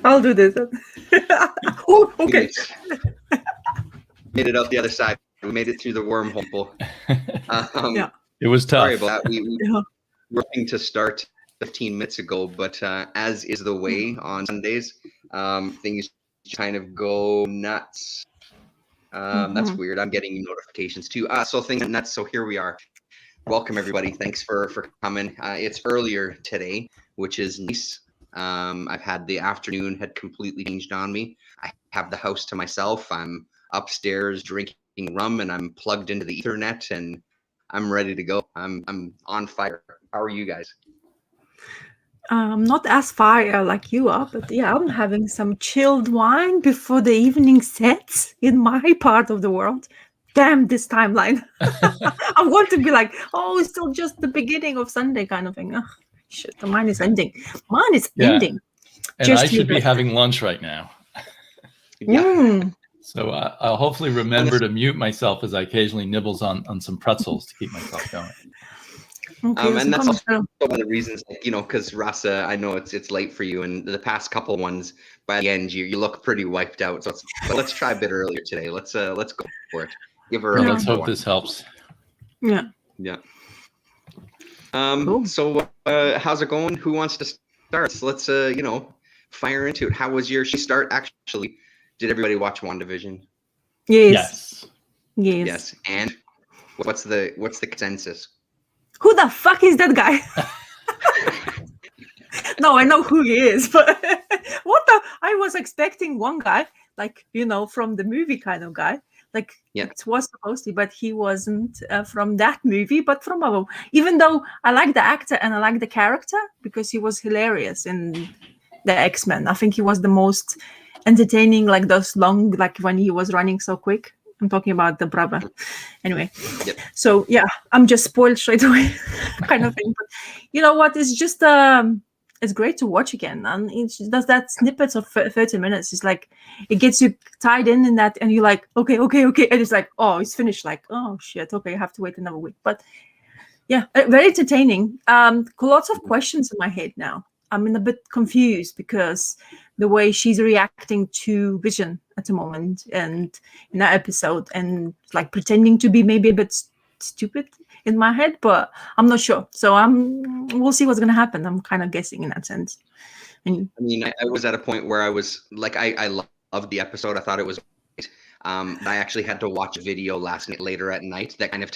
I'll do this. Oh, okay. Made it out the other side. We made it through the wormhole. Yeah. It was tough. Sorry about that. We were looking to start 15 minutes ago, but as is the way on Sundays, things kind of go nuts. That's weird. I'm getting notifications too. So things went nuts. So here we are. Welcome everybody. Thanks for coming. It's earlier today, which is nice. I've had the afternoon had completely changed on me. I have the house to myself. I'm upstairs drinking rum, and I'm plugged into the Ethernet, and I'm ready to go. I'm on fire. How are you guys? Not as fire like you are, but yeah, I'm having some chilled wine before the evening sets in my part of the world. Damn this timeline. I want to be like, oh, it's still just the beginning of Sunday kind of thing. Oh, shit, mine is ending. Mine is ending. And just I should be having lunch right now. So I'll hopefully remember to mute myself as I occasionally nibbles on some pretzels to keep myself going. Okay, and that's also one of the reasons, because Rasa, I know it's late for you, and the past couple ones, by the end you look pretty wiped out. So let's try a bit earlier today. Let's go for it. Give her. Let's hope this helps. Yeah. Cool. So how's it going? Who wants to start? So let's fire into it. How was your start? Actually, did everybody watch WandaVision? Yes. And what's the consensus? Who the fuck is that guy? No, I know who he is, but I was expecting one guy, like, from the movie kind of guy. Like, it was supposed to, but he wasn't from that movie, but from Marvel. Even though I like the actor and I like the character because he was hilarious in the X-Men. I think he was the most entertaining, like those long, like when he was running so quick. I'm talking about the brother. Anyway, so yeah, I'm just spoiled straight away kind of thing. But you know what? It's just, it's great to watch again. And it does that snippets of 30 minutes. It's like, it gets you tied in that. And you're like, okay. And it's like, oh, it's finished. Like, oh shit. Okay. I have to wait another week. But yeah, very entertaining. Lots of questions in my head now. I'm a bit confused because the way she's reacting to Vision at the moment and in that episode, and like pretending to be maybe a bit stupid in my head, but I'm not sure. So we'll see what's gonna happen. I'm kind of guessing in that sense. And I was at a point where I was like, I loved the episode. I thought it was great. I actually had to watch a video last night later at night that kind of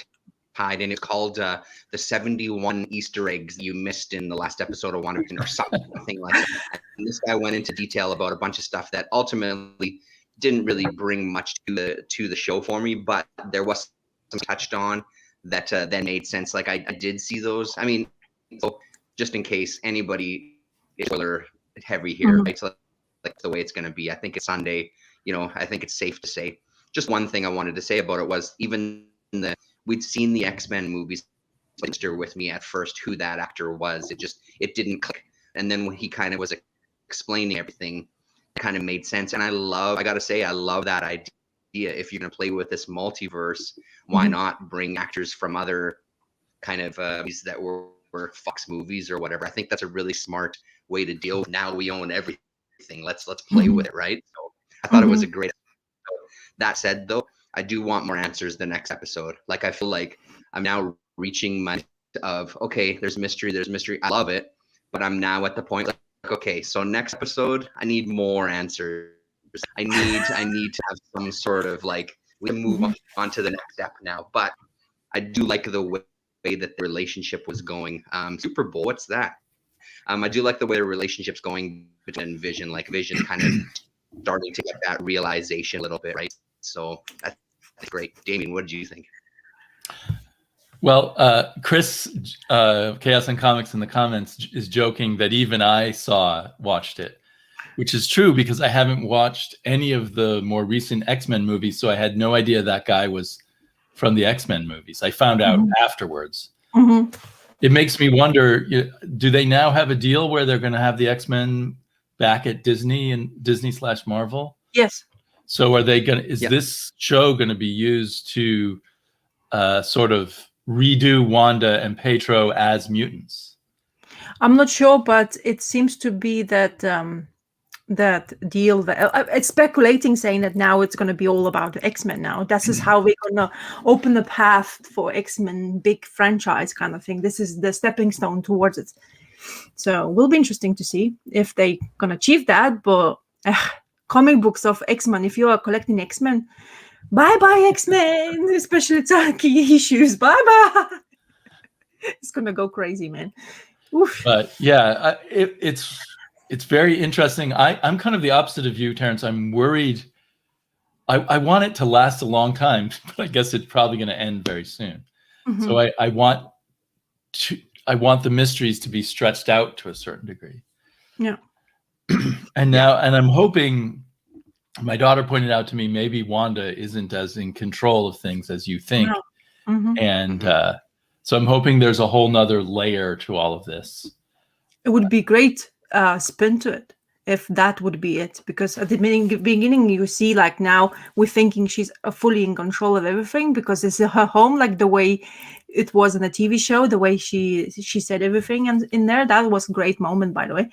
tied in. It's called the 71 Easter eggs you missed in the last episode of WandaVision or something like that. And this guy went into detail about a bunch of stuff that ultimately didn't really bring much to the show for me, but there was some touched on that then made sense. Like I did see those. I mean, so just in case anybody is spoiler heavy here, right? So like the way it's going to be. I think it's Sunday. I think it's safe to say. Just one thing I wanted to say about it was even we'd seen the X-Men movies with me at first who that actor was. It didn't click. And then when he kind of was explaining everything, it kind of made sense. And I gotta say, I love that idea. If you're going to play with this multiverse, why not bring actors from other kind of movies that were Fox movies or whatever? I think that's a really smart way to deal with. Now we own everything. Let's play with it, right? So I thought it was a great episode. That said, though, I do want more answers the next episode. Like, I feel like I'm now reaching my of, okay, there's mystery. I love it. But I'm now at the point like, okay, so next episode, I need more answers. I need to have some sort of like, we can move on to the next step now. But I do like the way that the relationship was going. Super Bowl, what's that? I do like the way the relationship's going between Vision. Like Vision kind of starting to get that realization a little bit, right? So that's great. Damien, what did you think? Well, Chris, Chaos and Comics in the comments is joking that even I watched it, which is true because I haven't watched any of the more recent X-Men movies, so I had no idea that guy was from the X-Men movies. I found out afterwards. It makes me wonder, do they now have a deal where they're going to have the X-Men back at Disney and Disney/Marvel? Yes. So are they going to, is this show going to be used to sort of redo Wanda and Pietro as mutants? I'm not sure, but it seems to be that that deal that it's speculating, saying that now it's going to be all about X-Men now. This is how we're going to open the path for X-Men big franchise kind of thing. This is the stepping stone towards it. So will be interesting to see if they going to achieve that. But comic books of X-Men, if you are collecting X-Men, bye X-Men, especially key issues, bye. It's going to go crazy, man. Oof. But yeah, it's very interesting. I'm kind of the opposite of you, Terrence. I'm worried. I want it to last a long time, but I guess it's probably going to end very soon. Mm-hmm. So I want the mysteries to be stretched out to a certain degree. Yeah. And I'm hoping, my daughter pointed out to me, maybe Wanda isn't as in control of things as you think. No. Mm-hmm. And so I'm hoping there's a whole nother layer to all of this. It would be great spin to it if that would be it, because at the beginning you see, like, now we're thinking she's fully in control of everything because it's her home, like the way it was in the TV show, the way she said everything and in there. That was a great moment, by the way.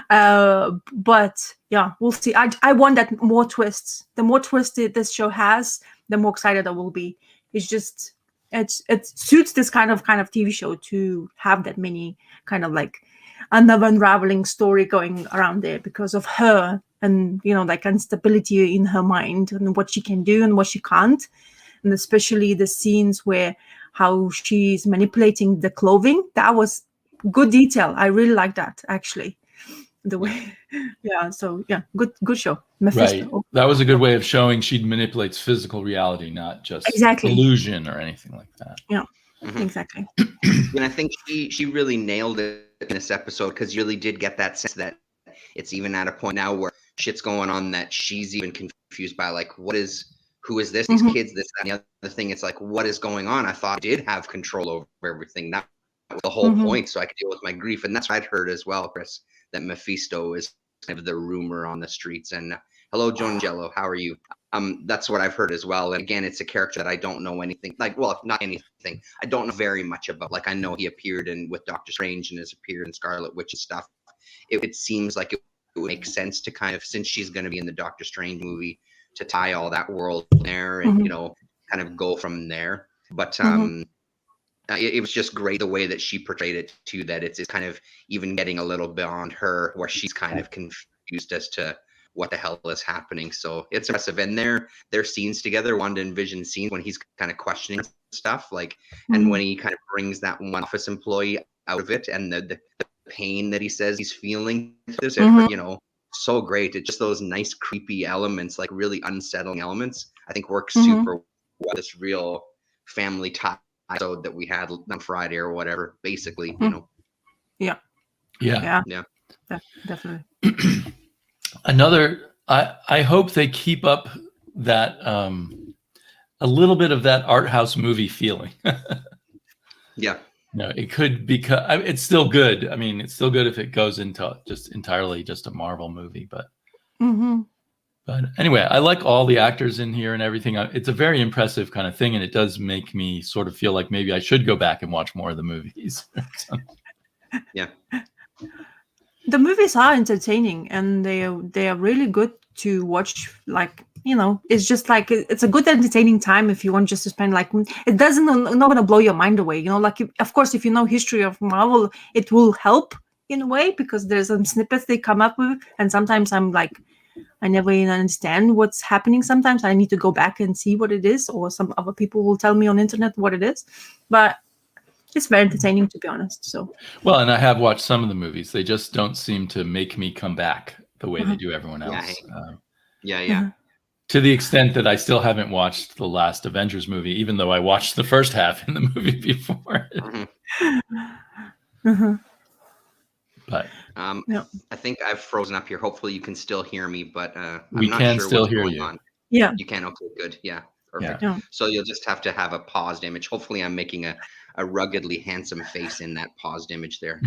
But yeah, we'll see. I want that more twists. The more twisted this show has, the more excited I will be. It's just it suits this kind of TV show to have that many kind of like another unraveling story going around there because of her and, you know, like instability in her mind and what she can do and what she can't. And especially the scenes where how she's manipulating the clothing. That was good detail. I really like that, actually. The way, yeah. So yeah, good show. Mephisto. Right. That was a good way of showing she manipulates physical reality, not just illusion or anything like that. Yeah, exactly. And I think she really nailed it in this episode, because you really did get that sense that it's even at a point now where shit's going on that she's even confused by, like, who is this? These kids, this, that, and the other thing. It's like, what is going on? I thought I did have control over everything. That was the whole point, so I could deal with my grief. And that's what I'd heard as well, Chris, that Mephisto is kind of the rumor on the streets. And hello, Joan Jello, how are you? That's what I've heard as well. And again, it's a character that I don't know anything, like, well, not anything, I don't know very much about. Like, I know he appeared with Doctor Strange and has appeared in Scarlet Witch and stuff. It seems like it would make sense to kind of, since she's going to be in the Doctor Strange movie, to tie all that world there and, you know, kind of go from there. But it was just great the way that she portrayed it too, that it's kind of even getting a little beyond her, where she's kind of confused as to what the hell is happening. So it's impressive. And their scenes together, Wanda and Vision scenes, when he's kind of questioning stuff, like, and when he kind of brings that one office employee out of it, and the pain that he says he's feeling, you know, so great. It's just those nice creepy elements, like really unsettling elements, I think work super well. This real family tie episode that we had on Friday or whatever, basically, you know. Yeah. Definitely. Another, I hope they keep up that a little bit of that art house movie feeling. Yeah. No, it could, because it's still good. I mean, it's still good if it goes into just entirely just a Marvel movie, but but anyway, I like all the actors in here and everything. It's a very impressive kind of thing, and it does make me sort of feel like maybe I should go back and watch more of the movies. Yeah. The movies are entertaining, and they are really good to watch. Like, you know, it's just like it's a good entertaining time if you want just to spend, like, it doesn't not gonna blow your mind away, you know. Like, of course, if you know history of Marvel, it will help in a way, because there's some snippets they come up with, and sometimes I'm like, I never even understand what's happening. Sometimes I need to go back and see what it is, or some other people will tell me on the internet what it is. But it's very entertaining, to be honest. So well, and I have watched some of the movies. They just don't seem to make me come back the way they do everyone else. To the extent that I still haven't watched the last Avengers movie, even though I watched the first half in the movie before. But I think I've frozen up here. Hopefully you can still hear me, but we I'm not can sure still what's hear going you. on. Yeah, you can. Okay, good. Yeah, perfect. Yeah. So you'll just have to have a paused image. Hopefully I'm making a ruggedly handsome face in that paused image there.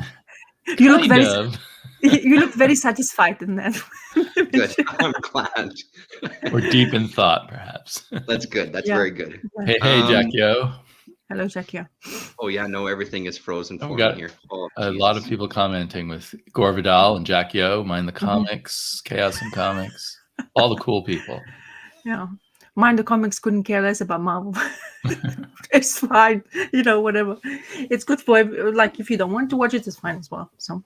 You look very satisfied in that. Good. I'm glad. Or deep in thought, perhaps. That's good. That's very good. Hey, Jack Yo. Hello, Jackie. Oh yeah, no, everything is frozen Oh, for we got me here. Oh, a lot of people commenting with Gore Vidal and Jack Yo, Mind the Mm-hmm. Comics, Chaos and Comics, all the cool people. Yeah. Mind the Comics couldn't care less about Marvel. It's fine. Whatever. It's good for, like, if you don't want to watch it, it's fine as well. So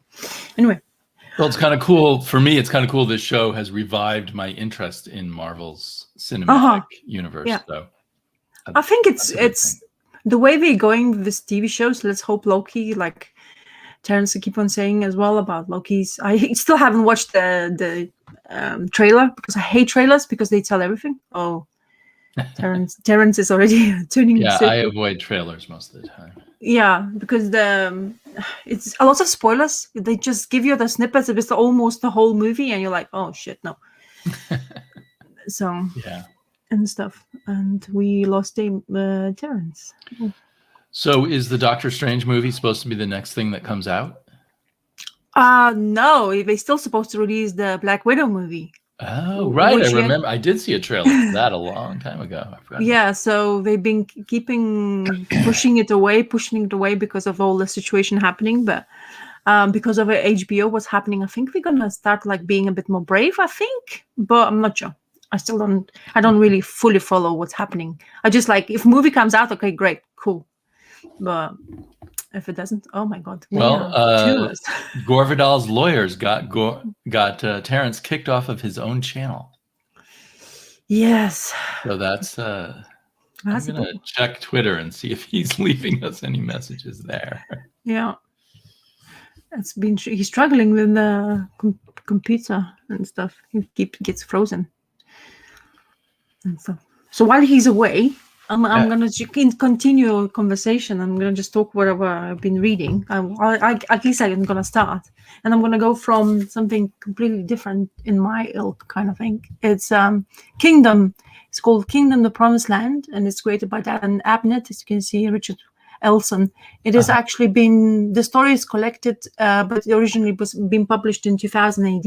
anyway. Well, it's kind of cool. For me, it's kind of cool this show has revived my interest in Marvel's cinematic universe. Yeah. So I think it's the way we're going with this TV shows. Let's hope Loki, like Terrence keep on saying as well about Loki's. I still haven't watched the trailer because I hate trailers because they tell everything. Oh, Terrence is already turning. Yeah, I avoid trailers most of the time. Yeah, because it's a lot of spoilers. They just give you the snippets. It's almost the whole movie, and you're like, oh shit, no. So yeah, and stuff, and we lost Terrence. So is the Doctor Strange movie supposed to be the next thing that comes out? No, they're still supposed to release the Black Widow movie. Oh, right. I remember. I did see a trailer for that a long time ago. I forgot. Yeah, so they've been pushing it away because of all the situation happening. But because of HBO, what's happening, I think we're gonna start like being a bit more brave. I think, but I'm not sure. I don't really fully follow what's happening. I just like if movie comes out, okay, great, cool. But if it doesn't, oh my god. Well, Gore Vidal's lawyers got Terrence kicked off of his own channel. Yes. So that's I'm gonna check Twitter and see if he's leaving us any messages there. Yeah. He's struggling with the computer and stuff. He gets frozen and stuff. So while he's away, I'm gonna continue a conversation. I'm gonna just talk whatever I've been reading. At least I'm gonna start, and I'm gonna go from something completely different in my ilk kind of thing. It's Kingdom. It's called Kingdom: The Promised Land, and it's created by Dan Abnett. As you can see, Richard Elson. It has actually been the story is collected, but it originally was been published in 2000 AD.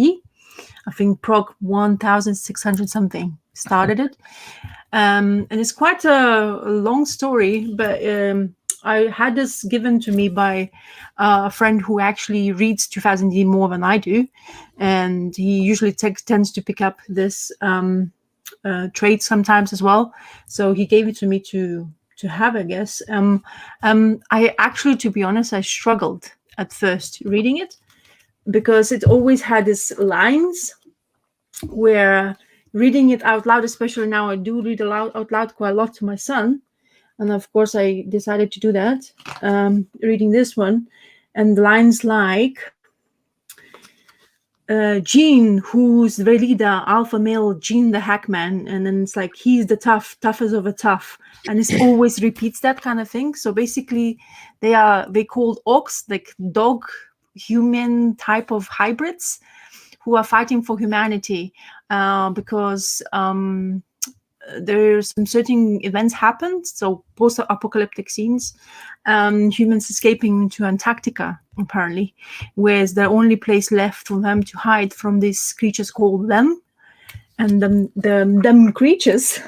I think Prog 1600 something started it. And it's quite a long story, but I had this given to me by a friend who actually reads 2000 AD more than I do, and he usually tends to pick up this trait sometimes as well. So he gave it to me to have, I guess. I actually, to be honest, I struggled at first reading it because it always had these lines where reading it out loud, especially now I do read out loud quite a lot to my son. And of course, I decided to do that, reading this one. And lines like, Gene, who's the leader, alpha male, Gene the Hackman. And then it's like, he's the toughest of the tough. And it always repeats that kind of thing. So basically, they called orcs, like dog, human type of hybrids who are fighting for humanity because there's some certain events happened. So post-apocalyptic scenes, humans escaping to Antarctica, apparently, where's the only place left for them to hide from these creatures called them. And them creatures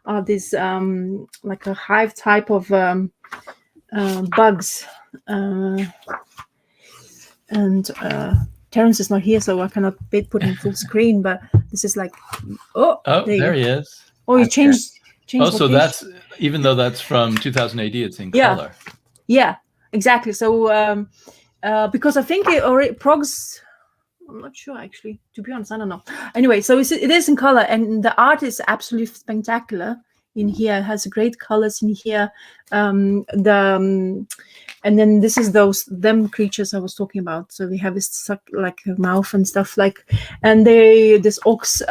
are this like a hive type of bugs. And Terrence is not here, so I cannot put in full screen, but this is like, there he is. Oh, you changed. Oh, so that's, even though that's from 2000 AD, it's in color. Yeah, exactly. So because I think it already Progs, I'm not sure actually, to be honest, I don't know. Anyway, so it is in color, and the art is absolutely spectacular in here. It has great colors in here. And then this is them creatures I was talking about. So they have this like a mouth and stuff like, and this ox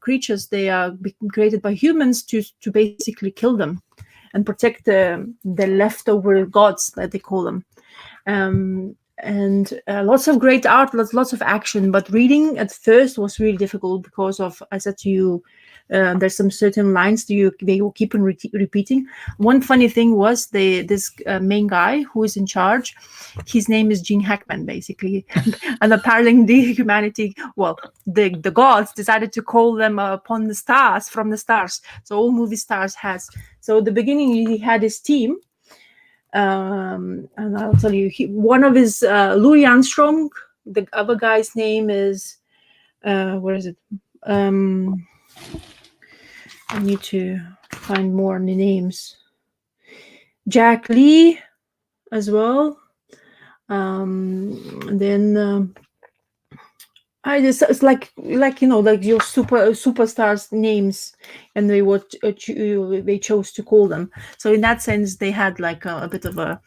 creatures, they are created by humans to basically kill them and protect the leftover gods that they call them. And lots of great art, lots of action, but reading at first was really difficult because of, I said to you, there's some certain lines they will keep on repeating. One funny thing was this main guy who is in charge, his name is Gene Hackman, basically. And apparently the gods decided to call them upon the stars, from the stars. So all movie stars has. So at the beginning he had his team, And I'll tell you, one of his Louis Armstrong. The other guy's name is where is it? I need to find more on the names. Jack Lee as well. Then it's like like your superstars names, and they chose to call them. So in that sense, they had like a bit of a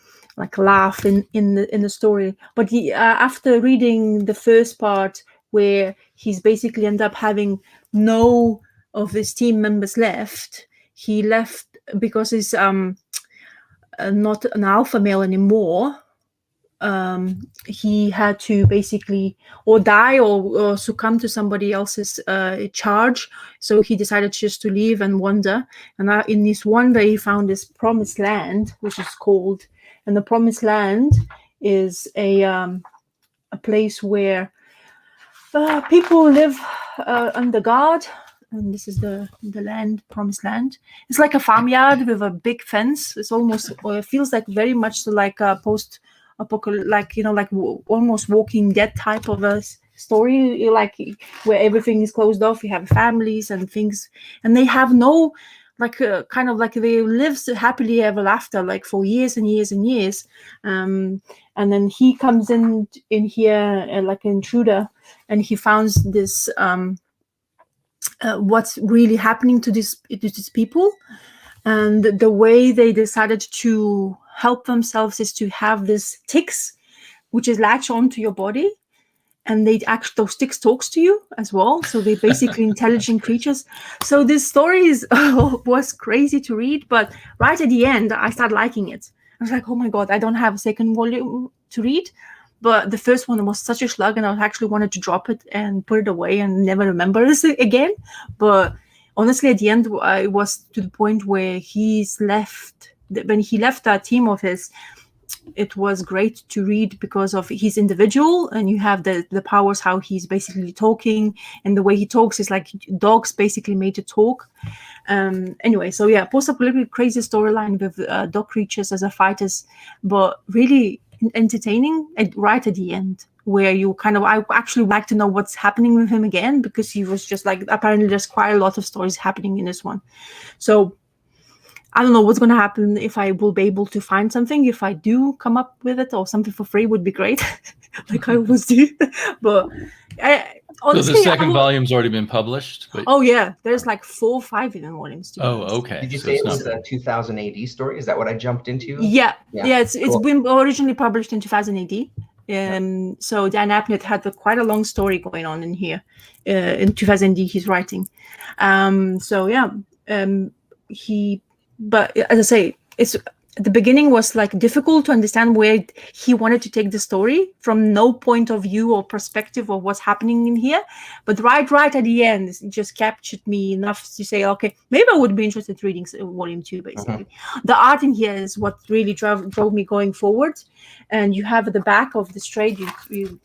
laugh in the story. But after reading the first part, where he's basically end up having no of his team members left, he left because he's not an alpha male anymore. He had to basically or die or succumb to somebody else's charge. So he decided just to leave and wander. And in this wander, he found this promised land, which is called. And the promised land is a place where people live under God. And this is the land, promised land. It's like a farmyard with a big fence. It's almost, or it feels like very much like a post-apocalyptic, like almost Walking Dead type of a story, like where everything is closed off. You have families and things, and they have no, kind of like they live happily ever after, like for years and years and years. And then he comes in here like an intruder, and he finds this. What's really happening to these people, and the way they decided to help themselves is to have this ticks, which is latch onto your body, and those ticks talks to you as well. So they're basically intelligent creatures. So this story was crazy to read, but right at the end, I started liking it. I was like, oh my god, I don't have a second volume to read. But the first one was such a slug, and I actually wanted to drop it and put it away and never remember this again. But honestly, at the end, it was to the point where when he left that team of his, it was great to read because of his individual, and you have the powers, how he's basically talking, and the way he talks is like dogs basically made to talk. Anyway, so yeah, post-apocalyptic crazy storyline with dog creatures as a fighters, but really entertaining right at the end, where I actually would like to know what's happening with him again, because he was just like, apparently there's quite a lot of stories happening in this one. So I don't know what's going to happen, if I will be able to find something. If I do come up with it or something for free would be great, like I always do. But honestly, so the second volume's already been published? But... Oh yeah, there's like 4 or 5 even volumes. Okay. Did you say it was a 2000 AD story? Is that what I jumped into? Yeah. It's been originally published in 2000 AD. So Dan Abnett had quite a long story going on in here. In 2000 AD, he's writing. But as I say, the beginning was like difficult to understand where he wanted to take the story from, no point of view or perspective of what's happening in here. But right at the end, it just captured me enough to say, okay, maybe I would be interested in reading volume 2, basically. The art in here is what really drove me going forward. And you have at the back of this trade, you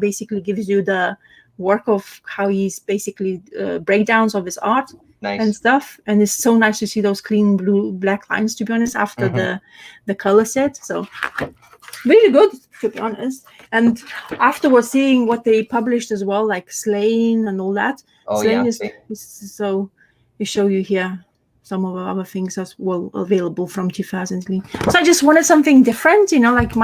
basically gives you the work of how he's basically breakdowns of his art. Nice. And stuff, and it's so nice to see those clean black lines, to be honest, after the color set. So really good, to be honest. And afterwards, seeing what they published as well, like Slain and all that. Slain is so we show you here some of the other things as well available from 2000. So I just wanted something different, like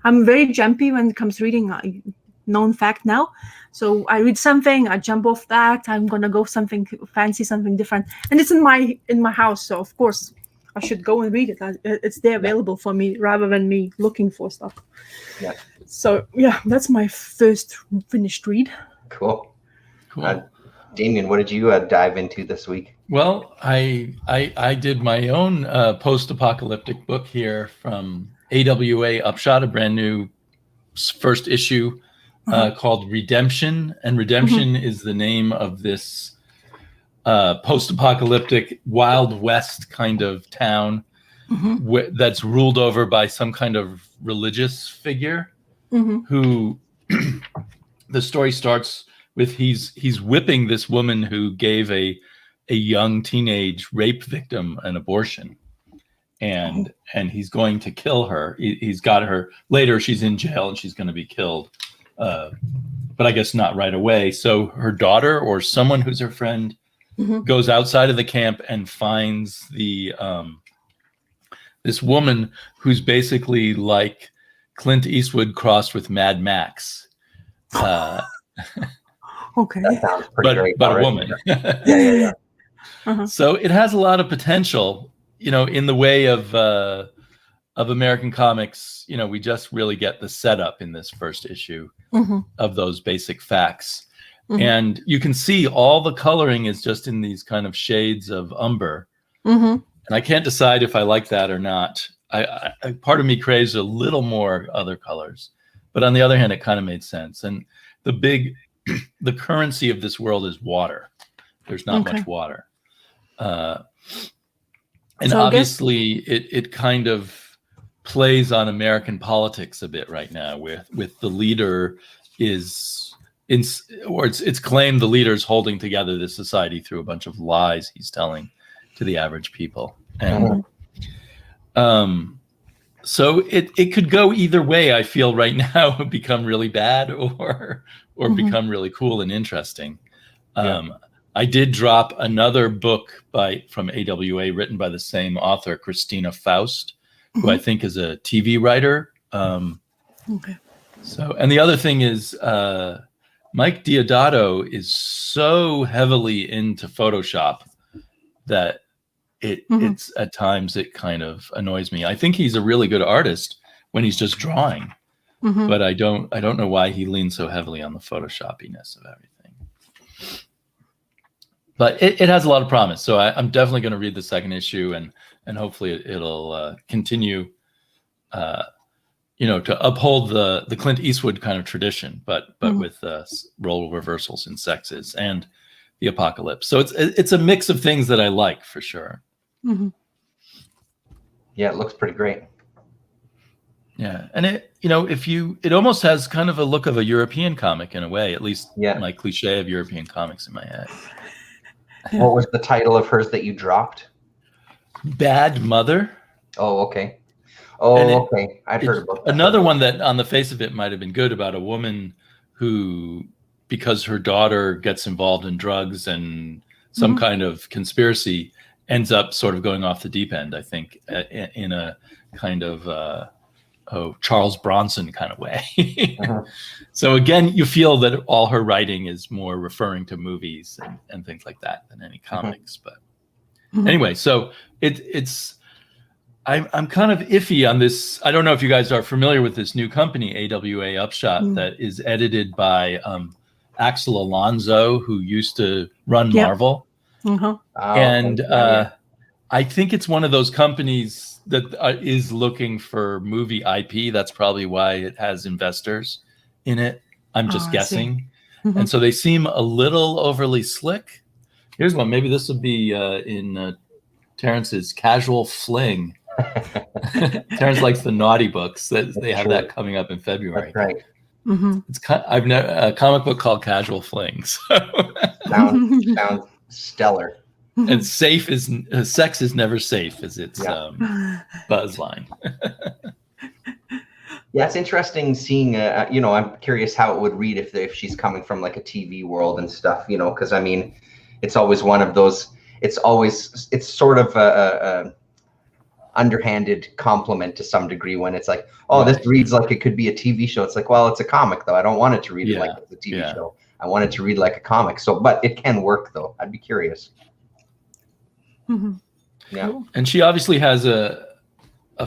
I'm very jumpy when it comes to reading. Known fact now. So I read something, I jump off that, I'm gonna go something fancy, something different, and it's in my house, so of course I should go and read it. It's there available for me rather than me looking for stuff. So that's my first finished read. Cool. Damien, what did you dive into this week? Well, I did my own post-apocalyptic book here from AWA Upshot, a brand new first issue called Redemption. And Redemption is the name of this post-apocalyptic Wild West kind of town that's ruled over by some kind of religious figure who the story starts with he's whipping this woman who gave a young teenage rape victim an abortion. and he's going to kill her. He's got her later. She's in jail and she's going to be killed, but I guess not right away. So her daughter or someone who's her friend goes outside of the camp and finds the this woman who's basically like Clint Eastwood crossed with Mad Max. Okay. That sounds pretty great. But a woman. Yeah. So it has a lot of potential, in the way of American comics. We just really get the setup in this first issue of those basic facts. And you can see all the coloring is just in these kind of shades of umber. And I can't decide if I like that or not. I part of me craves a little more other colors, but on the other hand, it kind of made sense. And the currency of this world is water. There's not much water. And so obviously it kind of plays on American politics a bit right now with the leader it's claimed the leader's holding together this society through a bunch of lies he's telling to the average people. And so it could go either way. I feel right now, become really bad or become really cool and interesting. I did drop another book from AWA written by the same author, Christina Faust, who I think is a TV writer. So, and the other thing is, Mike Deodato is so heavily into Photoshop that it's at times it kind of annoys me. I think he's a really good artist when he's just drawing, but I don't know why he leans so heavily on the Photoshoppiness of everything. But it has a lot of promise, so I'm definitely going to read the second issue, and hopefully it'll continue, to uphold the Clint Eastwood kind of tradition, but with role reversals and sexes and the apocalypse. So it's a mix of things that I like for sure. Yeah, it looks pretty great. Yeah, and it almost has kind of a look of a European comic in a way, at least my cliche of European comics in my head. What was the title of hers that you dropped? Bad Mother. Oh, okay. Okay. I'd heard about that. Another one that on the face of it might have been good, about a woman who, because her daughter gets involved in drugs and some kind of conspiracy, ends up sort of going off the deep end, I think, in a kind of Charles Bronson kind of way. So again, you feel that all her writing is more referring to movies and things like that than any comics. But anyway, so I'm kind of iffy on this. I don't know if you guys are familiar with this new company, AWA Upshot, that is edited by Axel Alonso, who used to run Marvel. I think it's one of those companies that is looking for movie IP. That's probably why it has investors in it. I'm just guessing. And so they seem a little overly slick. Here's one. Maybe this will be in Terrence's Casual Fling. Terrence likes the naughty books. They have that coming up in February. That's right. It's I've never a comic book called Casual Fling. So. sounds stellar. And safe is sex is never safe, is its buzz line. Yeah, it's interesting seeing. I'm curious how it would read if she's coming from like a TV world and stuff. Because I mean, it's always one of those. It's sort of a underhanded compliment to some degree when it's like, this reads like it could be a TV show. It's like, well, it's a comic though. I don't want it to read it like it's a TV show. I want it to read like a comic. So, but it can work though. I'd be curious. Yeah, and she obviously has a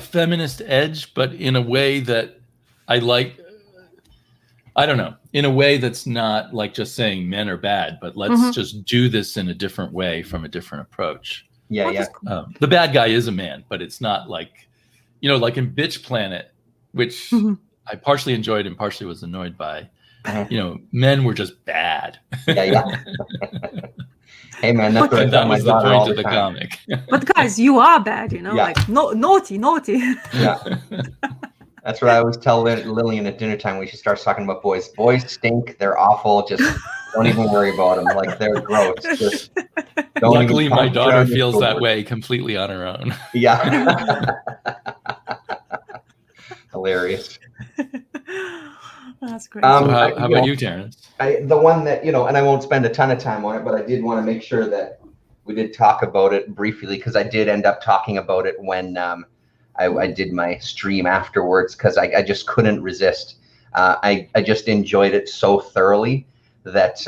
feminist edge, but in a way that I like. I don't know, in a way that's not like just saying men are bad, but let's just do this in a different way from a different approach. The bad guy is a man, but it's not like, like in Bitch Planet, which I partially enjoyed and partially was annoyed by. Men were just bad. Hey man, that's what that was the point of the comic. But guys, you are bad, like naughty. Yeah. That's what I always tell Lillian at dinner time when she starts talking about boys. Boys stink. They're awful. Just don't even worry about them. Like, they're gross. Just Luckily, my daughter feels that way completely on her own. Yeah. Hilarious. That's great. So how about you, Terrence? The one that, and I won't spend a ton of time on it, but I did want to make sure that we did talk about it briefly, because I did end up talking about it when I did my stream afterwards, because I just couldn't resist. I just enjoyed it so thoroughly that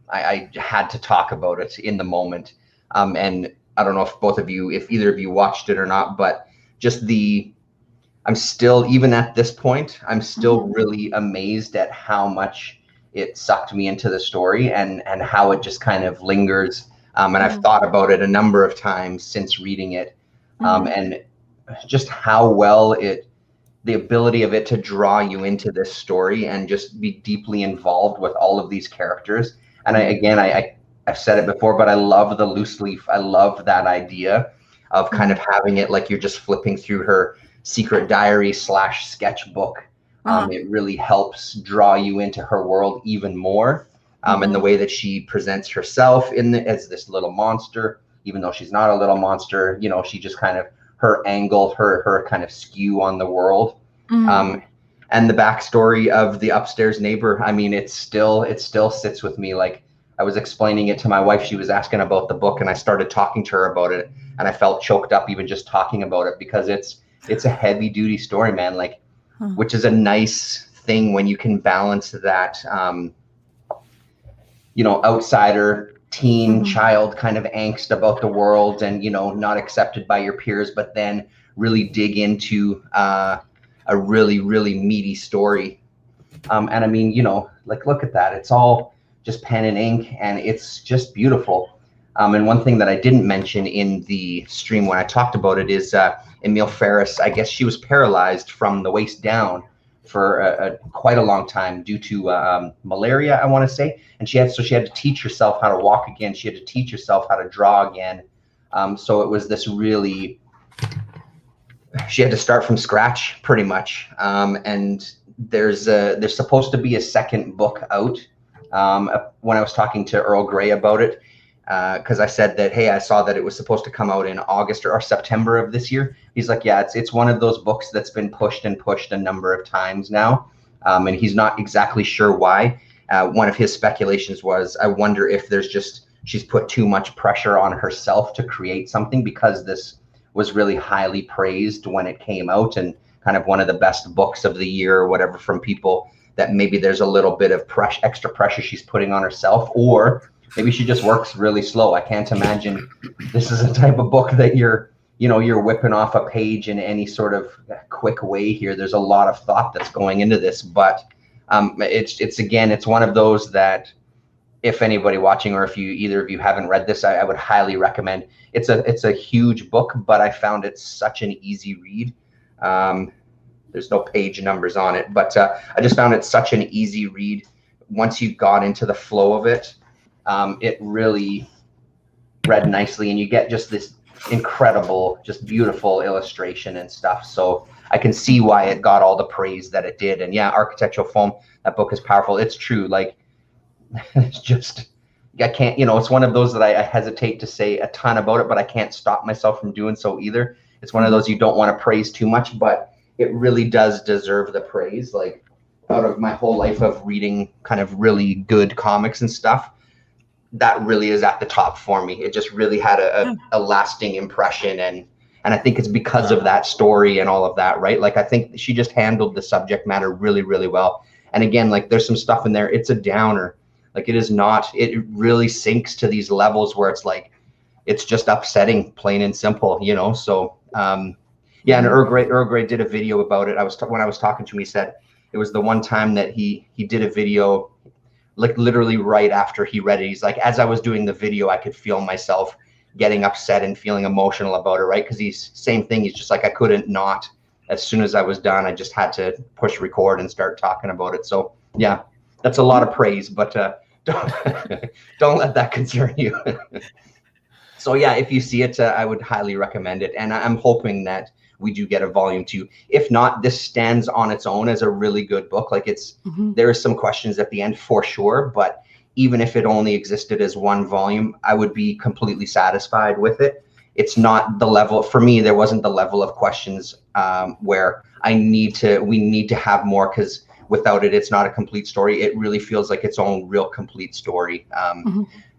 I had to talk about it in the moment. And I don't know if either of you watched it or not, but just I'm still, even at this point, I'm still really amazed at how much it sucked me into the story, and how it just kind of lingers. And I've thought about it a number of times since reading it, and just how well the ability of it to draw you into this story and just be deeply involved with all of these characters. And I've said it before, but I love the loose leaf. I love that idea of kind of having it like you're just flipping through her secret diary / sketchbook. It really helps draw you into her world even more. And the way that she presents herself as this little monster, even though she's not a little monster, she just kind of, her angle, her kind of skew on the world. And the backstory of the upstairs neighbor, I mean, it still sits with me. Like, I was explaining it to my wife. She was asking about the book, and I started talking to her about it, and I felt choked up even just talking about it, because it's a heavy duty story, man. Like, which is a nice thing when you can balance that, outsider, teen, child kind of angst about the world, and, not accepted by your peers, but then really dig into a really, really meaty story. And I mean, like, look at that. It's all just pen and ink, and it's just beautiful. And one thing that I didn't mention in the stream when I talked about it is Emile Ferris. I guess she was paralyzed from the waist down for quite a long time due to malaria, I want to say. And she had to teach herself how to walk again. She had to teach herself how to draw again. So it was this really, she had to start from scratch pretty much. And there's supposed to be a second book out. When I was talking to Earl Grey about it, because I said that, hey, I saw that it was supposed to come out in August or September of this year. He's like, yeah, it's one of those books that's been pushed a number of times now, and he's not exactly sure why. One of his speculations was, I wonder if she's put too much pressure on herself to create something, because this was really highly praised when it came out, and kind of one of the best books of the year or whatever, from people, that maybe there's a little bit of extra pressure she's putting on herself, or maybe she just works really slow. I can't imagine this is a type of book that you're whipping off a page in any sort of quick way here. There's a lot of thought that's going into this, but it's one of those that, if anybody watching, or if either of you haven't read this, I would highly recommend. It's a huge book, but I found it such an easy read. There's no page numbers on it, but I just found it such an easy read. Once you got into the flow of it, it really read nicely, and you get just this incredible, just beautiful illustration and stuff. So I can see why it got all the praise that it did. And yeah, Architectural Foam, that book is powerful. It's true. Like, it's just, I can't, it's one of those that I hesitate to say a ton about it, but I can't stop myself from doing so either. It's one of those you don't want to praise too much, but it really does deserve the praise. Like, out of my whole life of reading kind of really good comics and stuff, that really is at the top for me. It just really had a lasting impression, and I think it's because of that story and all of that, right? Like, I think she just handled the subject matter really, really well. And again, like, there's some stuff in there, it's a downer. Like, it is not, it really sinks to these levels where it's like, it's just upsetting, plain and simple, So yeah, and Earl Grey did a video about it. When I was talking to him, he said it was the one time that he did a video, like, literally right after he read it. He's like, as I was doing the video, I could feel myself getting upset and feeling emotional about it, right? Because same thing. He's just like, I couldn't not. As soon as I was done, I just had to push record and start talking about it. So yeah, that's a lot of praise, but don't let that concern you. So yeah, if you see it, I would highly recommend it. And I'm hoping that we do get a volume 2. If not, this stands on its own as a really good book. Like, there is some questions at the end for sure, but even if it only existed as one volume, I would be completely satisfied with it. It's not the level, for me, there wasn't the level of questions where we need to have more, because without it, it's not a complete story. It really feels like its own real complete story.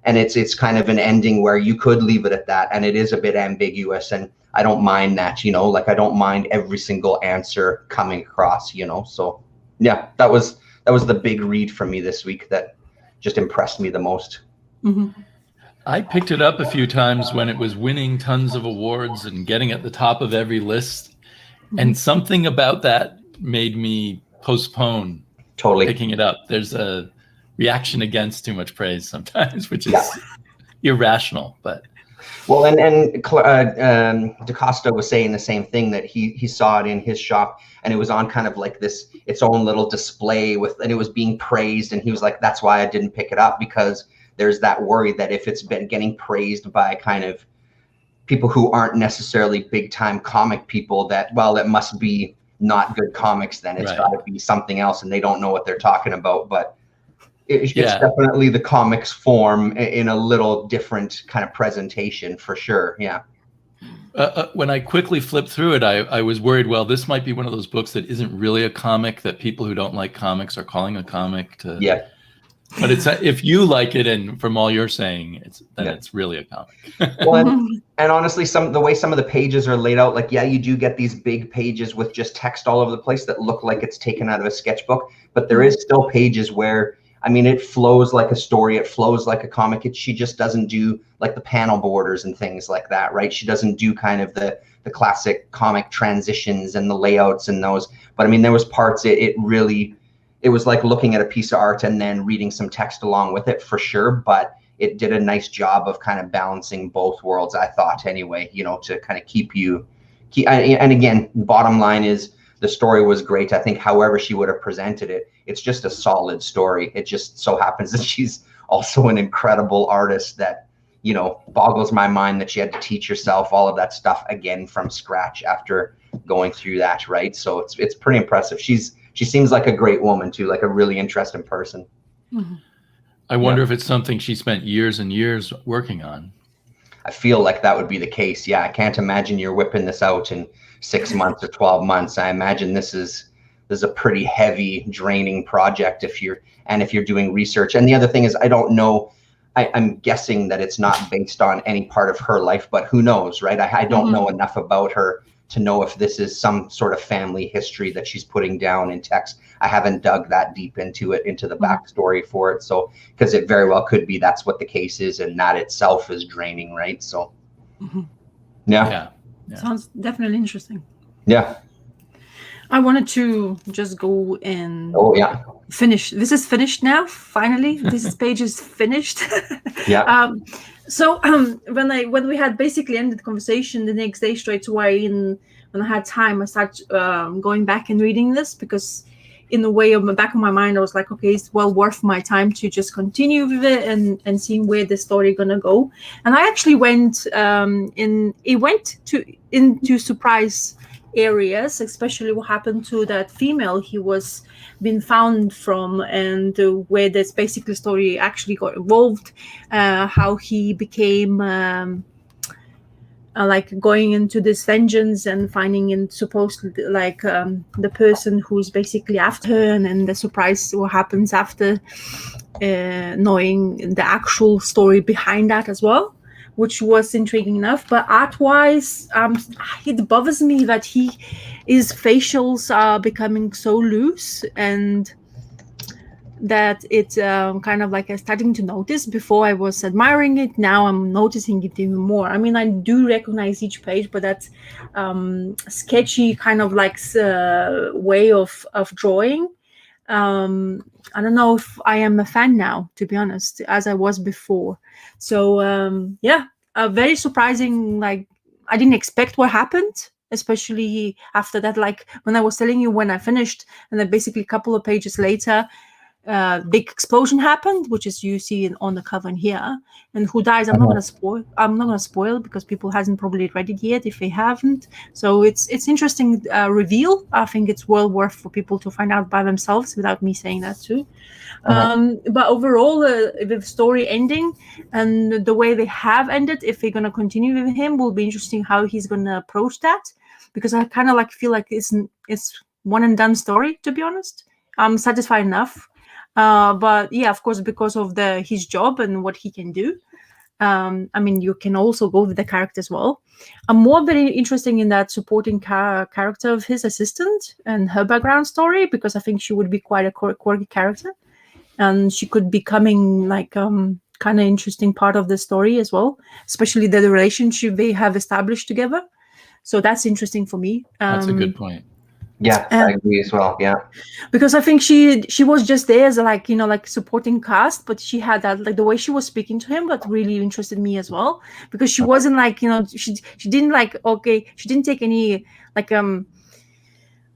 And it's kind of an ending where you could leave it at that, and it is a bit ambiguous, and I don't mind that, you know, like I don't mind every single answer coming across, you know. So yeah, that was the big read for me this week that just impressed me the most. I picked it up a few times when it was winning tons of awards and getting at the top of every list. And something about that made me postpone picking it up. There's a reaction against too much praise sometimes, which is irrational. But well, and DaCosta was saying the same thing, that he saw it in his shop, and it was on kind of like this its own little display and it was being praised, and he was like, that's why I didn't pick it up, because there's that worry that if it's been getting praised by kind of people who aren't necessarily big time comic people, that, well, it must be not good comics, then it's got to be something else, and they don't know what they're talking about. But it's definitely the comics form in a little different kind of presentation, for sure. Yeah. When I quickly flipped through it, I was worried, well, this might be one of those books that isn't really a comic, that people who don't like comics are calling a comic. But it's, if you like it, and from all you're saying, it's really a comic. Well, and honestly, the way some of the pages are laid out, like, you do get these big pages with just text all over the place that look like it's taken out of a sketchbook, but there is still pages where, I mean, it flows like a story, it flows like a comic. She just doesn't do like the panel borders and things like that, right? She doesn't do kind of the classic comic transitions and the layouts and those. But I mean, there was parts, it was like looking at a piece of art and then reading some text along with it, for sure. But it did a nice job of kind of balancing both worlds, I thought, anyway, you know, to kind of keep and again, bottom line is, the story was great. I think however she would have presented it, it's just a solid story. It just so happens that she's also an incredible artist that, you know, boggles my mind that she had to teach herself all of that stuff again from scratch after going through that, right? So it's pretty impressive. She seems like a great woman too, like a really interesting person. I wonder if it's something she spent years and years working on. I feel like that would be the case. Yeah, I can't imagine you're whipping this out in 6 months or 12 months. I imagine this is a pretty heavy, draining project if you're doing research. And the other thing is, I don't know, I'm guessing that it's not based on any part of her life, but who knows, right? I don't know enough about her to know if this is some sort of family history that she's putting down in text. I haven't dug that deep into the backstory for it. So, because it very well could be that's what the case is, and that itself is draining, right? So, yeah. Sounds definitely interesting. Yeah. I wanted to just go and finish. This is finished now. Finally, this page is finished. So when we had basically ended the conversation the next day, straight away, when I had time, I started going back and reading this, because in the way of the back of my mind, I was like, okay, it's well worth my time to just continue with it and seeing where the story gonna go. And I actually went into surprise areas, especially what happened to that female he was been found from, and where this basically story actually got involved, how he became like going into this vengeance and finding in supposedly like the person who's basically after her, and then the surprise what happens after, knowing the actual story behind that as well, which was intriguing enough. But art-wise, it bothers me that his facials are becoming so loose, and that it's kind of like I'm starting to notice. Before I was admiring it, now I'm noticing it even more. I mean, I do recognize each page, but that sketchy kind of like way of drawing, I don't know if I am a fan now, to be honest, as I was before. So very surprising. Like, I didn't expect what happened, especially after that. Like when I was telling you when I finished, and then basically a couple of pages later, big explosion happened, which is you see on the cover in here. And who dies, I'm not gonna spoil. I'm not gonna spoil because people hasn't probably read it yet if they haven't. So it's interesting reveal. I think it's well worth for people to find out by themselves without me saying that too. But overall, the story ending and the way they have ended, if they're gonna continue with him, will be interesting how he's gonna approach that. Because I kind of like feel like it's one and done story. To be honest, I'm satisfied enough. But yeah, of course, because of his job and what he can do. I mean, you can also go with the character as well. I'm more very interested in that supporting character of his assistant and her background story, because I think she would be quite a quirky character. And she could be coming like kind of interesting part of the story as well, especially the relationship they have established together. So that's interesting for me. That's a good point. Yeah, I agree as well. Yeah, because I think she was just there as like, you know, like supporting cast, but she had that, like the way she was speaking to him, that really interested me as well, because she wasn't like, you know, she didn't like, okay, she didn't take any like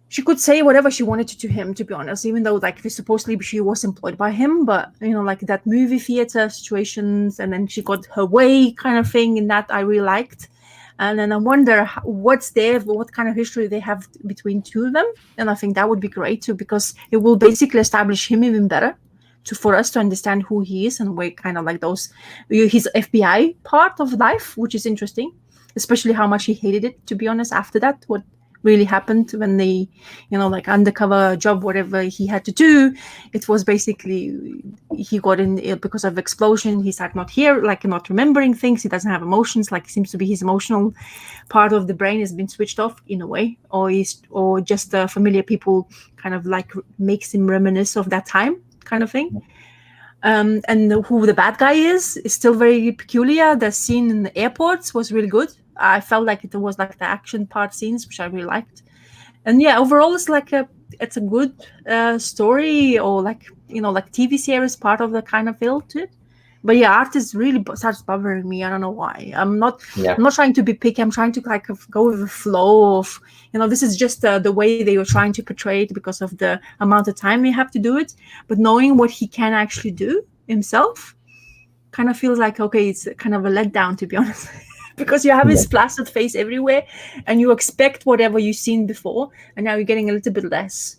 she could say whatever she wanted to him, to be honest, even though like supposedly she was employed by him. But you know, like that movie theater situations, and then she got her way kind of thing, and that I really liked. And then I wonder what's there, what kind of history they have between two of them. And I think that would be great too, because it will basically establish him even better for us to understand who he is and where kind of like his FBI part of life, which is interesting, especially how much he hated it, to be honest, after that, what really happened when they, you know, like undercover job, whatever he had to do. It was basically he got in because of explosion. He's like not here, like not remembering things. He doesn't have emotions. Like it seems to be his emotional part of the brain has been switched off in a way, or just familiar people kind of like makes him reminisce of that time kind of thing. And who the bad guy is still very peculiar. The scene in the airports was really good. I felt like it was like the action part scenes, which I really liked. And yeah, overall, it's a good story, or like, you know, like TV series part of the kind of feel to it. But yeah, art is really starts bothering me. I don't know why. I'm not trying to be picky. I'm trying to like go with the flow of, you know, this is just the way they were trying to portray it because of the amount of time they have to do it. But knowing what he can actually do himself kind of feels like, okay, it's kind of a letdown, to be honest. Because you have his placid face everywhere and you expect whatever you've seen before, and now you're getting a little bit less.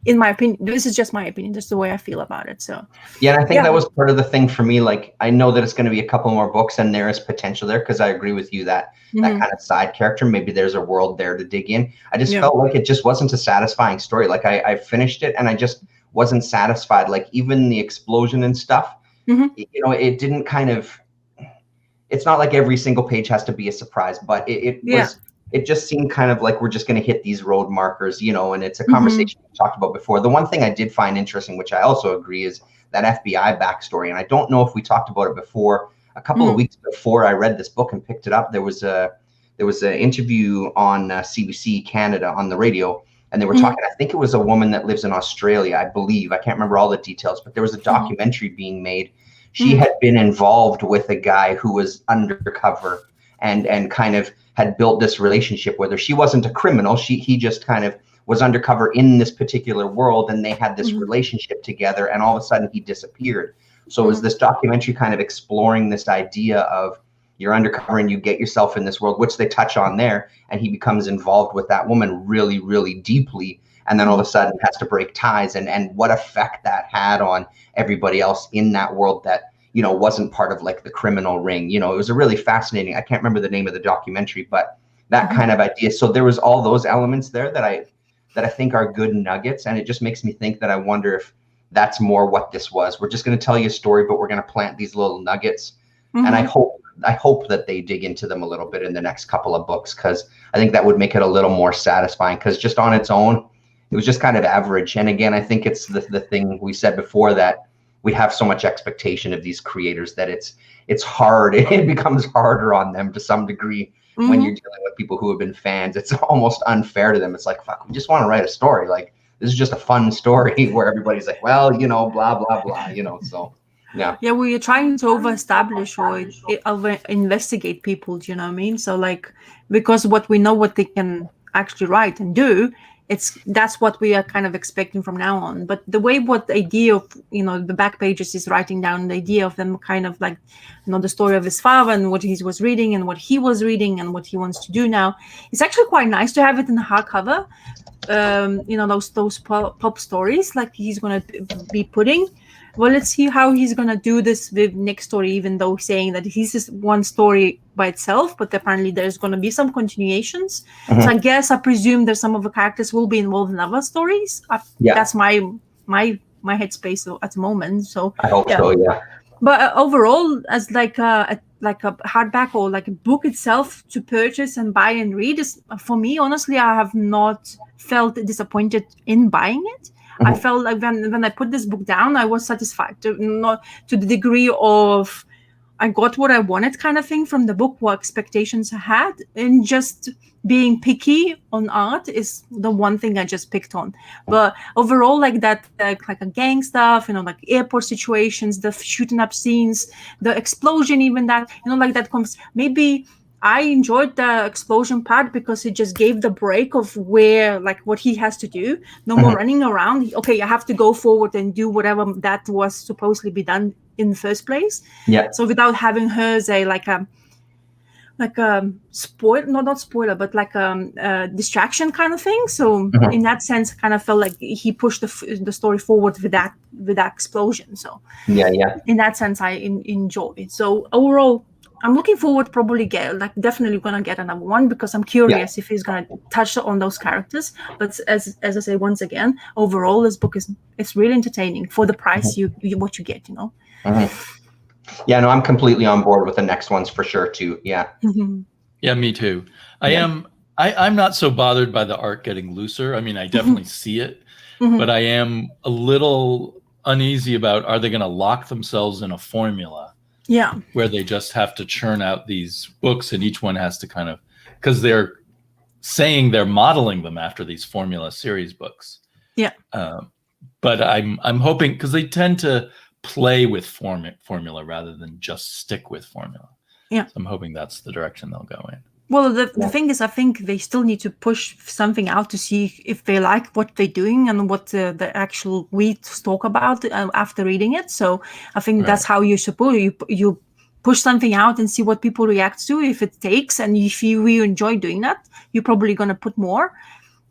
In my opinion, this is just my opinion, just the way I feel about it. So yeah, and I think that was part of the thing for me. Like, I know that it's going to be a couple more books and there is potential there, because I agree with you that that kind of side character, maybe there's a world there to dig in. I just felt like it just wasn't a satisfying story. Like I finished it and I just wasn't satisfied. Like even the explosion and stuff, you know, it didn't kind of, it's not like every single page has to be a surprise, but it just seemed kind of like we're just going to hit these road markers, you know, and it's a conversation we talked about before. The one thing I did find interesting, which I also agree, is that FBI backstory. And I don't know if we talked about it before. A couple of weeks before I read this book and picked it up, there was an interview on CBC Canada on the radio, and they were talking, I think it was a woman that lives in Australia, I believe. I can't remember all the details, but there was a documentary being made. She had been involved with a guy who was undercover and kind of had built this relationship with her. She wasn't a criminal. He just kind of was undercover in this particular world, and they had this relationship together, and all of a sudden he disappeared. So it was this documentary kind of exploring this idea of you're undercover and you get yourself in this world, which they touch on there, and he becomes involved with that woman really, really deeply. And then all of a sudden has to break ties, and what effect that had on everybody else in that world that, you know, wasn't part of like the criminal ring. You know, it was a really fascinating, I can't remember the name of the documentary, but that kind of idea. So there was all those elements there that I think are good nuggets. And it just makes me think that I wonder if that's more what this was. We're just going to tell you a story, but we're going to plant these little nuggets. And I hope that they dig into them a little bit in the next couple of books, because I think that would make it a little more satisfying, because just on its own, it was just kind of average. And again, I think it's the thing we said before, that we have so much expectation of these creators that it's hard. It becomes harder on them to some degree when you're dealing with people who have been fans. It's almost unfair to them. It's like, fuck, we just want to write a story. Like, this is just a fun story where everybody's like, well, you know, blah, blah, blah, you know, so. Yeah, we're trying to over-establish or over-investigate people, do you know what I mean? So, like, because what we know what they can actually write and do, that's what we are kind of expecting from now on. But the way what the idea of the back pages is writing down the idea of them kind of like the story of his father and what he was reading and what he was reading and what he wants to do now. It's actually quite nice to have it in the hardcover. Those pop stories like he's gonna be putting. Well, let's see how he's gonna do this with next story, even though saying that he's just one story by itself, but apparently there's gonna be some continuations. So I presume that some of the characters will be involved in other stories. That's my headspace at the moment. So I hope so, yeah. But overall, as like a hardback or like a book itself to purchase and buy and read, is for me, honestly, I have not felt disappointed in buying it. I felt like when I put this book down, I was satisfied, not to the degree of I got what I wanted kind of thing from the book, what expectations I had, and just being picky on art is the one thing I just picked on. But overall, like that, like a gang stuff, like airport situations, the shooting up scenes, the explosion, even that, like that comes. Maybe I enjoyed the explosion part because it just gave the break of where, like, what he has to do. No more running around. Okay, I have to go forward and do whatever that was supposedly be done in the first place. Yeah. So without having her say like a spoil, not spoiler, but like a distraction kind of thing. So in that sense, I kind of felt like he pushed the story forward with that explosion. So yeah. In that sense, I enjoy it. So overall, I'm looking forward definitely gonna get another one because I'm curious if he's gonna touch on those characters. But as I say once again, overall this book it's really entertaining for the price you what you get. Yeah, no, I'm completely on board with the next ones for sure too. Yeah. Yeah, me too. I'm not so bothered by the art getting looser. I mean, I definitely see it, but I am a little uneasy about, are they going to lock themselves in a formula? Yeah. Where they just have to churn out these books and each one has to kind of, because they're saying they're modeling them after these formula series books. Yeah. But I'm hoping, because they tend to play with formula rather than just stick with formula. Yeah. So I'm hoping that's the direction they'll go in. Well, the thing is, I think they still need to push something out to see if they like what they're doing and what the actual we talk about after reading it. So I think that's how you suppose you push something out and see what people react to. If it takes, and if you really enjoy doing that, you're probably going to put more.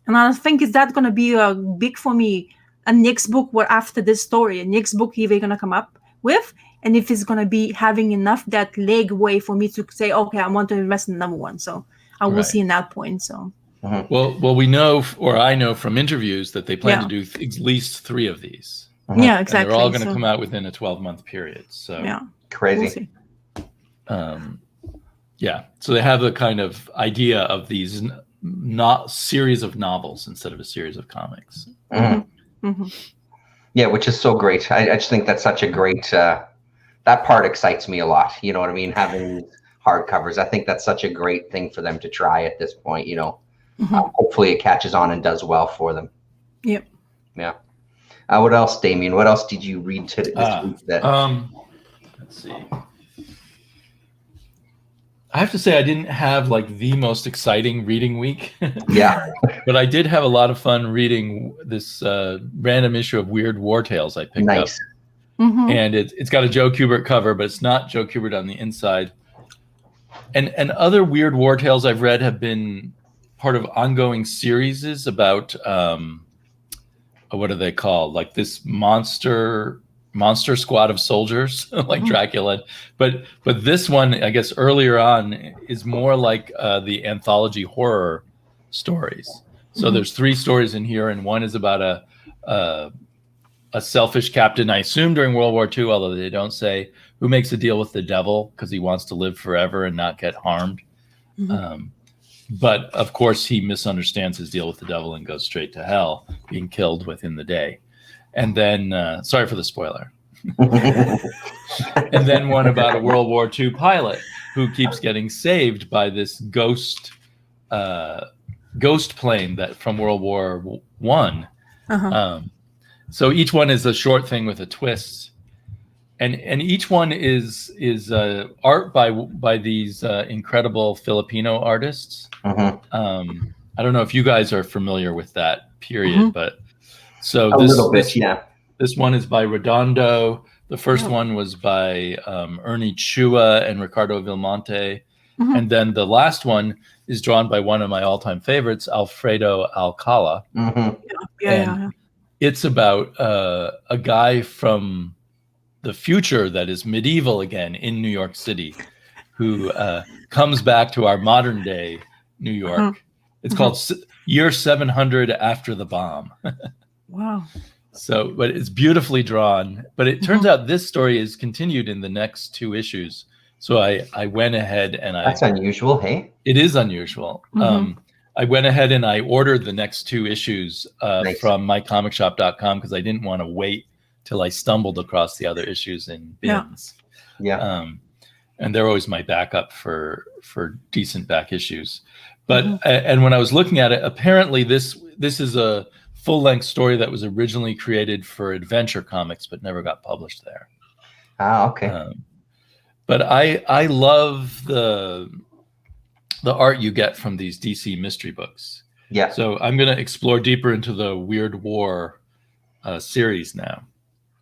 And I think is that going to be a big for me a next book where after this story, a next book they're going to come up with. And if it's going to be having enough that leg way for me to say, okay, I want to invest in another one. So I will see in that point. So, well, we know, or I know from interviews that they plan to do at least 3 of these. Yeah, exactly. And they're all going to come out within a 12-month period. So yeah, crazy. Yeah. So they have a kind of idea of these not series of novels instead of a series of comics. Yeah, which is so great. I just think that's such a great. That part excites me a lot. You know what I mean? Having hardcovers, I think that's such a great thing for them to try at this point. Hopefully it catches on and does well for them. Yep. Yeah. What else, Damien? What else did you read this week? Let's see. I have to say I didn't have like the most exciting reading week. Yeah. But I did have a lot of fun reading this random issue of Weird War Tales I picked up. And it's got a Joe Kubert cover, but it's not Joe Kubert on the inside. And other Weird War Tales I've read have been part of ongoing series about what are they called? Like this monster squad of soldiers, like Dracula. But this one, I guess earlier on, is more like the anthology horror stories. So there's 3 stories in here, and one is about a selfish captain, I assume during World War II, although they don't say, who makes a deal with the devil because he wants to live forever and not get harmed. But of course, he misunderstands his deal with the devil and goes straight to hell, being killed within the day. And then, sorry for the spoiler. And then one about a World War II pilot who keeps getting saved by this ghost plane that from World War I. So each one is a short thing with a twist, and each one is art by these incredible Filipino artists. I don't know if you guys are familiar with that period, but so a little bit, yeah. This one is by Redondo. The first one was by Ernie Chua and Ricardo Vilmonte. And then the last one is drawn by one of my all-time favorites, Alfredo Alcala. It's about a guy from the future that is medieval again in New York City, who comes back to our modern day New York. It's called Year 700 After the Bomb. Wow. So, but it's beautifully drawn. But it turns out this story is continued in the next 2 issues. So I went ahead and That's unusual, hey? It is unusual. I went ahead and I ordered the next 2 issues from mycomicshop.com because I didn't want to wait till I stumbled across the other issues in bins. And they're always my backup for decent back issues. But and when I was looking at it, apparently this is a full-length story that was originally created for Adventure Comics, but never got published there. Ah, okay. But I love the art you get from these DC mystery books. Yeah. So I'm going to explore deeper into the Weird War series now.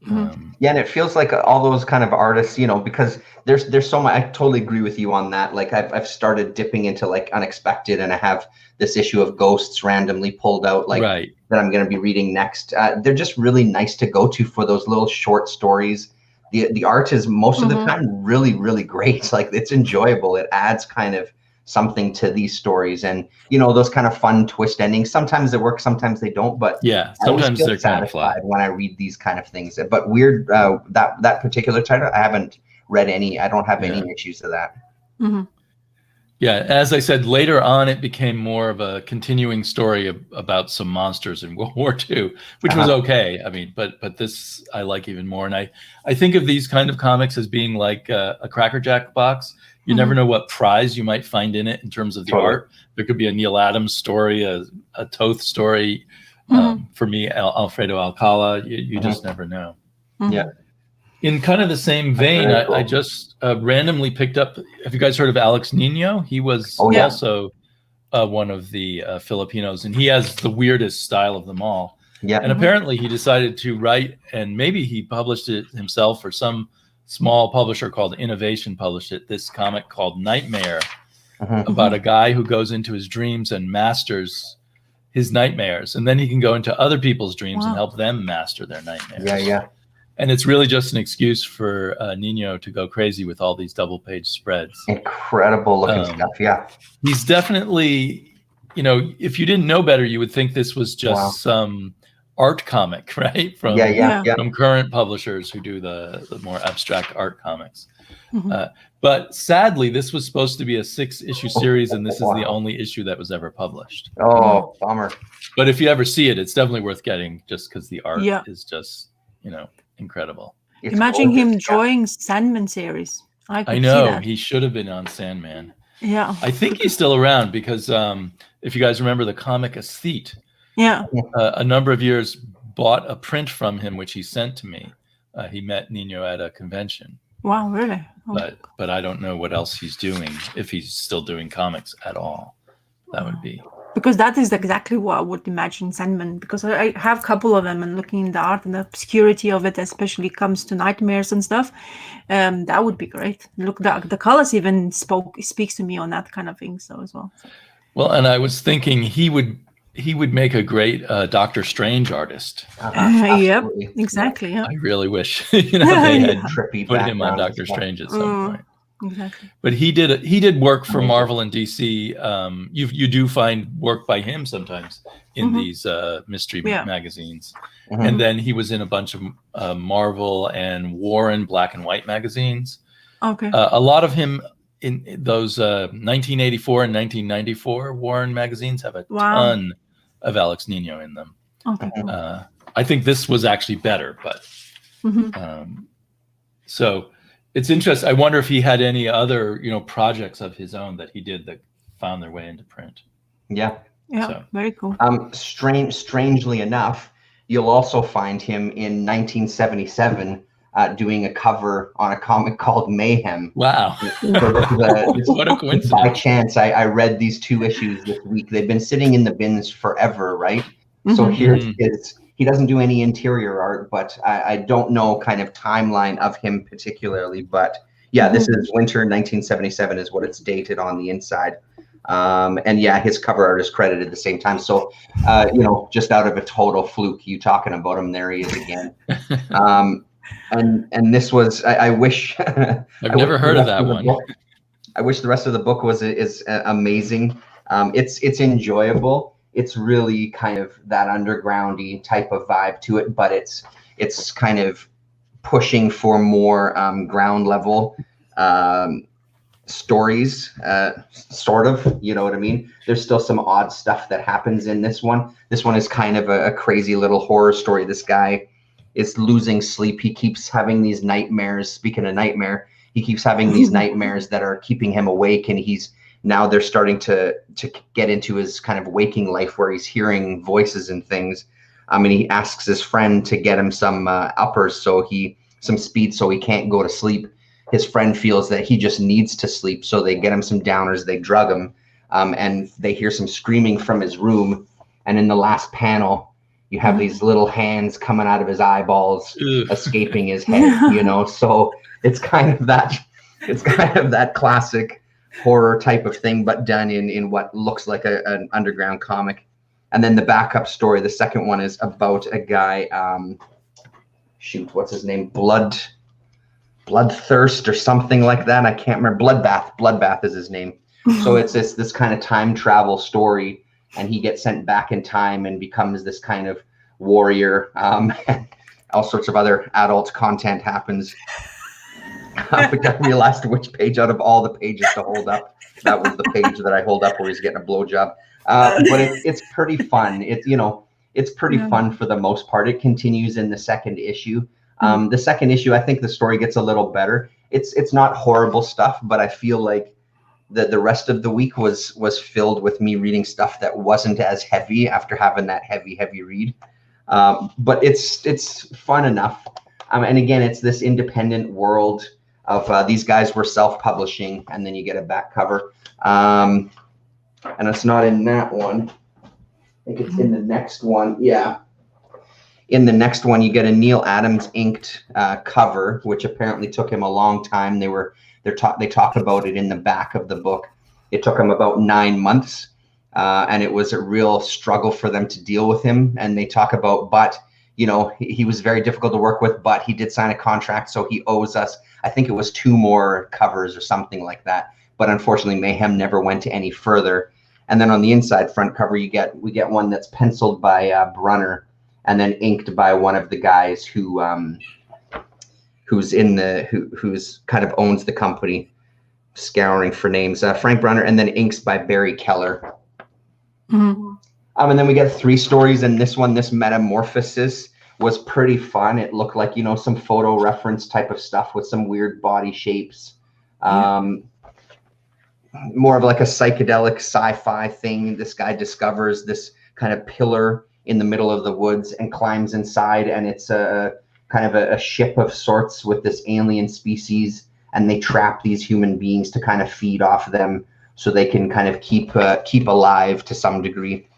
Yeah, and it feels like all those kind of artists, you know, because there's so much. I totally agree with you on that. Like I've started dipping into like Unexpected, and I have this issue of Ghosts randomly pulled out, like that I'm going to be reading next. They're just really nice to go to for those little short stories. The art is most of the time really, really great. Like it's enjoyable. It adds kind of something to these stories, and you know, those kind of fun twist endings. Sometimes they work, sometimes they don't, but sometimes they're kind of flat when I read these kind of things. But Weird, that particular title, I haven't read any. I don't have any issues of that. Yeah, as I said, later on it became more of a continuing story about some monsters in World War II, which was okay. I mean, but this I like even more, and I think of these kind of comics as being like a Cracker Jack box. You never know what prize you might find in it in terms of the art. There could be a Neil Adams story, a Toth story. For me, Alfredo Alcala, you just never know. Yeah. In kind of the same vein, I just randomly picked up, have you guys heard of Alex Nino? He was also one of the Filipinos, and he has the weirdest style of them all. Yeah. And apparently he decided to write, and maybe he published it himself or some small publisher called Innovation published it, this comic called Nightmare, about a guy who goes into his dreams and masters his nightmares, and then he can go into other people's dreams and help them master their nightmares. Yeah. And it's really just an excuse for Nino to go crazy with all these double-page spreads. Incredible looking stuff, yeah. He's definitely, you know, if you didn't know better, you would think this was just some art comic, right? From current publishers who do the more abstract art comics. But sadly, this was supposed to be a 6-issue series, and this is the only issue that was ever published. Oh, bummer. But if you ever see it, it's definitely worth getting just because the art is just, you know, incredible. Imagine him drawing Sandman series. I know, he should have been on Sandman. Yeah. I think he's still around because if you guys remember the comic Aesthete, a number of years bought a print from him, which he sent to me. He met Nino at a convention. Wow, really? Oh. But I don't know what else he's doing, if he's still doing comics at all. That would be. Because that is exactly what I would imagine Sandman, because I have a couple of them, and looking in the art and the obscurity of it, especially comes to nightmares and stuff, that would be great. Look, the colors even speaks to me on that kind of thing, so as well. Well, and I was thinking he would make a great Doctor Strange artist. Yep, exactly. Yeah. I really wish they had put him on Doctor Strange at some point. Exactly. But he did work for Marvel and DC. You do find work by him sometimes in these mystery magazines. And then he was in a bunch of Marvel and Warren black and white magazines. Okay. A lot of him in those 1984 and 1994 Warren magazines have a ton of Alex Nino in them. Okay. I think this was actually better, but so. It's interesting. I wonder if he had any other, projects of his own that he did that found their way into print. Yeah. Yeah. So. Very cool. Strangely enough, you'll also find him in 1977. doing a cover on a comic called Mayhem. Wow. What a coincidence. By chance, I read these 2 issues this week. They've been sitting in the bins forever, right? So here's his, he doesn't do any interior art, but I don't know kind of timeline of him particularly. But yeah, this is winter 1977 is what it's dated on the inside. And yeah, his cover art is credited at the same time. So, you know, just out of a total fluke, you talking about him, there he is again. And this was, I wish. I've never heard of that one. I wish the rest of the book is amazing. It's enjoyable. It's really kind of that undergroundy type of vibe to it, but it's kind of pushing for more ground level stories, sort of, you know what I mean? There's still some odd stuff that happens in this one. This one is kind of a crazy little horror story. This guy is losing sleep. He keeps having these nightmares. Speaking of nightmare, he keeps having these nightmares that are keeping him awake, and now they're starting to get into his kind of waking life where he's hearing voices and things. And he asks his friend to get him some uppers, some speed, so he can't go to sleep. His friend feels that he just needs to sleep, so they get him some downers, they drug him, and they hear some screaming from his room. And in the last panel, you have these little hands coming out of his eyeballs, escaping his head, you know? So it's kind of that classic horror type of thing, but done in what looks like an underground comic. And then the backup story, the second one, is about a guy, what's his name? Bloodthirst or something like that. I can't remember. Bloodbath is his name. So it's this kind of time travel story, and he gets sent back in time and becomes this kind of warrior. All sorts of other adult content happens. I realized which page out of all the pages to hold up. That was the page that I hold up where he's getting a blowjob. But it's pretty fun. It's pretty fun for the most part. It continues in the second issue. The second issue, I think the story gets a little better. It's not horrible stuff, but I feel like the rest of the week was filled with me reading stuff that wasn't as heavy after having that heavy read. But it's fun enough. And again, it's this independent world of these guys were self-publishing, and then you get a back cover. And it's not in that one. I think it's in the next one. Yeah. In the next one, you get a Neil Adams inked cover, which apparently took him a long time. They talk about it in the back of the book. It took him about 9 months, and it was a real struggle for them to deal with him. And they talk about, but you know, he was very difficult to work with, but he did sign a contract, so he owes us, I think it was 2 more covers or something like that. But unfortunately, Mayhem never went to any further. And then on the inside front cover, we get one that's penciled by Brunner, and then inked by one of the guys who's kind of owns the company. Scouring for names, Frank Brunner, and then inks by Barry Keller. And then we get 3 stories, and this Metamorphosis was pretty fun. It looked like, you know, some photo reference type of stuff with some weird body shapes. More of like a psychedelic sci-fi thing. This guy discovers this kind of pillar in the middle of the woods and climbs inside, and it's a kind of a ship of sorts with this alien species, and they trap these human beings to kind of feed off them so they can kind of keep alive to some degree.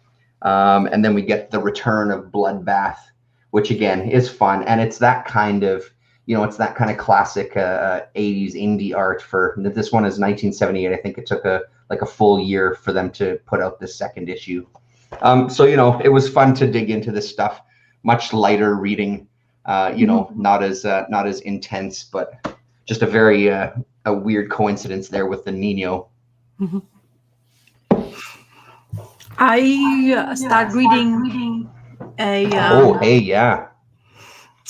And then we get the return of Bloodbath, which again is fun, and it's that kind of, you know, it's that kind of classic 80s indie art. For this one is 1978. I think it took a full year for them to put out this second issue. So, you know, it was fun to dig into this stuff. Much lighter reading, you know, not as intense, but just a very a weird coincidence there with the Nino. I started reading a.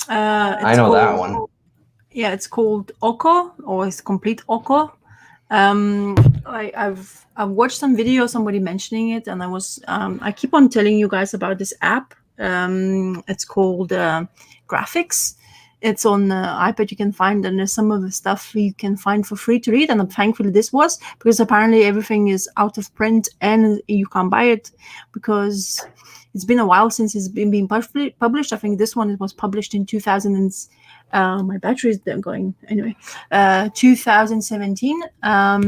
I know that one. Yeah, it's called Oko, or it's Complete Oko. I've watched some videos, somebody mentioning it, and I keep on telling you guys about this app. It's called Graphics. It's on iPad. You can find, and there's some of the stuff you can find for free to read. And thankfully this was, because apparently everything is out of print and you can't buy it because it's been a while since it's been published. I think this one was published in 2000 My battery is going anyway. 2017.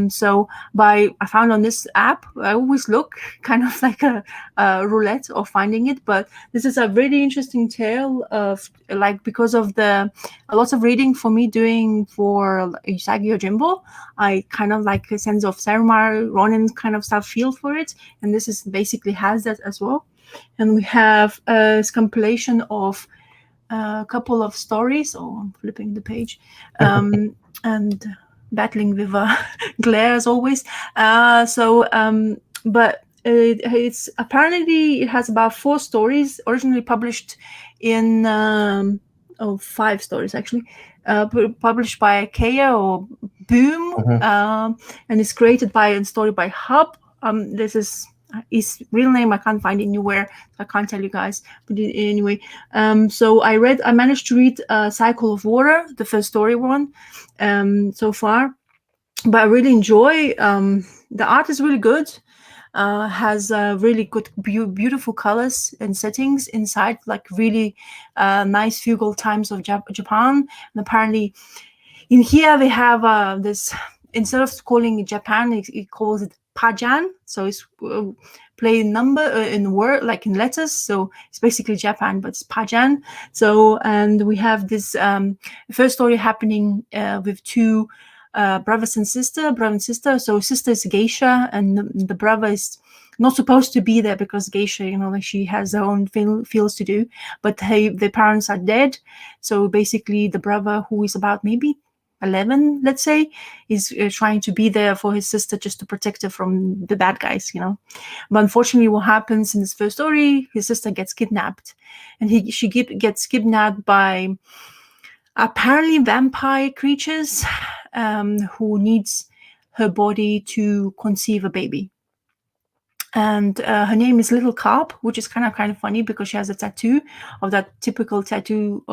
So I found on this app. I always look kind of like a roulette of finding it, but this is a really interesting tale of like because of a lot of reading for me doing for Usagi Yojimbo. I kind of like a sense of samurai Ronin kind of stuff feel for it, and this is basically has that as well. And we have a compilation of a couple of stories. Oh, I'm flipping the page, and battling with glare as always. But it's apparently it has about 4 stories originally published in 5 stories actually, published by Kaya or Boom, and it's created by and story by Hub. This is his real name. I can't find it anywhere. I can't tell you guys. But anyway, so I managed to read Cycle of Water, the first story one, so far. But I really enjoy. The art is really good. Has really good, beautiful colors and settings inside, like really nice feudal times of Japan. And apparently, in here they have this. Instead of calling it Japan, it calls it Pajan. So it's playing number in word, like in letters. So it's basically Japan, but it's Pajan. So, and we have this first story happening with 2 brothers and sister. So sister is geisha, and the brother is not supposed to be there because geisha, like she has her own fields to do. But the parents are dead. So basically, the brother, who is about maybe 11, let's say, is trying to be there for his sister just to protect her from the bad guys, But unfortunately, what happens in this first story, his sister gets kidnapped, and she gets kidnapped by apparently vampire creatures who needs her body to conceive a baby. And her name is Little Carp, which is kind of funny because she has a tattoo of that typical tattoo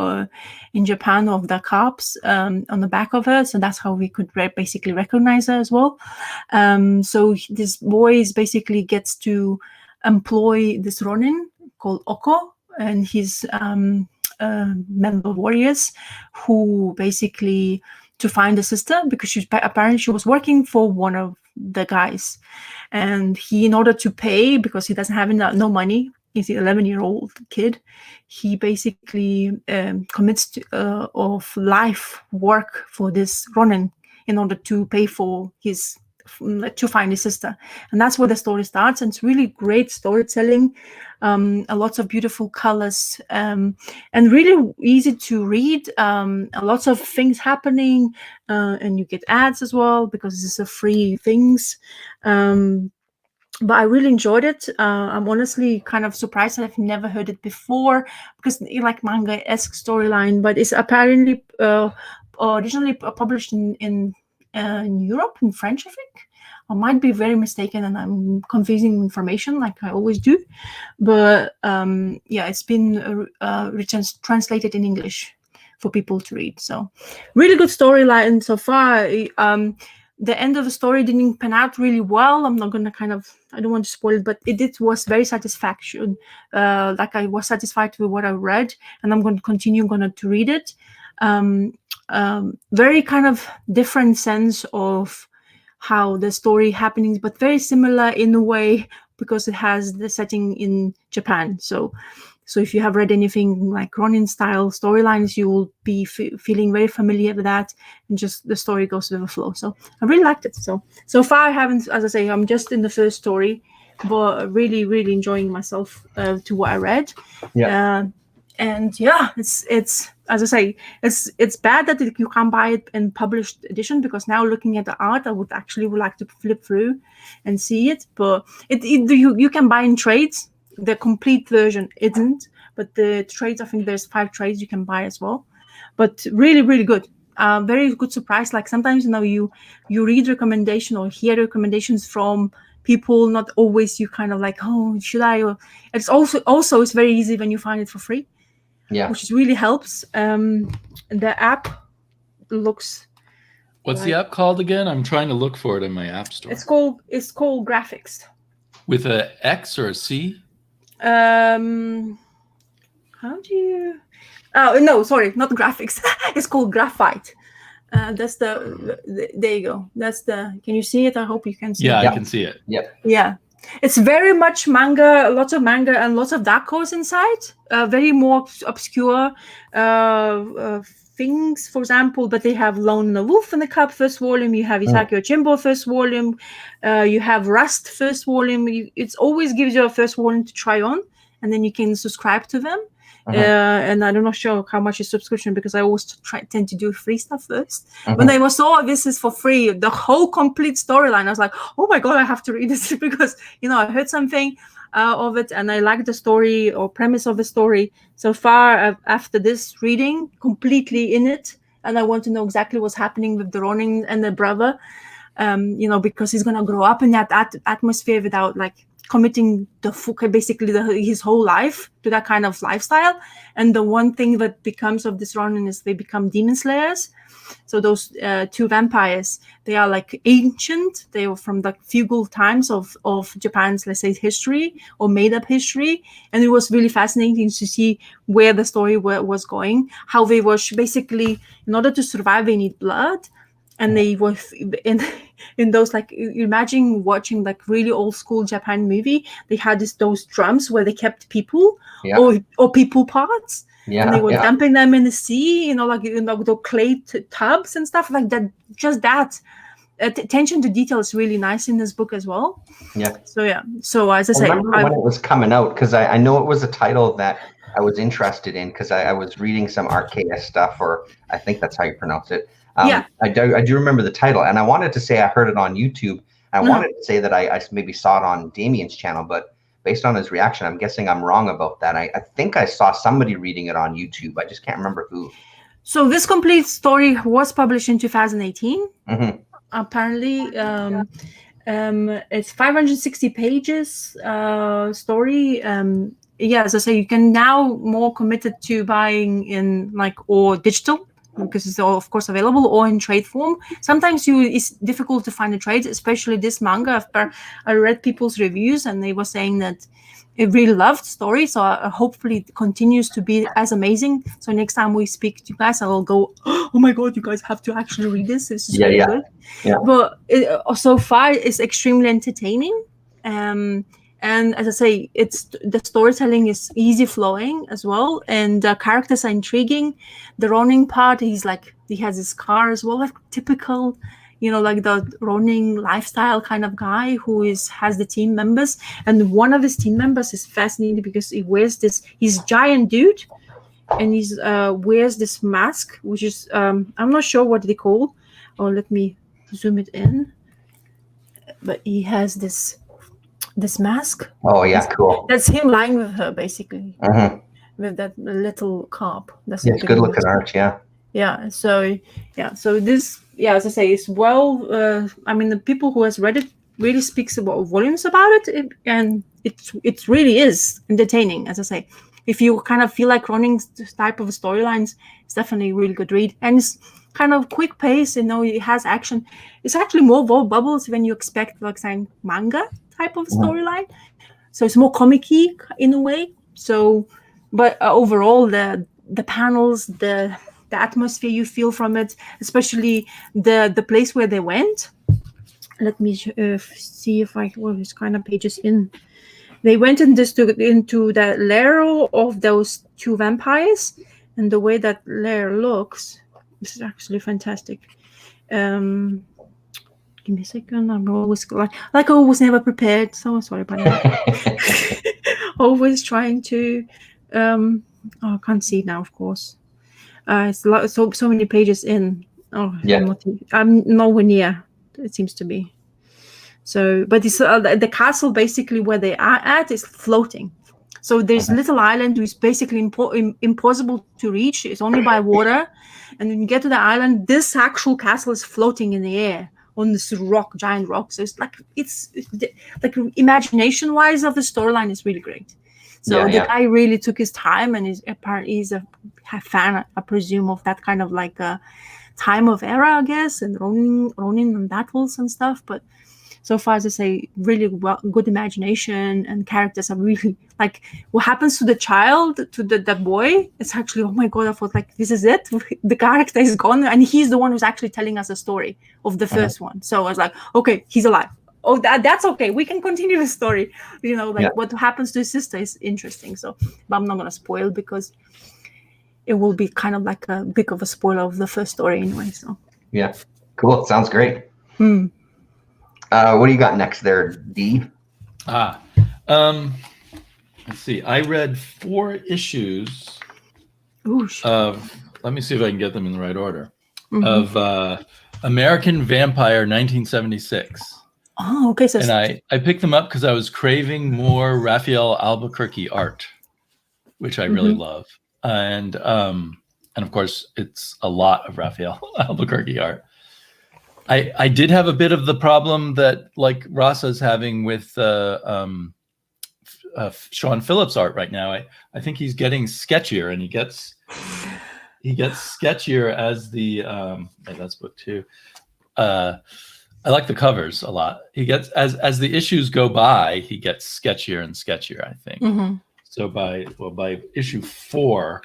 in Japan of the carps on the back of her. So that's how we could basically recognize her as well. So this boy basically gets to employ this Ronin called Oko and his member warriors who basically to find the sister because apparently she was working for one of the guys. And he, in order to pay, because he doesn't have no money, he's an 11-year-old kid, he basically commits of life work for this Ronin in order to pay for his, to find his sister. And that's where the story starts. And it's really great storytelling, a lot of beautiful colors, and really easy to read. A lot of things happening, and you get ads as well because this is a free things. But I really enjoyed it. I'm honestly kind of surprised that I've never heard it before because like manga-esque storyline, but it's apparently originally published in Europe, in French, I think. I might be very mistaken and I'm confusing information like I always do. But yeah, it's been translated in English for people to read. So really good storyline so far. The end of the story didn't pan out really well. I'm not going to I don't want to spoil it, but it was very satisfaction. Like I was satisfied with what I read, and I'm going to continue to read it. Very kind of different sense of how the story happenings, but very similar in a way because it has the setting in Japan. So if you have read anything like Ronin style storylines, you will be feeling very familiar with that, and just the story goes with the flow. So I really liked it. So far I haven't, as I say, I'm just in the first story, but really, really enjoying myself to what I read. Yeah. And yeah, it's as I say, it's bad that you can't buy it in published edition, because now looking at the art, I would like to flip through and see it. But you can buy in trades. The complete version isn't, but the trades, I think there's 5 trades you can buy as well. But really, really good. Very good surprise. Like sometimes you read recommendation or hear recommendations from people, not always you kind of like, oh, should I? Or it's also it's very easy when you find it for free. Yeah, which really helps. The app looks. What's the app called again? I'm trying to look for it in my app store. It's called Graphics. With a X or a C? How do you? No, sorry, not graphics. It's called graphite. That's there you go. That's the. Can you see it? I hope you can see. Yeah, it. I can see it. Yep. Yeah, it's very much manga, lots of manga and lots of dark horse inside. Very more obscure things, for example. But they have Lone the Wolf in the Cup first volume. You have Isaki Ochimbo first volume. You have Rust first volume. It always gives you a first volume to try on, and then you can subscribe to them. And I'm not sure how much is subscription because I always tend to do free stuff first. When I saw this is for free, the whole complete storyline, I was like, oh my god, I have to read this because I heard something of it and I liked the story or premise of the story. So far after this reading, completely in it, and I want to know exactly what's happening with the Ronin and the brother. Because he's gonna grow up in that atmosphere without committing his whole life to that kind of lifestyle. And the one thing that becomes of this Ronin is they become demon slayers. So those two vampires, they are ancient. They were from the feudal times of Japan's, let's say, history or made up history. And it was really fascinating to see where the story was going, how they were basically, in order to survive, they need blood. And they were in those imagine watching really old school Japan movie. They had those drums where they kept people or people parts, and they were dumping them in the sea. The clay tubs and stuff like that. Just that attention to detail is really nice in this book as well. Yeah. So as I say, remember when it was coming out because I know it was a title that I was interested in because I was reading some Archaea stuff, or I think that's how you pronounce it. I do remember the title, and I wanted to say I heard it on YouTube. I wanted to say that I maybe saw it on Damien's channel, but based on his reaction, I'm guessing I'm wrong about that. I think I saw somebody reading it on YouTube. I just can't remember who. So this complete story was published in 2018. Apparently, it's 560 pages story. As I say, you can now more committed to buying in or digital, because it's of course available, or in trade form. Sometimes it's difficult to find a trade, especially this manga. I read people's reviews and they were saying that it really loved the story, so hopefully it continues to be as amazing. So next time we speak to you guys, I will go, oh my god, you guys have to actually read this. This is really good. But so far it's extremely entertaining. And as I say, the storytelling is easy flowing as well, and the characters are intriguing. The Ronin part, he has his car as well, typical, the Ronin lifestyle kind of guy who has the team members. And one of his team members is fascinating because he wears he's giant dude, and he's wears this mask, which is I'm not sure what they call. Oh, let me zoom it in. But he has this mask. Oh yeah, cool. That's him lying with her, basically, with that little cop. That's it's good looking art. So this, as I say, is well. I mean, the people who has read it really speaks about volumes about it, and it really is entertaining. As I say, if you kind of feel like running type of storylines, it's definitely a really good read, and it's kind of quick pace. It has action. It's actually more bubbles when you expect saying manga type of storyline, so it's more comic-y in a way. So, but overall, the panels, the atmosphere you feel from it, especially the place where they went. Let me see if it's kind of pages in. They went into the lair of those two vampires, and the way that lair looks, this is actually fantastic. Give me a second. I'm always I was never prepared. So sorry about that. Always trying to. I can't see now, of course. It's so many pages in. I'm nowhere near. It seems to be. So, but it's the castle basically where they are at is floating. So there's a little island which is basically impossible to reach. It's only by water, and when you get to the island, this actual castle is floating in the air on this giant rock. So it's like imagination-wise of the storyline is really great. So the guy really took his time, and he's a fan, I presume, of that kind of time of era, I guess, and Ronin and battles and stuff. But so far as I say, really good imagination, and characters are really like what happens to the child, to that boy. It's actually, oh my god, I thought like this is it. The character is gone, and he's the one who's actually telling us a story of the first one. So I was like, okay, he's alive. Oh, that's okay. We can continue the story. What happens to his sister is interesting. So, but I'm not gonna spoil because it will be kind of like a bit of a spoiler of the first story anyway. So yeah, cool. Sounds great. What do you got next there, D? Let's see. I read 4 issues of. Let me see if I can get them in the right order. Of American Vampire 1976. Oh, okay. So and I picked them up because I was craving more Raphael Albuquerque art, which I really love, and of course it's a lot of Raphael Albuquerque art. I did have a bit of the problem that like Rasa's having with Sean Phillips' art right now. I think he's getting sketchier, and he gets sketchier as the that's book 2. I like the covers a lot. He gets as the issues go by, he gets sketchier and sketchier, I think. So by issue 4,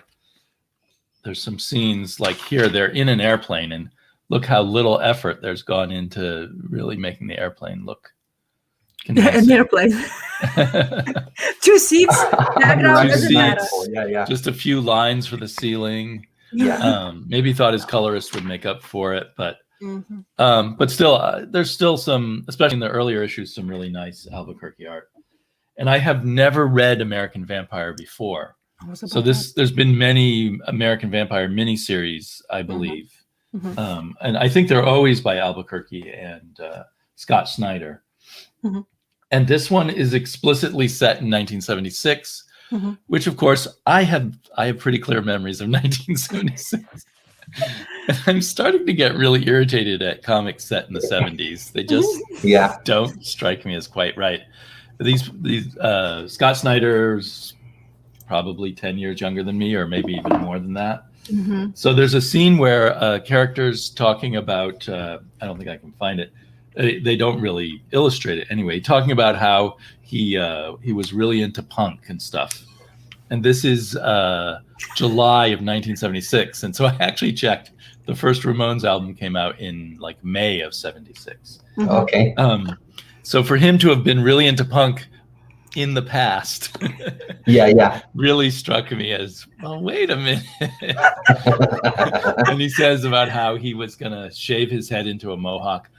there's some scenes like here, they're in an airplane, and look how little effort there's gone into really making the airplane look convincing. An airplane. 2 seats, background doesn't matter. Yeah. Just a few lines for the ceiling. Yeah. Maybe thought his colorist would make up for it, but still, there's still some, especially in the earlier issues, some really nice Albuquerque art. And I have never read American Vampire before. So there's been many American Vampire miniseries, I believe. And I think they're always by Albuquerque and Scott Snyder. And this one is explicitly set in 1976, which of course I have pretty clear memories of 1976. And I'm starting to get really irritated at comics set in the 70s. They just don't strike me as quite right. These Scott Snyder's probably 10 years younger than me, or maybe even more than that. So there's a scene where a character's talking about, I don't think I can find it. They don't really illustrate it anyway, talking about how he was really into punk and stuff. And this is July of 1976. And so I actually checked. The first Ramones album came out in like May of 76. Okay. So for him to have been really into punk in the past really struck me as, well, wait a minute. And he says about how he was going to shave his head into a mohawk.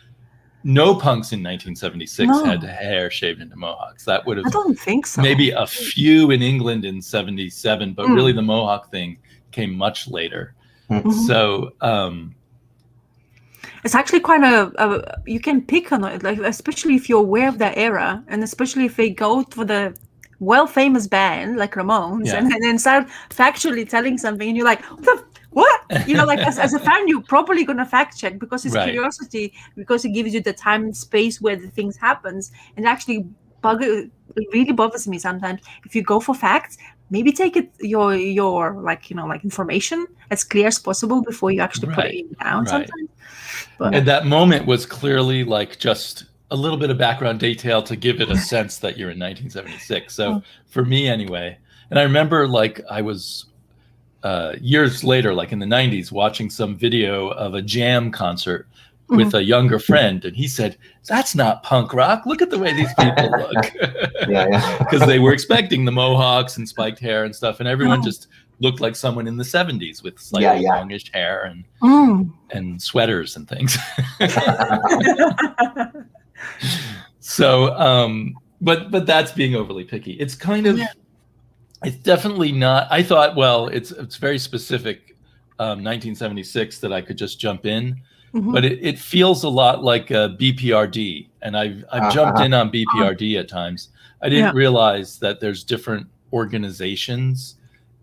No punks in 1976 had hair shaved into mohawks. That would have, I don't think so. Maybe a few in England in 77, but really the mohawk thing came much later. So it's actually quite you can pick on it, like especially if you're aware of that era, and especially if they go for the famous band like Ramones, and then start factually telling something, and you're like, what? Like as a fan, you're probably gonna fact check because it's curiosity, because it gives you the time and space where the things happens, and actually it really bothers me sometimes if you go for facts. Maybe take it your like information as clear as possible before you actually put it down. Sometimes, and that moment was clearly like just a little bit of background detail to give it a sense that you're in 1976. So for me anyway, and I remember like I was years later, like in the 90s, watching some video of a Jam concert with a younger friend, and he said, "That's not punk rock. Look at the way these people look." Because they were expecting the mohawks and spiked hair and stuff, and everyone just looked like someone in the 70s with slightly longish hair and sweaters and things. So, but that's being overly picky. It's kind of, it's definitely not. I thought, well, it's very specific, 1976, that I could just jump in. But it feels a lot like BPRD, and I've jumped in on BPRD at times. I didn't realize that there's different organizations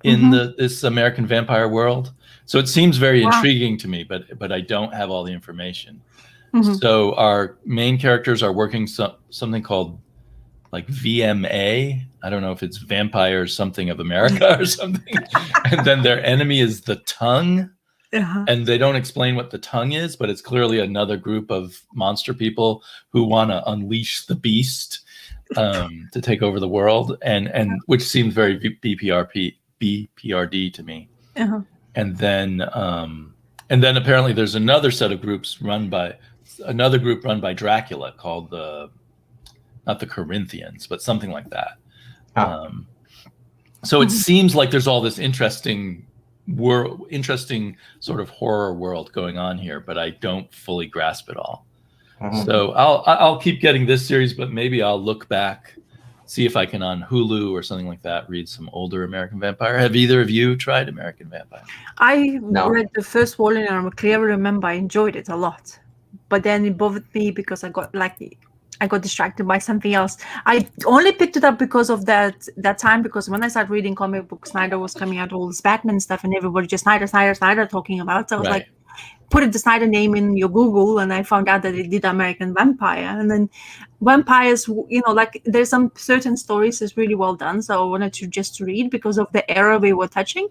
in this American Vampire world. So it seems very intriguing to me, but I don't have all the information. So our main characters are working something called like VMA. I don't know if it's Vampire something of America or something. And then their enemy is the Tongue. And they don't explain what the tongue is, but it's clearly another group of monster people who want to unleash the beast to take over the world, and which seems very BPRD to me. And then apparently there's another set of groups run by Dracula called not the Corinthians, but something like that. So it seems like there's all this interesting sort of horror world going on here, but I don't fully grasp it all. So I'll keep getting this series, but maybe I'll look back, see if I can on Hulu or something like that read some older American Vampire. Have either of you tried American Vampire? I read the first volume and I clearly remember I enjoyed it a lot, but then it bothered me because I got distracted by something else. I only picked it up because of that time, because when I started reading comic books, Snyder was coming out all this Batman stuff and everybody just Snyder talking about it. So I was like, put the Snyder name in your Google, and I found out that it did American Vampire. And then vampires, like there's some certain stories is really well done. So I wanted to just read because of the era we were touching.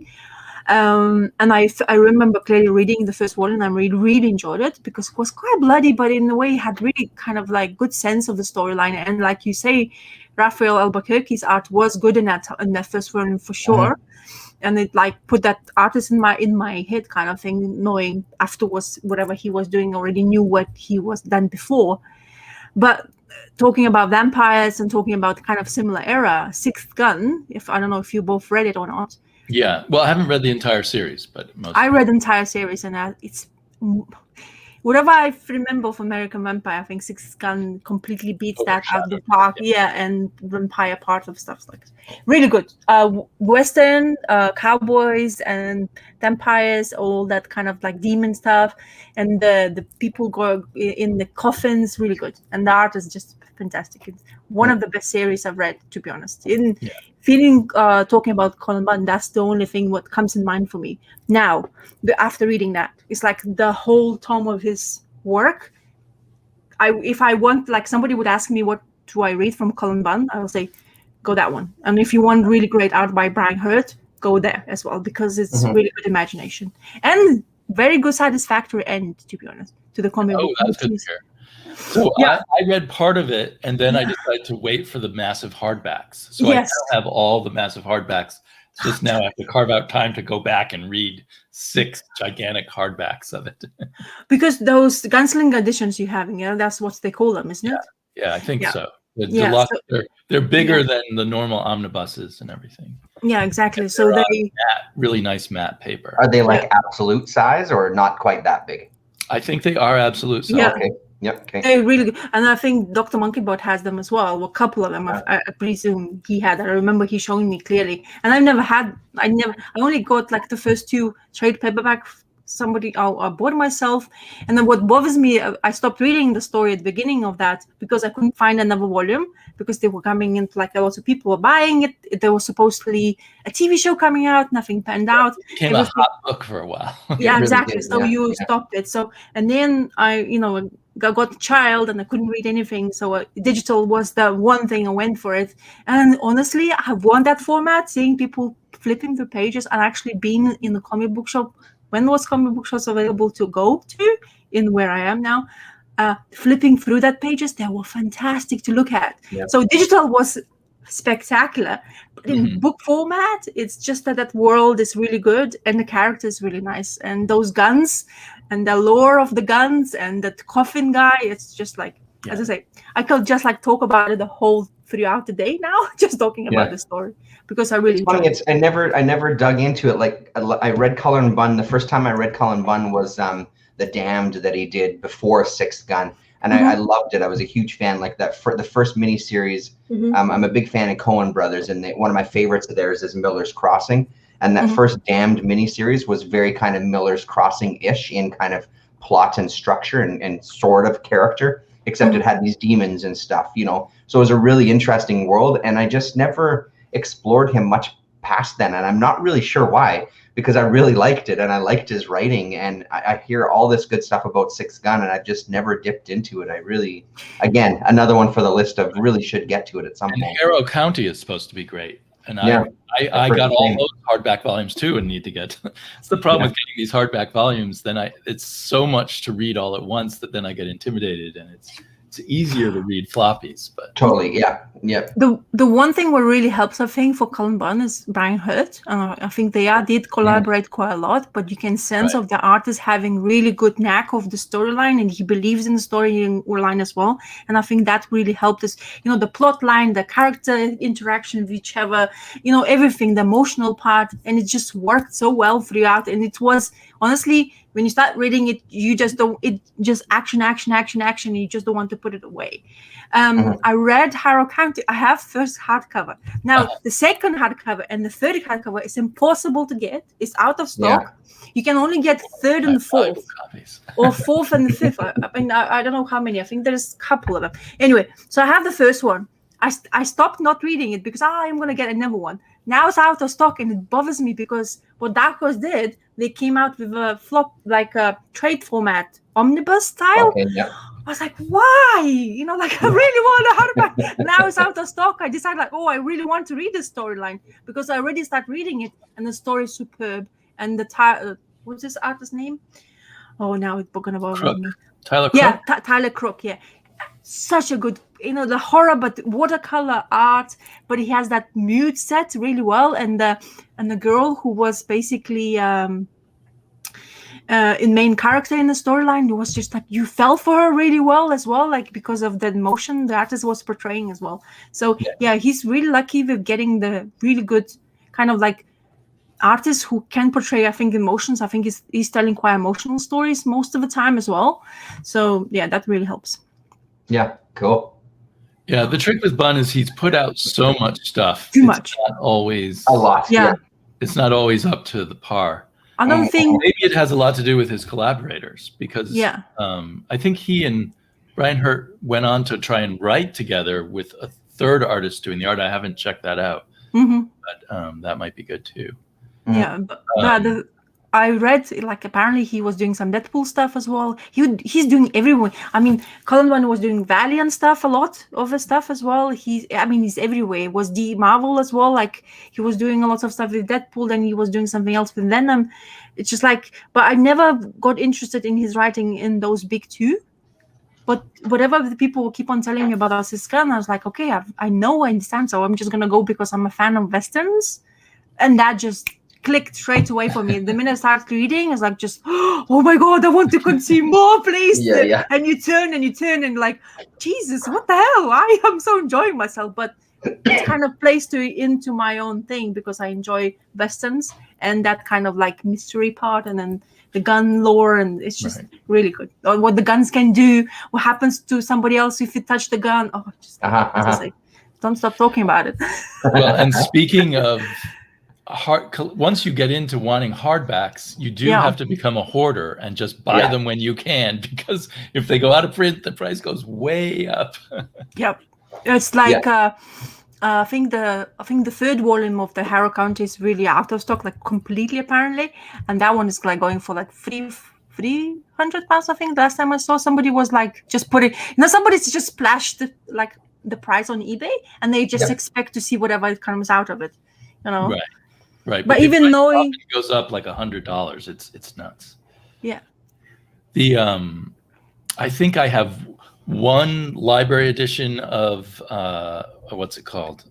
And I remember clearly reading the first volume, and I really enjoyed it because it was quite bloody, but in a way it had really kind of like good sense of the storyline. And like you say, Raphael Albuquerque's art was good in that first volume for sure. And it like put that artist in my head kind of thing, knowing afterwards whatever he was doing, already knew what he was done before. But talking about vampires and talking about kind of similar era, Sixth Gun, I don't know if you both read it or not. Yeah, well, I haven't read the entire series, but I read the entire series, and it's whatever I remember of American Vampire. I think Sixth Gun completely beats that out of the park. Yeah, and vampire part of stuff like really good. Western, cowboys and vampires, all that kind of like demon stuff, and the people go in the coffins. Really good, and the art is just fantastic. It's one of the best series I've read, to be honest. Talking about Colin Bunn, that's the only thing what comes in mind for me now. After reading that, it's like the whole tome of his work. If I want, like somebody would ask me what do I read from Colin Bunn, I will say go that one. And if you want really great art by Brian Hurt, go there as well, because it's really good imagination and very good satisfactory end, to be honest, to the comic book. That's good to hear. So I read part of it, and then I decided to wait for the massive hardbacks. So I now have all the massive hardbacks. It's just now I have to carve out time to go back and read 6 gigantic hardbacks of it. Because those Gunslinger editions you have, that's what they call them, isn't it? Yeah, I think so. They're bigger than the normal omnibuses and everything. Yeah, exactly. So they really nice matte paper. Are they like absolute size or not quite that big? I think they are absolute size. Yeah. Okay. Yep. Okay. They're really good. And I think Dr. Monkeybot has them as well. A couple of them, I presume he had. I remember he showing me clearly. And I only got like the first 2 trade paperback. I bought myself. And then what bothers me, I stopped reading the story at the beginning of that because I couldn't find another volume, because they were coming in, like a lot of people were buying it. There was supposedly a TV show coming out, nothing panned out. It became a hot book for a while. Yeah, really exactly. So you stopped it. So, and then I got a child and I couldn't read anything. So digital was the one thing I went for it. And honestly, I want that format, seeing people flipping the pages and actually being in the comic book shop. When was comic book shops available to go to in where I am now? Flipping through that pages, they were fantastic to look at. Yep. So digital was spectacular. But in book format, it's just that world is really good and the character is really nice. And those guns and the lore of the guns and that coffin guy, it's just like, as I say, I could just like talk about it throughout the day now, just talking about the story, because I really enjoy it. I never dug into it. Like I read Cullen Bunn. The first time I read Cullen Bunn was The Damned that he did before Sixth Gun. And I loved it. I was a huge fan. Like that for the first miniseries. I'm a big fan of Coen Brothers, and one of my favorites of theirs is Miller's Crossing. And that first Damned miniseries was very kind of Miller's Crossing-ish in kind of plot and structure and sort of character, except it had these demons and stuff, So it was a really interesting world, and I just never explored him much past then. And I'm not really sure why, because I really liked it and I liked his writing, and I hear all this good stuff about Sixth Gun, and I've just never dipped into it. I really, again, another one for the list of really should get to it at some point. Harrow County is supposed to be great. And I got all those hardback volumes too, and need to get. It's the problem with getting these hardback volumes. Then it's so much to read all at once that then I get intimidated, and it's easier to read floppies. But totally, yeah. The one thing what really helps, I think, for Cullen Bunn is Brian Hurt. I think they did collaborate quite a lot, but you can sense of the artist having really good knack of the storyline, and he believes in the storyline as well. And I think that really helped us. You know, the plot line, the character interaction with each other, you know, everything, the emotional part, and it just worked so well throughout. And it was honestly, when you start reading it, you just don't. It just action. You just don't want to put it away. I read Harrow County. I have first hardcover. Now the second hardcover and the third hardcover is impossible to get. It's out of stock. Yeah. You can only get third and the fourth, or fourth and the fifth. I don't know how many. I think there's a couple of them. Anyway, so I have the first one. I stopped not reading it because I'm going to get another one. Now it's out of stock, and it bothers me because what Dark Horse did, they came out with a like a trade format omnibus style. Okay, yeah. I was like, why? You know, like I really want a hardback. Now it's out of stock. I decided like, I really want to read this storyline because I already start reading it, and the story is superb. And the what's this artist's name? Oh, now it's going to bother me. Tyler Crook? Yeah, Tyler Crook, yeah. Such a good, you know, the horror, but watercolor art, but he has that mood set really well. And the girl who was basically in main character in the storyline, it was just like you fell for her really well as well, like because of the emotion the artist was portraying as well. So yeah, he's really lucky with getting the really good kind of like artist who can portray, I think, emotions. I think he's telling quite emotional stories most of the time as well. So yeah, that really helps. Yeah, cool. Yeah, the trick with Bunn is he's put out so much stuff. Too much. Not always a lot. Yeah. It's not always up to the par. I don't think maybe it has a lot to do with his collaborators because I think he and Brian Hurt went on to try and write together with a third artist doing the art. I haven't checked that out, but that might be good too. Yeah, but I read like apparently he was doing some Deadpool stuff as well. He's doing everywhere. I mean, Cullen Bunn was doing Valiant stuff, a lot of the stuff as well. He's everywhere. It was Marvel as well. Like he was doing a lot of stuff with Deadpool, then he was doing something else with Venom. It's just like, but I never got interested in his writing in those big two. But whatever the people keep on telling me about Asiscan, I was like, okay, I know, I understand. So I'm just gonna go because I'm a fan of Westerns, and that just clicked straight away for me. The minute I started reading, it's like just, oh my god, I want to consume more, please. Yeah. And you turn and like, Jesus, what the hell? I am so enjoying myself. But it kind of plays into my own thing because I enjoy Westerns and that kind of like mystery part, and then the gun lore, and it's just really good. Or what the guns can do, what happens to somebody else if you touch the gun. Oh, just like, don't stop talking about it. Well, and speaking of once you get into wanting hardbacks, you do have to become a hoarder and just buy them when you can, because if they go out of print, the price goes way up. Yep, it's like I think the third volume of the Harrow County is really out of stock, like completely apparently, and that one is like going for like £300. I think last time I saw somebody was like just put it. Somebody's just splashed like the price on eBay, and they just expect to see whatever it comes out of it. Right. But even though it goes up like $100, it's nuts. Yeah. I think I have one library edition of what's it called?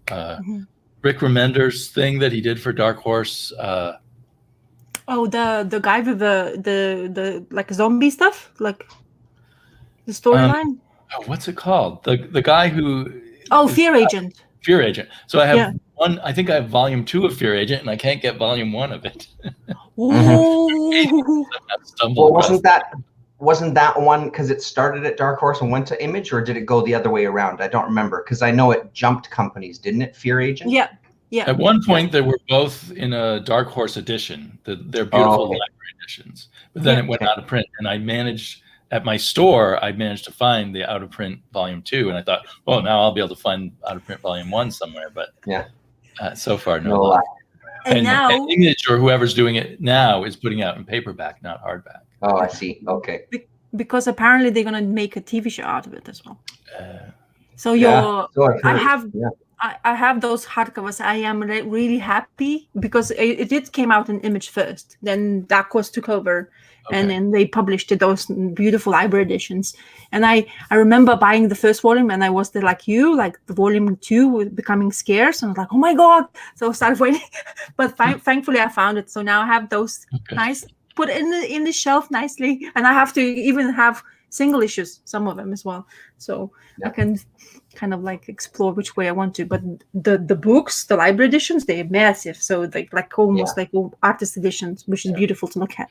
Rick Remender's thing that he did for Dark Horse. The guy with the like zombie stuff, like the storyline. What's it called? The guy who Fear Agent. Fear Agent. So I have one. I think I have volume 2 of Fear Agent, and I can't get volume 1 of it. Well, wasn't that one because it started at Dark Horse and went to Image, or did it go the other way around? I don't remember, because I know it jumped companies, didn't it? Fear Agent. Yeah. At one point, they were both in a Dark Horse edition. They're beautiful library editions, but then it went out of print, and I managed. At my store, I managed to find the out-of-print volume 2, and I thought, well, now I'll be able to find out-of-print volume 1 somewhere. But so far, no luck. And now, Image or whoever's doing it now is putting out in paperback, not hardback. Oh, I see. Okay. Because apparently they're gonna make a TV show out of it as well. I I have those hardcovers. I am really happy because it did came out in Image first. Then Dark Horse took over, and then they published those beautiful library editions. And I remember buying the first volume, and I was there like you, like the volume 2 was becoming scarce, and I was like, oh my god! So I started waiting, but thankfully I found it. So now I have those nice put in the shelf nicely, and I have to even have single issues, some of them as well. So I can kind of like explore which way I want to. But the books, the library editions, they're massive. So they like almost like artist editions, which is beautiful to look at.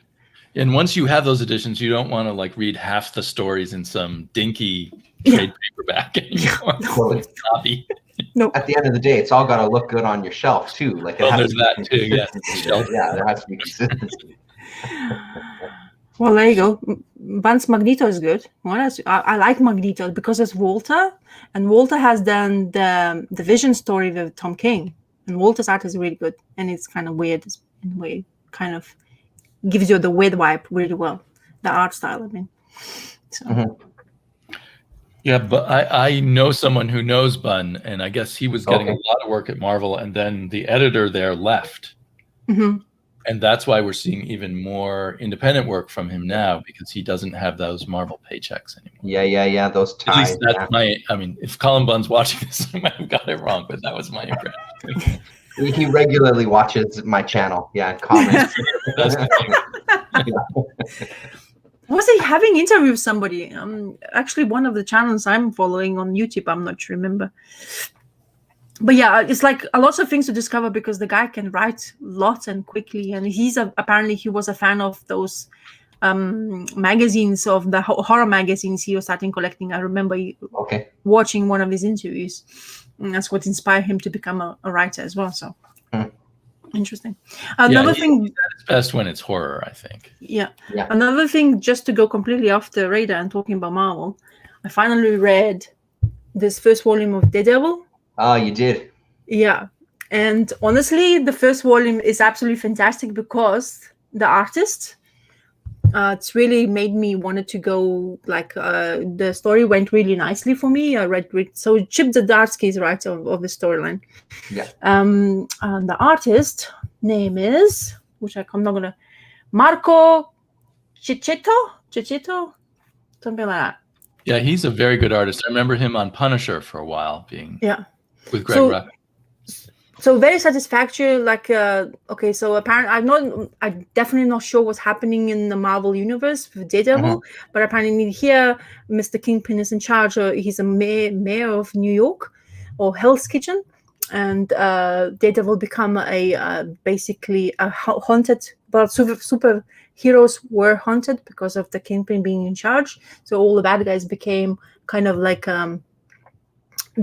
And once you have those editions, you don't want to like read half the stories in some dinky trade paperback anymore. Copy. No. At the end of the day, it's all got to look good on your shelf too. Like there's that too. Yeah, there has to be consistency. Well, there you go. Bun's Magneto is good. I like Magneto because it's Walter, and Walter has done the Vision story with Tom King, and Walter's art is really good, and it's kind of weird in a way, kind of gives you the weird vibe really well. The art style, I mean. So. Yeah, but I know someone who knows Bun, and I guess he was getting a lot of work at Marvel, and then the editor there left. And that's why we're seeing even more independent work from him now, because he doesn't have those Marvel paychecks anymore. Yeah. Those ties. At least that's I mean, if Colin Bunn's watching this, I might have got it wrong, but that was my impression. He regularly watches my channel. Yeah, and comments. Was he having interview with somebody? Actually, one of the channels I'm following on YouTube, I'm not sure, remember. But yeah, it's like a lot of things to discover because the guy can write lots and quickly, and apparently he was a fan of those magazines, of the horror magazines he was starting collecting. I remember watching one of his interviews, and that's what inspired him to become a writer as well. So interesting. Another thing, it's best when it's horror, I think. Yeah. Another thing, just to go completely off the radar and talking about Marvel, I finally read this first volume of Daredevil. Oh, you did? Yeah. And honestly, the first volume is absolutely fantastic because the artist, it's really made me wanted to go, like, the story went really nicely for me. I read so Chip Zdarsky is writer of the storyline. Yeah. And the artist name is, which I'm not gonna, Marco Cicchetto, something like that. Yeah, he's a very good artist. I remember him on Punisher for a while, being with Greg Rucka. So very satisfactory. Like, so apparently, I'm definitely not sure what's happening in the Marvel universe with Daredevil, but apparently here, Mr. Kingpin is in charge. He's a mayor of New York, or Hell's Kitchen, and Daredevil become basically a haunted. But superheroes were haunted because of the Kingpin being in charge. So all the bad guys became kind of like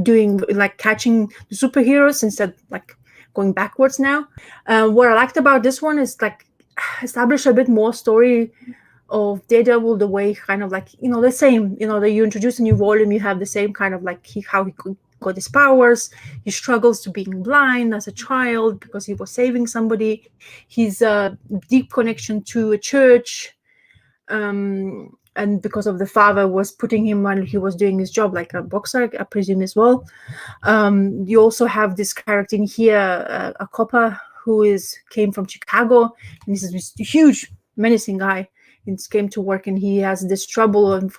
doing like catching the superheroes instead, like going backwards now. What I liked about this one is like establish a bit more story of Daredevil, the way kind of like, the same, that you introduce a new volume, you have the same kind of like how he got his powers. He struggles to being blind as a child because he was saving somebody. His deep connection to a church, and because of the father was putting him while he was doing his job, like a boxer, I presume as well. You also have this character in here, a copper who came from Chicago, and this is this huge, menacing guy. He came to work, and he has this trouble, and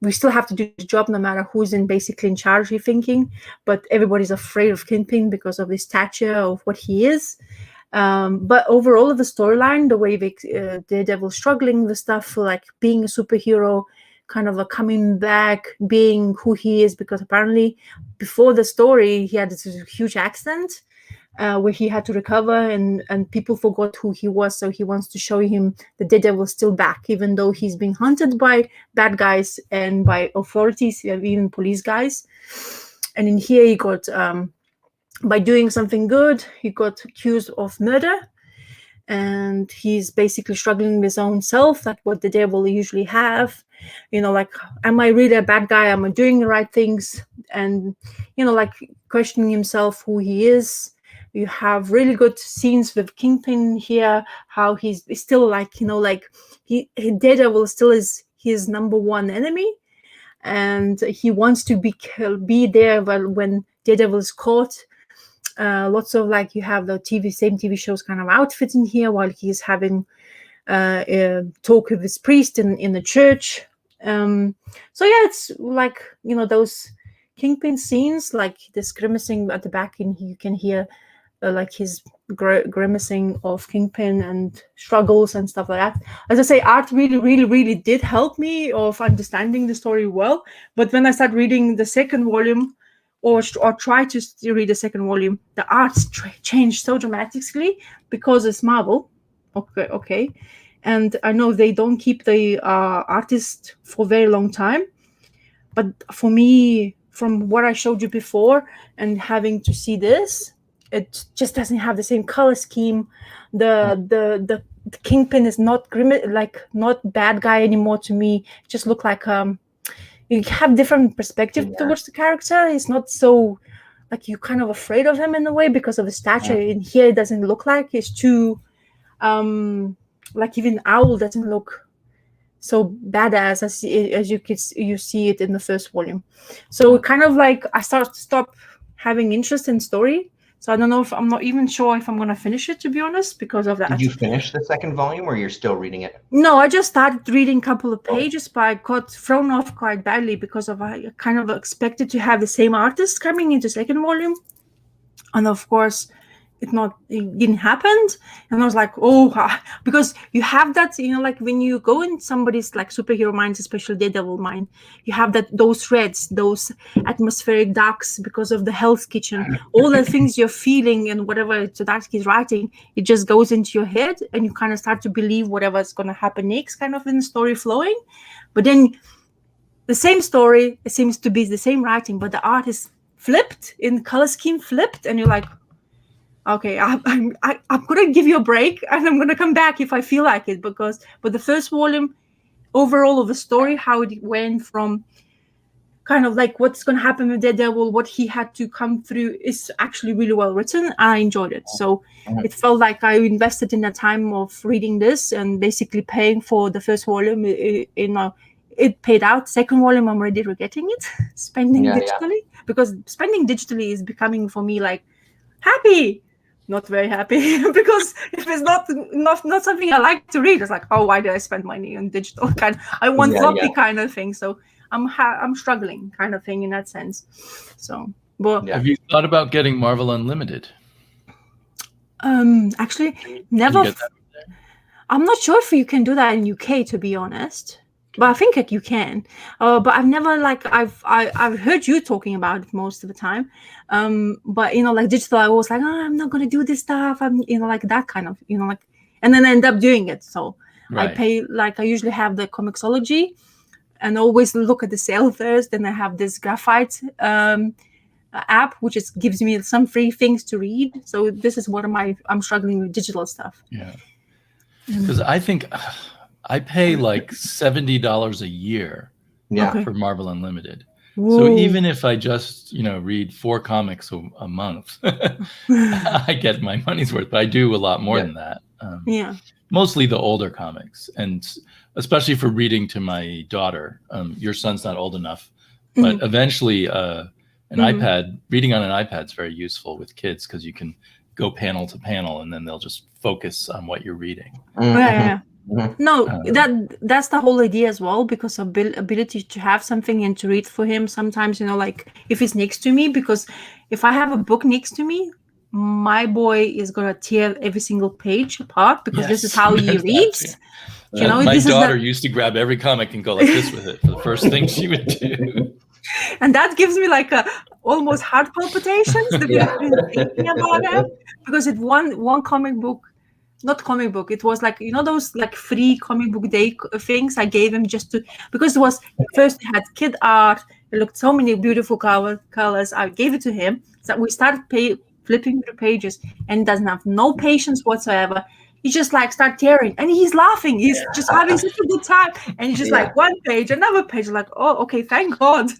we still have to do the job no matter who's basically in charge, you're thinking. But everybody's afraid of Kingpin because of the stature of what he is. But overall, the storyline, the way Daredevil struggling, the stuff like being a superhero, kind of coming back, being who he is, because apparently before the story he had this huge accident where he had to recover, and people forgot who he was. So he wants to show him the Daredevil is still back, even though he's being hunted by bad guys and by authorities, even police guys. And in here he got by doing something good, he got accused of murder, and he's basically struggling with his own self, like what the devil usually have, like, am I really a bad guy? Am I doing the right things? And, like questioning himself, who he is. You have really good scenes with Kingpin here, how he's still like, Daredevil still is his number one enemy. And he wants to be there when Daredevil is caught. Lots of like you have the same TV shows kind of outfits in here while he's having a talk with his priest in the church. So yeah, it's like, you know, those Kingpin scenes, like this grimacing at the back, and you can hear like his grimacing of Kingpin and struggles and stuff like that. As I say, art really did help me of understanding the story well. But when I started reading the second volume, or try to read the second volume, the arts changed so dramatically because it's Marvel. Okay. And I know they don't keep the artist for a very long time. But for me, from what I showed you before and having to see this, it just doesn't have the same color scheme. The Kingpin is not not bad guy anymore to me. It just look like you have different perspective towards the character. He's not so like you're kind of afraid of him in a way because of his stature. In here, it doesn't look like he's too like even Owl doesn't look so badass as you see it in the first volume. So kind of like I stop having interest in story. So I don't know if I'm not even sure if I'm going to finish it, to be honest, because of that. Did you finish the second volume or you're still reading it? No, I just started reading a couple of pages, but I got thrown off quite badly because of I kind of expected to have the same artist coming into second volume. And of course, it didn't happen. And I was like, because you have that, you know, like when you go in somebody's like superhero minds, especially Daredevil mind, you have those threads, those atmospheric darks because of the Hell's Kitchen, all the things you're feeling and whatever Zdarsky is writing, it just goes into your head and you kind of start to believe whatever's going to happen next, kind of in the story flowing. But then the same story, it seems to be the same writing, but the art is flipped, in color scheme flipped, and you're like, okay, I'm gonna give you a break, and I'm gonna come back if I feel like it. But the first volume, overall of the story, how it went from kind of like what's gonna happen with Daredevil, what he had to come through, is actually really well written. I enjoyed it, so it felt like I invested in the time of reading this and basically paying for the first volume. It paid out. Second volume, I'm already regretting it, spending digitally, because spending digitally is becoming for me like happy. Not very happy because if it's not something I like to read, it's like, oh, why did I spend money on digital? I want floppy kind of thing. So I'm struggling kind of thing in that sense. So, but have you thought about getting Marvel Unlimited? Actually, never. I'm not sure if you can do that in UK, to be honest. But I think like you can. But I've never I've heard you talking about it most of the time. But you know, like digital, I was like, I'm not gonna do this stuff. I'm like that kind of, and then I end up doing it. So right. I pay I usually have the Comixology, and always look at the sale first. Then I have this Graphite app, which gives me some free things to read. So this is what I'm struggling with digital stuff. Yeah, because I think. I pay like $70 a year for Marvel Unlimited. Whoa. So even if I just, read 4 comics a month, I get my money's worth. But I do a lot more than that. Mostly the older comics, and especially for reading to my daughter. Your son's not old enough, but eventually an iPad, reading on an iPad is very useful with kids because you can go panel to panel and then they'll just focus on what you're reading. Yeah. No, that's the whole idea as well, because of ability to have something and to read for him sometimes, like if he's next to me, because if I have a book next to me, my boy is going to tear every single page apart, because this is how he reads. My daughter used to grab every comic and go like this with it for the first thing she would do. And that gives me like almost heart palpitations thinking about it, because it one comic book. Not comic book. It was like, those like free comic book day things I gave him because it was first it had kid art. It looked so many beautiful colors. I gave it to him. So we started flipping the pages, and doesn't have no patience whatsoever. He just start tearing, and he's laughing. He's just having such a good time, and he's just like one page, another page. Like, oh, okay, thank God.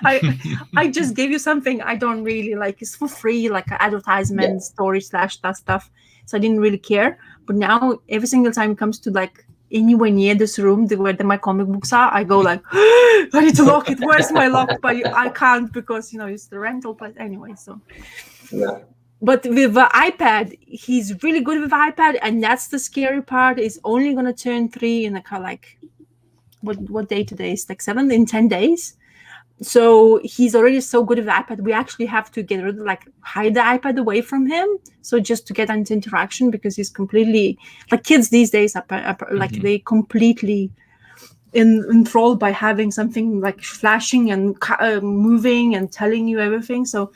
I just gave you something I don't really like. It's for free, like an advertisement story / that stuff. So I didn't really care. But now every single time it comes to anywhere near this room where my comic books are, I go like, I need to lock it. Where's my lock? But I can't because it's the rental. But anyway, so. Yeah. But with the iPad, he's really good with the iPad, and that's the scary part. He's only gonna turn 3 in what day today is, like 7 in 10 days. So he's already so good with the iPad. We actually have to get rid of, hide the iPad away from him. So just to get into interaction, because he's completely, kids these days are they completely enthralled by having something flashing and moving and telling you everything. So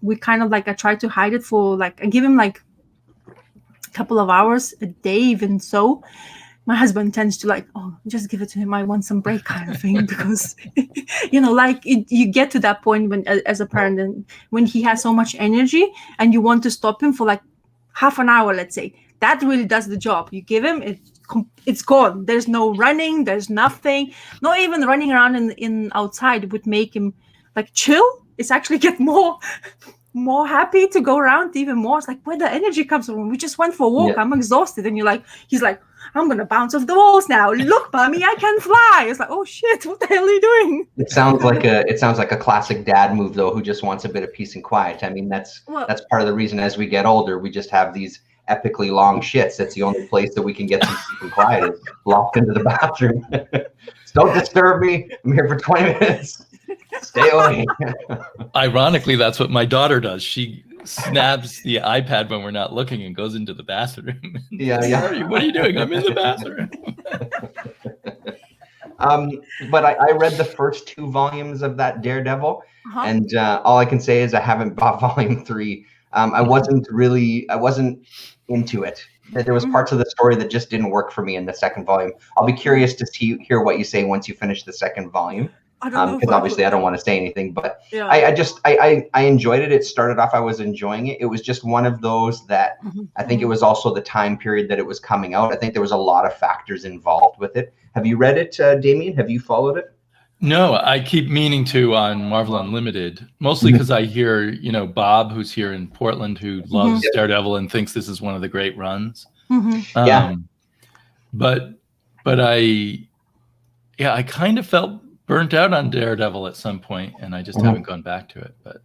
we kind of I try to hide it for I give him a couple of hours a day, even so. My husband tends to just give it to him. I want some break kind of thing, because, you get to that point when, as a parent, and when he has so much energy and you want to stop him for half an hour, let's say, that really does the job. You give him, it's gone. There's no running. There's nothing. Not even running around in outside would make him chill. It's actually get more happy to go around even more. It's where the energy comes from. We just went for a walk. Yeah. I'm exhausted. And he's like, I'm going to bounce off the walls now. Look, mommy, I can fly. It's oh shit, what the hell are you doing? It sounds like a classic dad move, though, who just wants a bit of peace and quiet. I mean, that's part of the reason as we get older, we just have these epically long shits. That's the only place that we can get some peace and quiet, is locked into the bathroom. Don't disturb me. I'm here for 20 minutes. Stay away. Ironically, that's what my daughter does. She snaps the iPad when we're not looking and goes into the bathroom. Yeah. What are you doing? I'm in the bathroom. But I read the first 2 volumes of that Daredevil, and all I can say is I haven't bought volume 3. I wasn't into it. There was parts of the story that just didn't work for me in the second volume. I'll be curious to hear what you say once you finish the second volume. Because obviously I don't want to say anything, but yeah. I enjoyed it. It started off, I was enjoying it. It was just one of those that I think it was also the time period that it was coming out. I think there was a lot of factors involved with it. Have you read it, Damien? Have you followed it? No, I keep meaning to on Marvel Unlimited, mostly because I hear, Bob, who's here in Portland, who loves Daredevil and thinks this is one of the great runs. Yeah. But I kind of felt burnt out on Daredevil at some point, and I just haven't gone back to it. But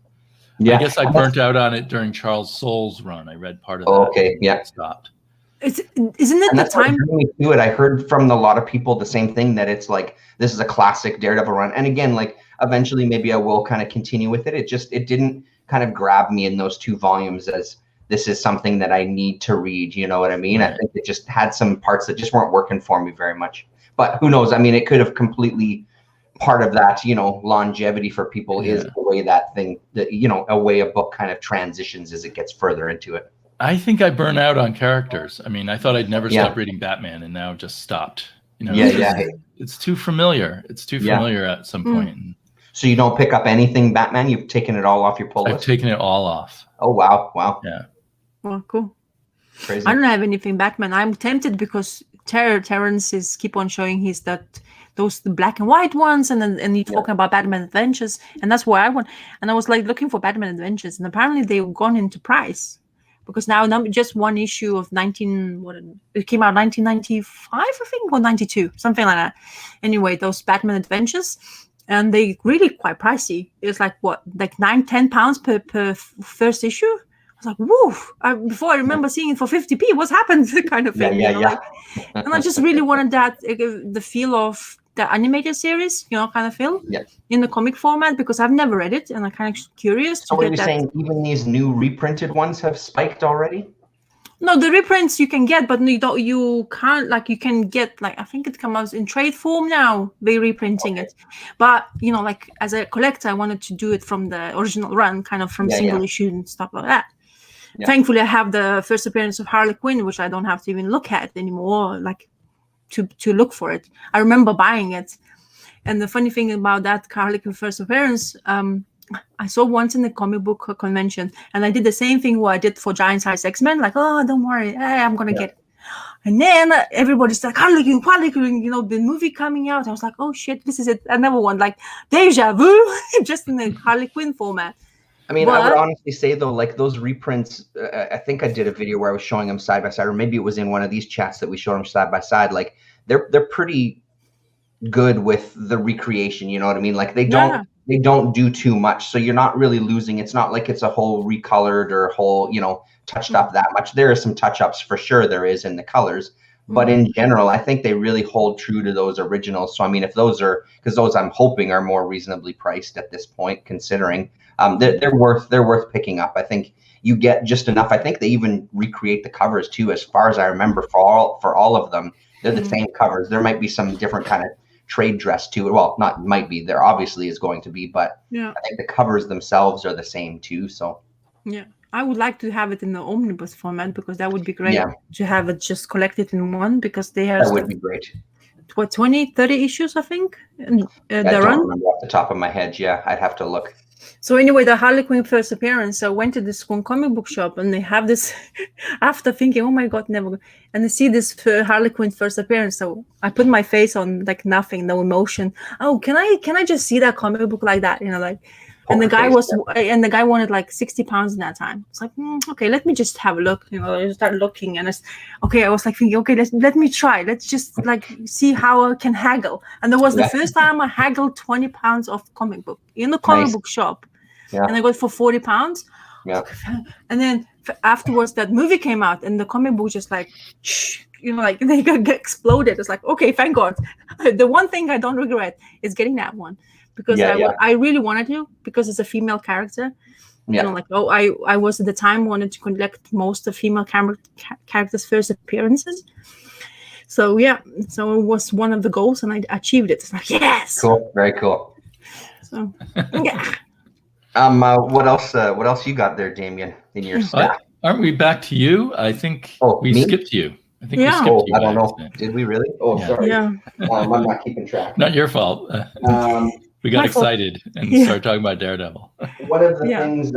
I guess I burnt out on it during Charles Soule's run. I read part of that. Okay, yeah. Stopped. Isn't it the time? To it, I heard from a lot of people the same thing, that it's this is a classic Daredevil run. And again, eventually maybe I will kind of continue with it. It didn't kind of grab me in those 2 volumes as this is something that I need to read. You know what I mean? Right. I think it just had some parts that just weren't working for me very much. But who knows? I mean, it could have completely. Part of that, longevity for people is the way that thing, a way a book kind of transitions as it gets further into it. I think I burn out on characters. I mean, I thought I'd never stop reading Batman, and now just stopped. It's too familiar. It's too familiar at some point. So you don't pick up anything Batman? You've taken it all off your pull list? I've taken it all off. Oh, wow. Yeah. Well, cool. Crazy. I don't have anything Batman. I'm tempted because Terrence is keep on showing the black and white ones, and you're talking about Batman Adventures, and that's where I went. And I was looking for Batman Adventures, and apparently they've gone into price, because now just one issue of it came out 1995, I think, or 92, something like that. Anyway, those Batman Adventures, and they really quite pricey. It's £9-10 per first issue. I was like, woo! Before I remember seeing it for 50p. What's happened? Kind of thing. And I just really wanted that the feel of the animated series, kind of feel in the comic format, because I've never read it and I'm kind of curious. So what are you saying? Even these new reprinted ones have spiked already? No, the reprints you can get, but you can't. You can get I think it comes out in trade form now. They're reprinting it, but as a collector, I wanted to do it from the original run, kind of from single issue and stuff like that. Yeah. Thankfully, I have the first appearance of Harley Quinn, which I don't have to even look at anymore, to look for it. I remember buying it. And the funny thing about that Harley Quinn first appearance, I saw once in the comic book convention, and I did the same thing what I did for Giant Size X-Men, don't worry, I'm going to get it. And then everybody's like, Harley Quinn, the movie coming out. I was like, oh shit, this is it. Another one, deja vu, just in the Harley Quinn format. I mean, I would honestly say, though, those reprints, I think I did a video where I was showing them side by side, or maybe it was in one of these chats that we showed them side by side. they're pretty good with the recreation. You know what I mean? Like they Yeah. don't do too much, so you're not really losing. It's not like it's a whole recolored or whole, you know, touched up that much. There are some touch ups for sure. There is in the colors. But in general, I think they really hold true to those originals. So I mean, if those are, because those I'm hoping are more reasonably priced at this point, considering they're worth picking up. I think you get just enough. I think they even recreate the covers too, as far as I remember, for all of them. They're the same covers. There might be some different kind of trade dress to it. Well, not might be. There obviously is going to be, but Yeah. I think the covers themselves are the same too. So yeah, I would like to have it in the omnibus format, because that would be great Yeah. to have it just collected in one, because they have that would be great. 20, 30 issues, I think. And I the don't run. remember off the top of my head. Yeah, I'd have to look. So anyway, the Harley Quinn first appearance, I went to this one comic book shop, and they have this, after thinking, oh my God, never. And I see this Harley Quinn first appearance. So I put my face on like nothing, no emotion. Oh, can I just see that comic book like that? You know, like, and the guy wanted like £60 in that time. It's like, okay, let me just have a look. You know, I start looking, and I was like thinking, okay, let me try. Let's just like see how I can haggle. And that was the first time I haggled £20 off comic book in the comic book shop. Yeah. And I got it for £40. Yeah. And then afterwards, that movie came out, and the comic book just like, you know, like they got exploded. It's like, okay, thank God. The one thing I don't regret is getting that one, because I really wanted to, because it's a female character. You know, like, I was at the time wanted to collect most of female characters' first appearances. So yeah, so it was one of the goals, and I achieved it. It's like, yes. Cool. Very cool. So yeah. What else you got there, Damien, in your stack? Aren't we back to you? I think we skipped you. I think we skipped you. I don't know. Did we really? Oh, sorry. Yeah. I'm not keeping track. Not your fault. We got excited and started talking about Daredevil. One of the things,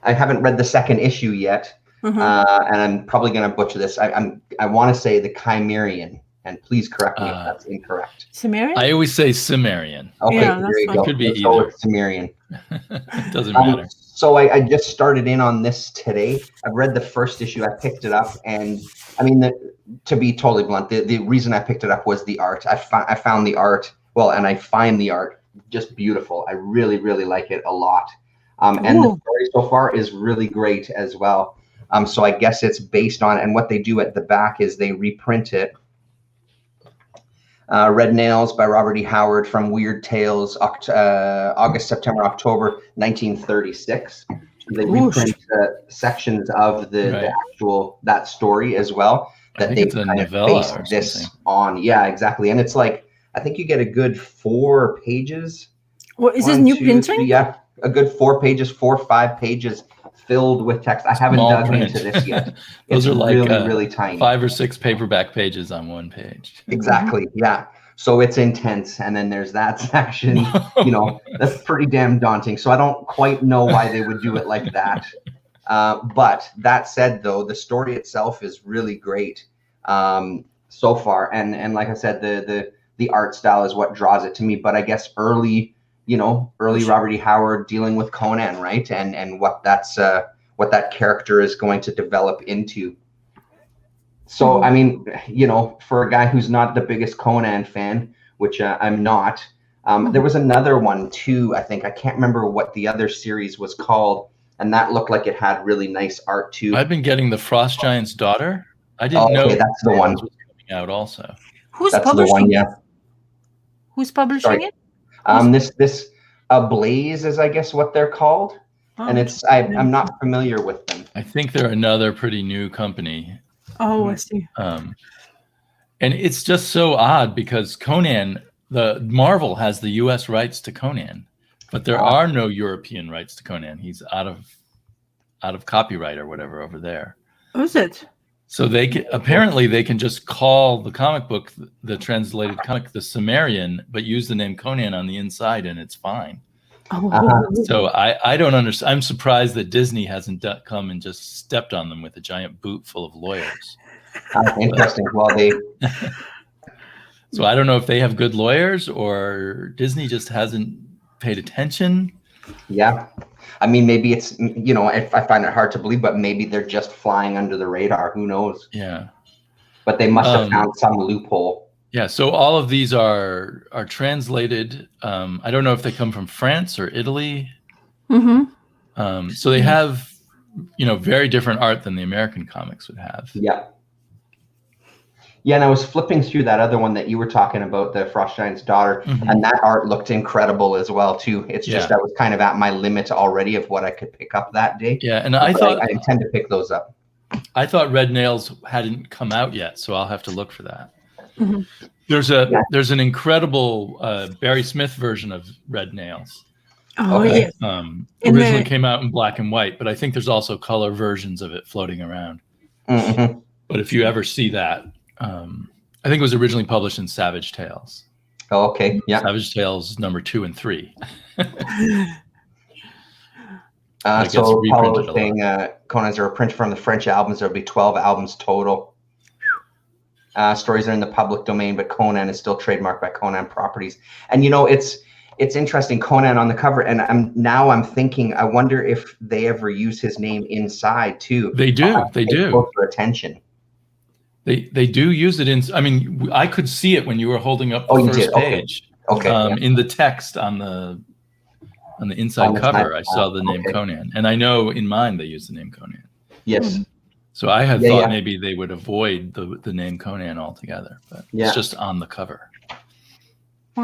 I haven't read the second issue yet, and I'm probably going to butcher this. I want to say the Chimerian, and please correct me if that's incorrect. Cimmerian? I always say Cimmerian. Okay, there you go. It could be either. either. Cimmerian. It doesn't matter. So I just started in on this today. I've read the first issue. I picked it up, and I mean, to be totally blunt, the reason I picked it up was the art. I found the art, and I find the art just beautiful. I really, really like it a lot. And the story so far is really great as well. So I guess it's based on, and what they do at the back is they reprint it. Red Nails by Robert E. Howard from Weird Tales, August, September, October, 1936. They reprint sections of the actual, that story as well, that they kind of based this on. Yeah, exactly. And it's like, I think you get a good 4 pages. What is this new printing? Yeah, a good 4 pages, 4 or 5 pages filled with text. I haven't dug into this yet. Those are like really, really tiny. 5 or 6 paperback pages on one page. Exactly. Yeah. So it's intense. And then there's that section, you know, that's pretty damn daunting. So I don't quite know why they would do it like that. But that said, though, the story itself is really great so far. And like I said, the art style is what draws it to me. But I guess early Robert E. Howard dealing with Conan, right? And what that character is going to develop into. So, I mean, you know, for a guy who's not the biggest Conan fan, which I'm not, there was another one too, I think. I can't remember what the other series was called, and that looked like it had really nice art too. I've been getting the Frost Giant's Daughter. I didn't know that's the one. Was coming out also. Who's that's publishing the one, it? yeah. Who's publishing it? This Ablaze is, I guess, what they're called. And it's I'm not familiar with them. I think they're another pretty new company. Oh, I see. And it's just so odd because Conan, the Marvel has the U.S. rights to Conan, but there are no European rights to Conan. He's out of copyright or whatever over there. Oh, is it? So apparently they can just call the comic book, the translated comic, the Cimmerian, but use the name Conan on the inside, and it's fine. So I don't understand. I'm surprised that Disney hasn't come and just stepped on them with a giant boot full of lawyers. Interesting. Well, so I don't know if they have good lawyers or Disney just hasn't paid attention. Yeah. I mean, maybe it's, you know, I find it hard to believe, but maybe they're just flying under the radar. Who knows? Yeah. But they must have found some loophole. Yeah, so all of these are translated. I don't know if they come from France or Italy. So they have, very different art than the American comics would have. Yeah. Yeah, and I was flipping through that other one that you were talking about, the Frost Giant's Daughter, and that art looked incredible as well too. It's just I was kind of at my limit already of what I could pick up that day. Yeah, and I thought I intend to pick those up. I thought Red Nails hadn't come out yet, so I'll have to look for that. There's an incredible Barry Smith version of Red Nails. Oh, yes. Originally came out in black and white, but I think there's also color versions of it floating around. But if you ever see that, I think it was originally published in Savage Tales. Oh, okay. Yeah. Savage Tales number 2 and 3. So Paul was saying, Conan's are a print from the French albums. There'll be 12 albums total. Stories are in the public domain, but Conan is still trademarked by Conan Properties. And it's interesting, Conan on the cover, and I'm thinking, I wonder if they ever use his name inside too. They do. They do. Closer attention. They do use it in. I mean, I could see it when you were holding up the first page. Okay. In the text on the inside cover, I saw the name Conan, and I know in mine they use the name Conan. Yes. So I had thought maybe they would avoid the name Conan altogether, but it's just on the cover.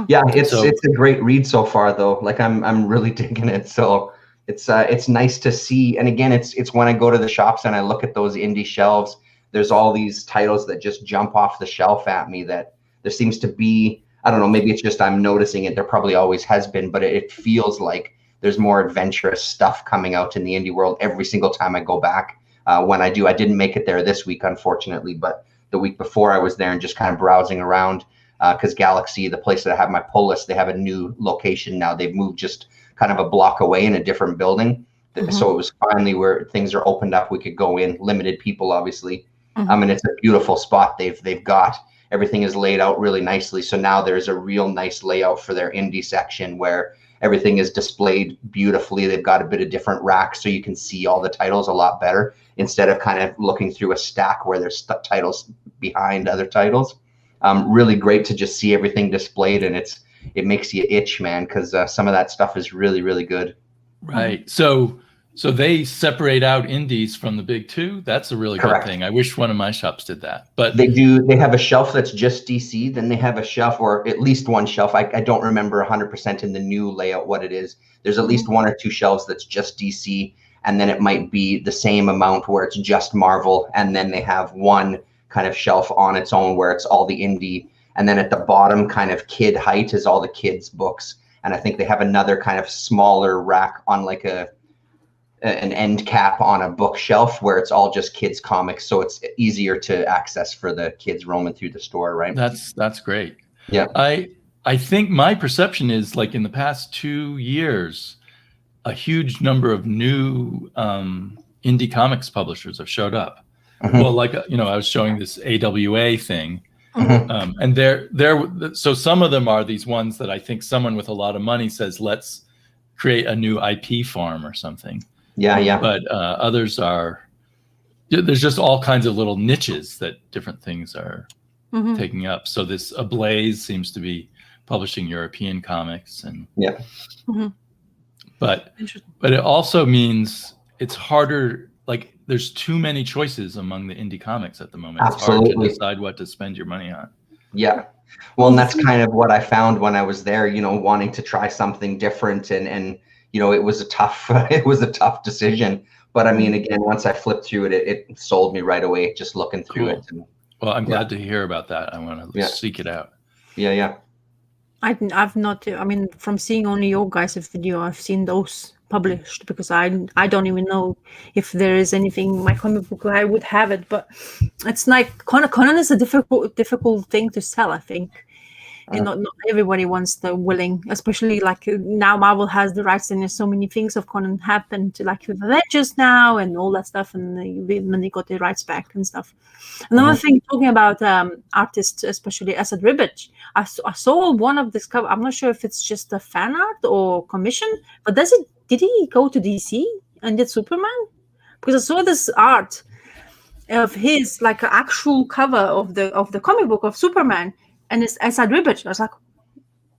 Yeah, it's a great read so far though. Like I'm really digging it. So it's nice to see. And again, it's when I go to the shops and I look at those indie shelves, there's all these titles that just jump off the shelf at me that there seems to be, I don't know, maybe it's just I'm noticing it. There probably always has been, but it feels like there's more adventurous stuff coming out in the indie world every single time I go back. When I do, I didn't make it there this week, unfortunately, but the week before I was there and just kind of browsing around because Galaxy, the place that I have my pull list, they have a new location now. They've moved just kind of a block away in a different building. So it was finally where things are opened up. We could go in, limited people, obviously. And it's a beautiful spot. They've got everything is laid out really nicely. So now there's a real nice layout for their indie section where everything is displayed beautifully. They've got a bit of different racks so you can see all the titles a lot better instead of kind of looking through a stack where there's titles behind other titles. Really great to just see everything displayed, and it makes you itch, man, because some of that stuff is really, really good. Right. So they separate out indies from the big two. That's a really good thing. I wish one of my shops did that. But they do. They have a shelf that's just DC. Then they have a shelf, or at least one shelf. I don't remember 100% in the new layout what it is. There's at least 1 or 2 shelves that's just DC, and then it might be the same amount where it's just Marvel, and then they have one kind of shelf on its own where it's all the indie, and then at the bottom kind of kid height is all the kids books, and I think they have another kind of smaller rack on like an end cap on a bookshelf where it's all just kids comics, so it's easier to access for the kids roaming through the store, right? That's great. Yeah. I think my perception is like in the past 2 years, a huge number of new indie comics publishers have showed up. Well, like, I was showing this AWA thing, and so some of them are these ones that I think someone with a lot of money says, let's create a new IP farm or something. Yeah. But others there's just all kinds of little niches that different things are taking up. So this Ablaze seems to be publishing European comics, and but it also means it's harder. Like there's too many choices among the indie comics at the moment. Absolutely. It's hard to decide what to spend your money on. Yeah. Well, and that's kind of what I found when I was there, wanting to try something different, and it was a tough decision. But I mean, again, once I flipped through it, it sold me right away just looking through it. And, well, I'm glad to hear about that. I want to seek it out. Yeah. I've not. I mean, from seeing only your guys' video, I've seen those published because I don't even know if there is anything in my comic book I would have it. But it's like Conan is a difficult thing to sell, I think. Not everybody wants the willing, especially like now Marvel has the rights and there's so many things of Conan happened to like with Avengers now and all that stuff, and when they got the rights back and stuff. Another thing, talking about artists, especially Asad Ribic, I saw one of this cover. I'm not sure if it's just a fan art or commission, but did he go to DC and did Superman? Because I saw this art of his, like an actual cover of the comic book of Superman. and I said Ribbit. I was like,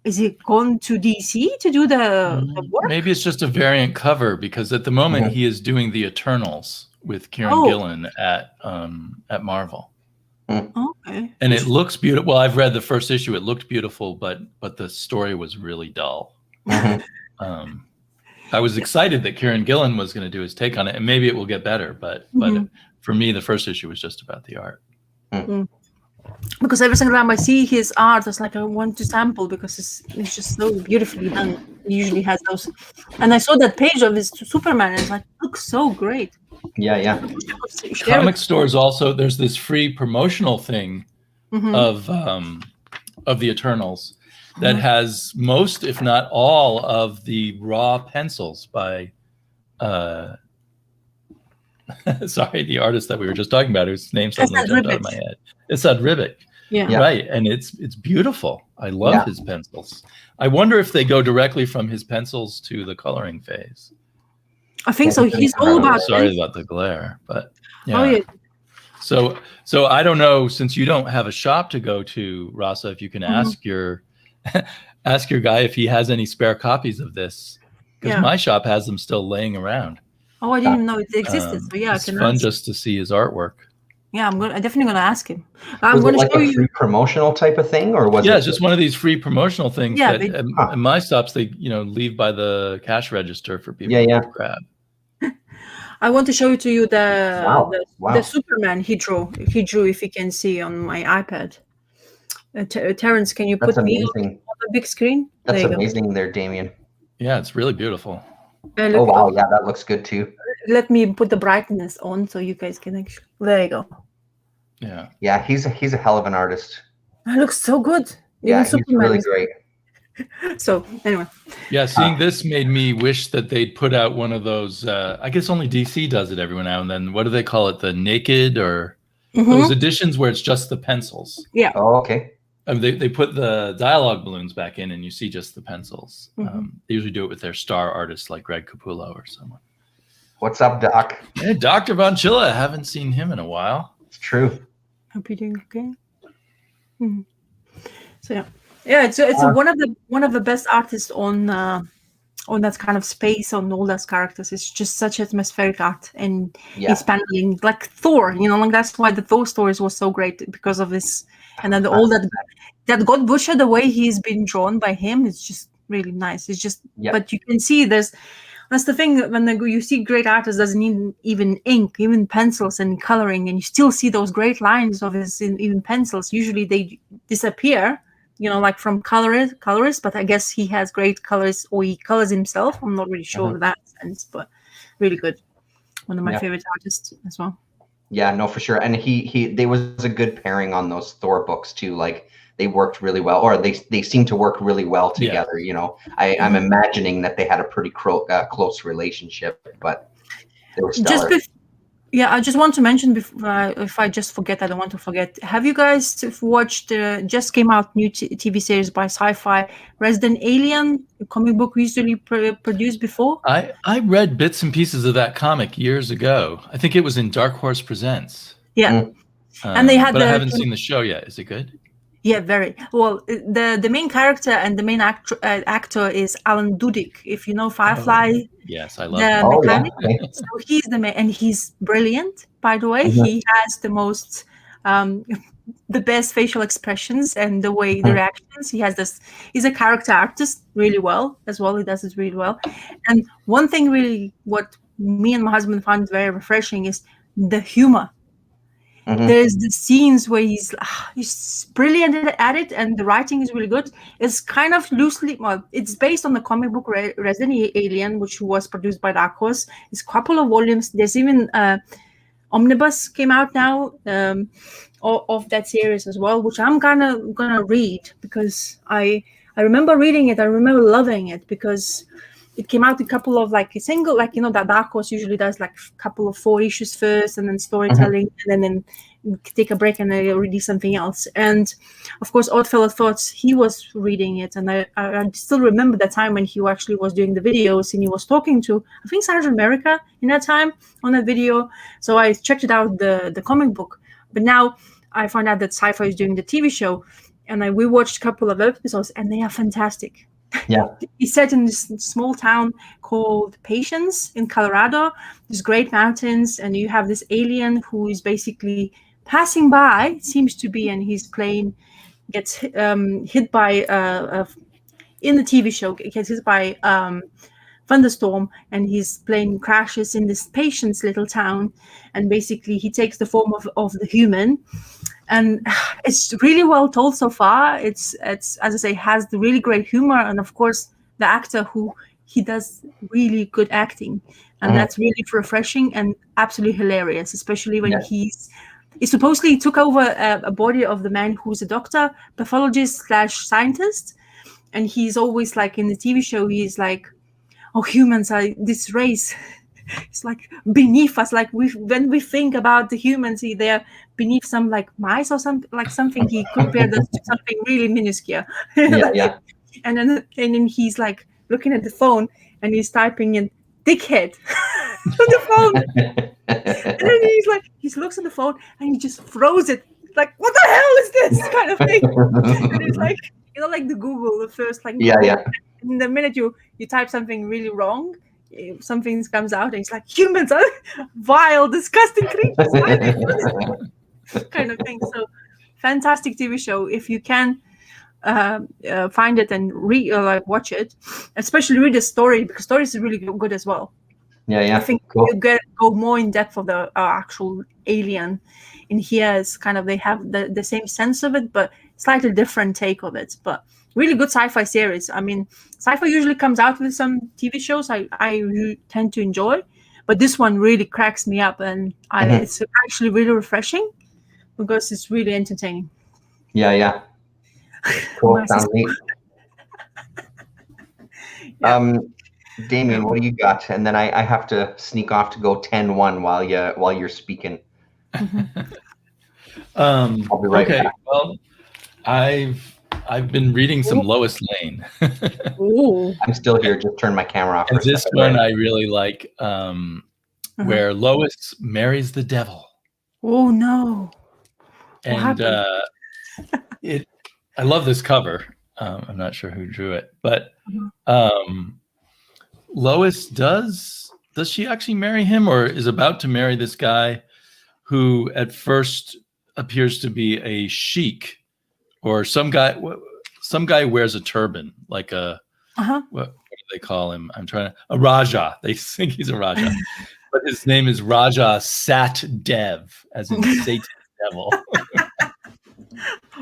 is he gone to DC to do the work? Maybe it's just a variant cover, because at the moment he is doing the Eternals with Kieran Gillen at Marvel. Okay. And it looks beautiful. Well, I've read the first issue. It looked beautiful, but the story was really dull. I was excited that Kieran Gillen was going to do his take on it, and maybe it will get better. But for me, the first issue was just about the art. Because every single time I see his art, it's like I want to sample, because it's just so beautifully done. He usually has those. And I saw that page of his Superman, and it's like, looks so great. Yeah. Comic stores also, there's this free promotional thing of the Eternals that has most, if not all, of the raw pencils by sorry, the artist that we were just talking about, whose name suddenly jumped out of my head. It's Ed Ribic. Yeah. Right. And it's beautiful. I love his pencils. I wonder if they go directly from his pencils to the coloring phase. I think so. He's all about. Sorry about the glare, but yeah. Oh, yeah. So I don't know, since you don't have a shop to go to, Rasa, if you can ask your guy if he has any spare copies of this, because my shop has them still laying around. Oh, I didn't even know it existed. So yeah, it's fun just to see his artwork. Yeah, I'm definitely gonna ask him. I'm going to show you free promotional type of thing, or was it? Yeah, it's just one of these free promotional things. Yeah, that in my stops they leave by the cash register for people to grab. I want to show to you the Superman he drew. If you can see on my iPad. Terrence, can you put me on the big screen? That's amazing there, Damien. Yeah, it's really beautiful. Oh wow, yeah, that looks good too. Let me put the brightness on so you guys can actually. There you go. Yeah, he's a hell of an artist. That looks so good. Yeah, he's really great. So anyway, yeah, seeing this made me wish that they'd put out one of those. I guess only DC does it every now and then. What do they call it? The naked or those editions where it's just the pencils. Yeah. Oh, okay. They put the dialogue balloons back in, and you see just the pencils. They usually do it with their star artists like Greg Capullo or someone. What's up, Doc? Hey, Dr. Von Chilla. I haven't seen him in a while. It's true. Hope you're doing okay. So yeah, it's one of the best artists on that kind of space, on all those characters. It's just such atmospheric art, and he's paneling like Thor. Like that's why the Thor stories was so great, because of this, and then all that God Butcher, the way he's been drawn by him, is just really nice. It's just, but you can see that's the thing, when you see great artists, doesn't need even ink, even pencils and coloring, and you still see those great lines of his even pencils. Usually they disappear, like from colorists, but I guess he has great colors, or he colors himself. I'm not really sure of that sense, but really good. One of my favorite artists as well. Yeah, no, for sure. And they was a good pairing on those Thor books too. Like they worked really well, or they seem to work really well together. I'm imagining that they had a pretty close relationship, but they were stellar. I just want to mention, if I just forget, I don't want to forget. Have you guys watched just came out new TV series by Sci-Fi, Resident Alien, a comic book usually produced before? I read bits and pieces of that comic years ago. I think it was in Dark Horse Presents. Yeah. And they had but I haven't seen the show yet. Is it good? Yeah, very well. The main character and the main actor is Alan Tudyk. If you know Firefly, yes, I love him. Mechanic. So he's the man, and he's brilliant. By the way, he has the most, the best facial expressions and the way the reactions. He has this. He's a character artist really well as well. He does it really well. And one thing really, what me and my husband found very refreshing is the humor. There's the scenes where he's brilliant at it, and the writing is really good. It's kind of loosely, it's based on the comic book Resident Alien, which was produced by Dark Horse. It's a couple of volumes. There's even omnibus came out now of that series as well, which I'm gonna read, because I remember reading it. I remember loving it because it came out a couple of that Dark Horse usually does like a couple of 4 issues first, and then storytelling, and then take a break and then read something else. And of course, Oddfellow Thoughts, he was reading it, and I still remember that time when he actually was doing the videos, and he was talking to, I think, Sergeant America in that time on that video. So I checked it out, the comic book. But now I found out that Sci-Fi is doing the TV show. and we watched a couple of episodes, and they are fantastic. Yeah. It's set in this small town called Patience in Colorado. There's great mountains, and you have this alien who is basically passing by, it seems to be, and his plane gets hit by in the TV show, gets hit by thunderstorm, and his plane crashes in this Patience little town, and basically he takes the form of the human. And it's really well told so far. It's as I say, has the really great humor, and of course the actor he does really good acting, and that's really refreshing and absolutely hilarious, especially when he supposedly took over a body of the man who's a doctor, pathologist / scientist, and he's always like in the TV show, he's like, oh, humans are this race. It's like beneath us. Like when we think about the humans, they're beneath some like mice or something. He compared us to something really minuscule. Yeah. And then he's like looking at the phone and he's typing in "dickhead" on the phone. And then he looks at the phone and he just throws it. Like, what the hell is this kind of thing? And it's like, like the Google, the first like yeah. And the minute you type something really wrong, something comes out and it's like, humans are vile, disgusting creatures. Kind of thing. So fantastic TV show. If you can find it and watch it, especially read the story, because stories is really good as well. Yeah. I think you go more in depth of the actual alien. In here is kind of, they have the same sense of it, but slightly different take of it. But really good sci-fi series. I mean, sci-fi usually comes out with some TV shows I tend to enjoy, but this one really cracks me up, and it's actually really refreshing because it's really entertaining. Yeah. Cool. Sounds neat. Damien, what do you got? And then I have to sneak off to go 10-1 while you're speaking. I'll be right back. Well, I've been reading some Lois Lane. I'm still here. Just turn my camera off. And this one I really like, where Lois marries the devil. Oh no! And I love this cover. I'm not sure who drew it, but Lois does she actually marry him, or is about to marry this guy who at first appears to be a sheik, or some guy wears a turban, like a what do they call him? A Raja. They think he's a Raja, but his name is Raja Sat Dev, as in Satan's devil.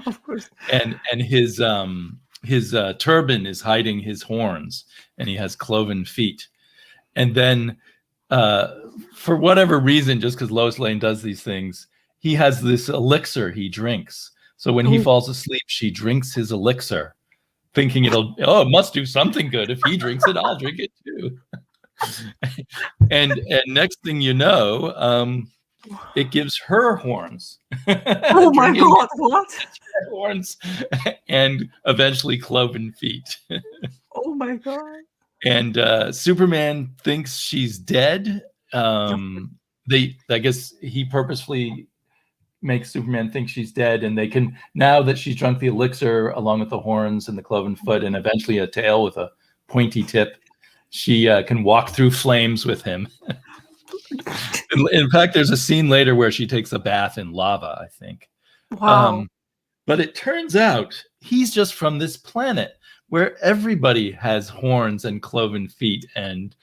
Of course. And his turban is hiding his horns, and he has cloven feet. And then for whatever reason, just because Lois Lane does these things, he has this elixir he drinks. So when he falls asleep, she drinks his elixir, thinking it must do something good. If he drinks it, I'll drink it too. and next thing you know, it gives her horns. Oh my God, what? Horns and eventually cloven feet. Oh my God. And Superman thinks she's dead. I guess he purposefully makes Superman think she's dead, and they can, now that she's drunk the elixir along with the horns and the cloven foot and eventually a tail with a pointy tip, she can walk through flames with him. In fact, there's a scene later where she takes a bath in lava, I think. Wow. But it turns out he's just from this planet where everybody has horns and cloven feet and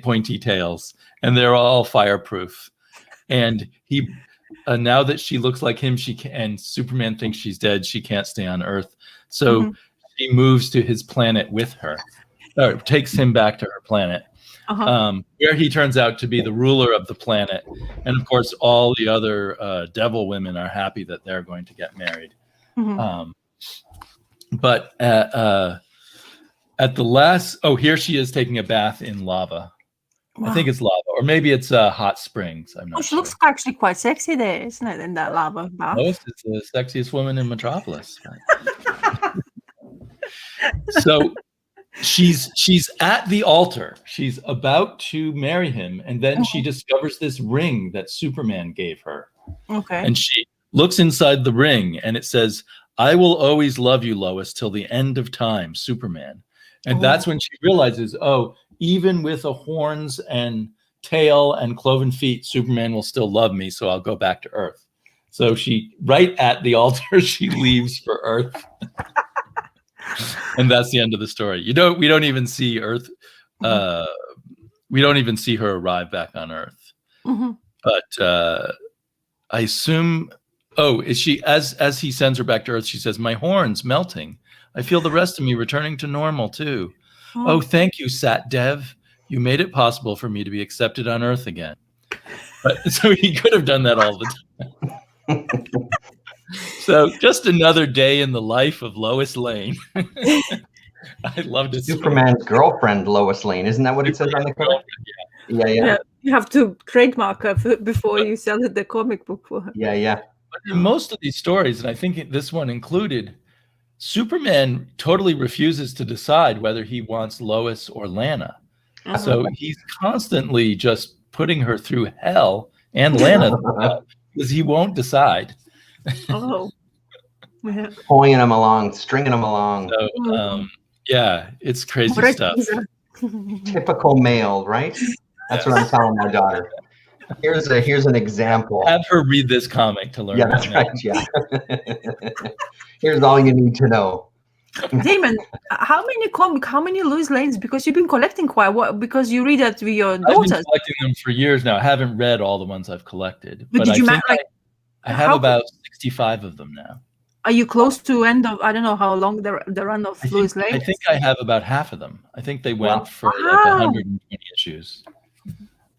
pointy tails, and they're all fireproof. And he, now that she looks like him, and Superman thinks she's dead, she can't stay on Earth. So she moves to his planet with her, or takes him back to her planet, where he turns out to be the ruler of the planet. And of course, all the other devil women are happy that they're going to get married. But at the last, here she is taking a bath in lava. Wow. I think it's lava, or maybe it's hot springs. I'm not sure. She looks actually quite sexy there, isn't it, in that lava bath? Lois is the sexiest woman in Metropolis. So she's at the altar. She's about to marry him, and then she discovers this ring that Superman gave her. Okay. And she looks inside the ring, and it says, I will always love you, Lois, till the end of time, Superman. And that's when she realizes, oh, even with a horns and tail and cloven feet, Superman will still love me, so I'll go back to Earth. So she, right at the altar, she leaves for Earth. And that's the end of the story. We don't even see Earth. We don't even see her arrive back on Earth. But I assume, is she, as he sends her back to Earth, she says, my horns melting. I feel the rest of me returning to normal too. Oh, thank you, Sat Dev. You made it possible for me to be accepted on Earth again. But so he could have done that all the time. So just another day in the life of Lois Lane. I loved it. Superman's girlfriend, Lois Lane. Isn't that what it says on the cover? Yeah. You have to trademark her before you sell the comic book for her. Yeah. But in most of these stories, and I think this one included, Superman totally refuses to decide whether he wants Lois or Lana. So he's constantly just putting her through hell, and Lana, because he won't decide. Pulling them along, stringing them along. So, yeah, it's crazy stuff. Typical male, right? That's what I'm telling my daughter. Here's an example. Have her read this comic to learn. Yeah, that's right. Yeah. Here's all you need to know. Damon, how many Lois Lanes? Because you've been collecting quite a while. Because you read that with your I've daughters. been collecting them for years now. I haven't read all the ones I've collected, but did you I have about 65 of them now. Are you close to end of? I don't know how long the run of Lois Lane. I think I have about half of them. I think they went for like 120 issues.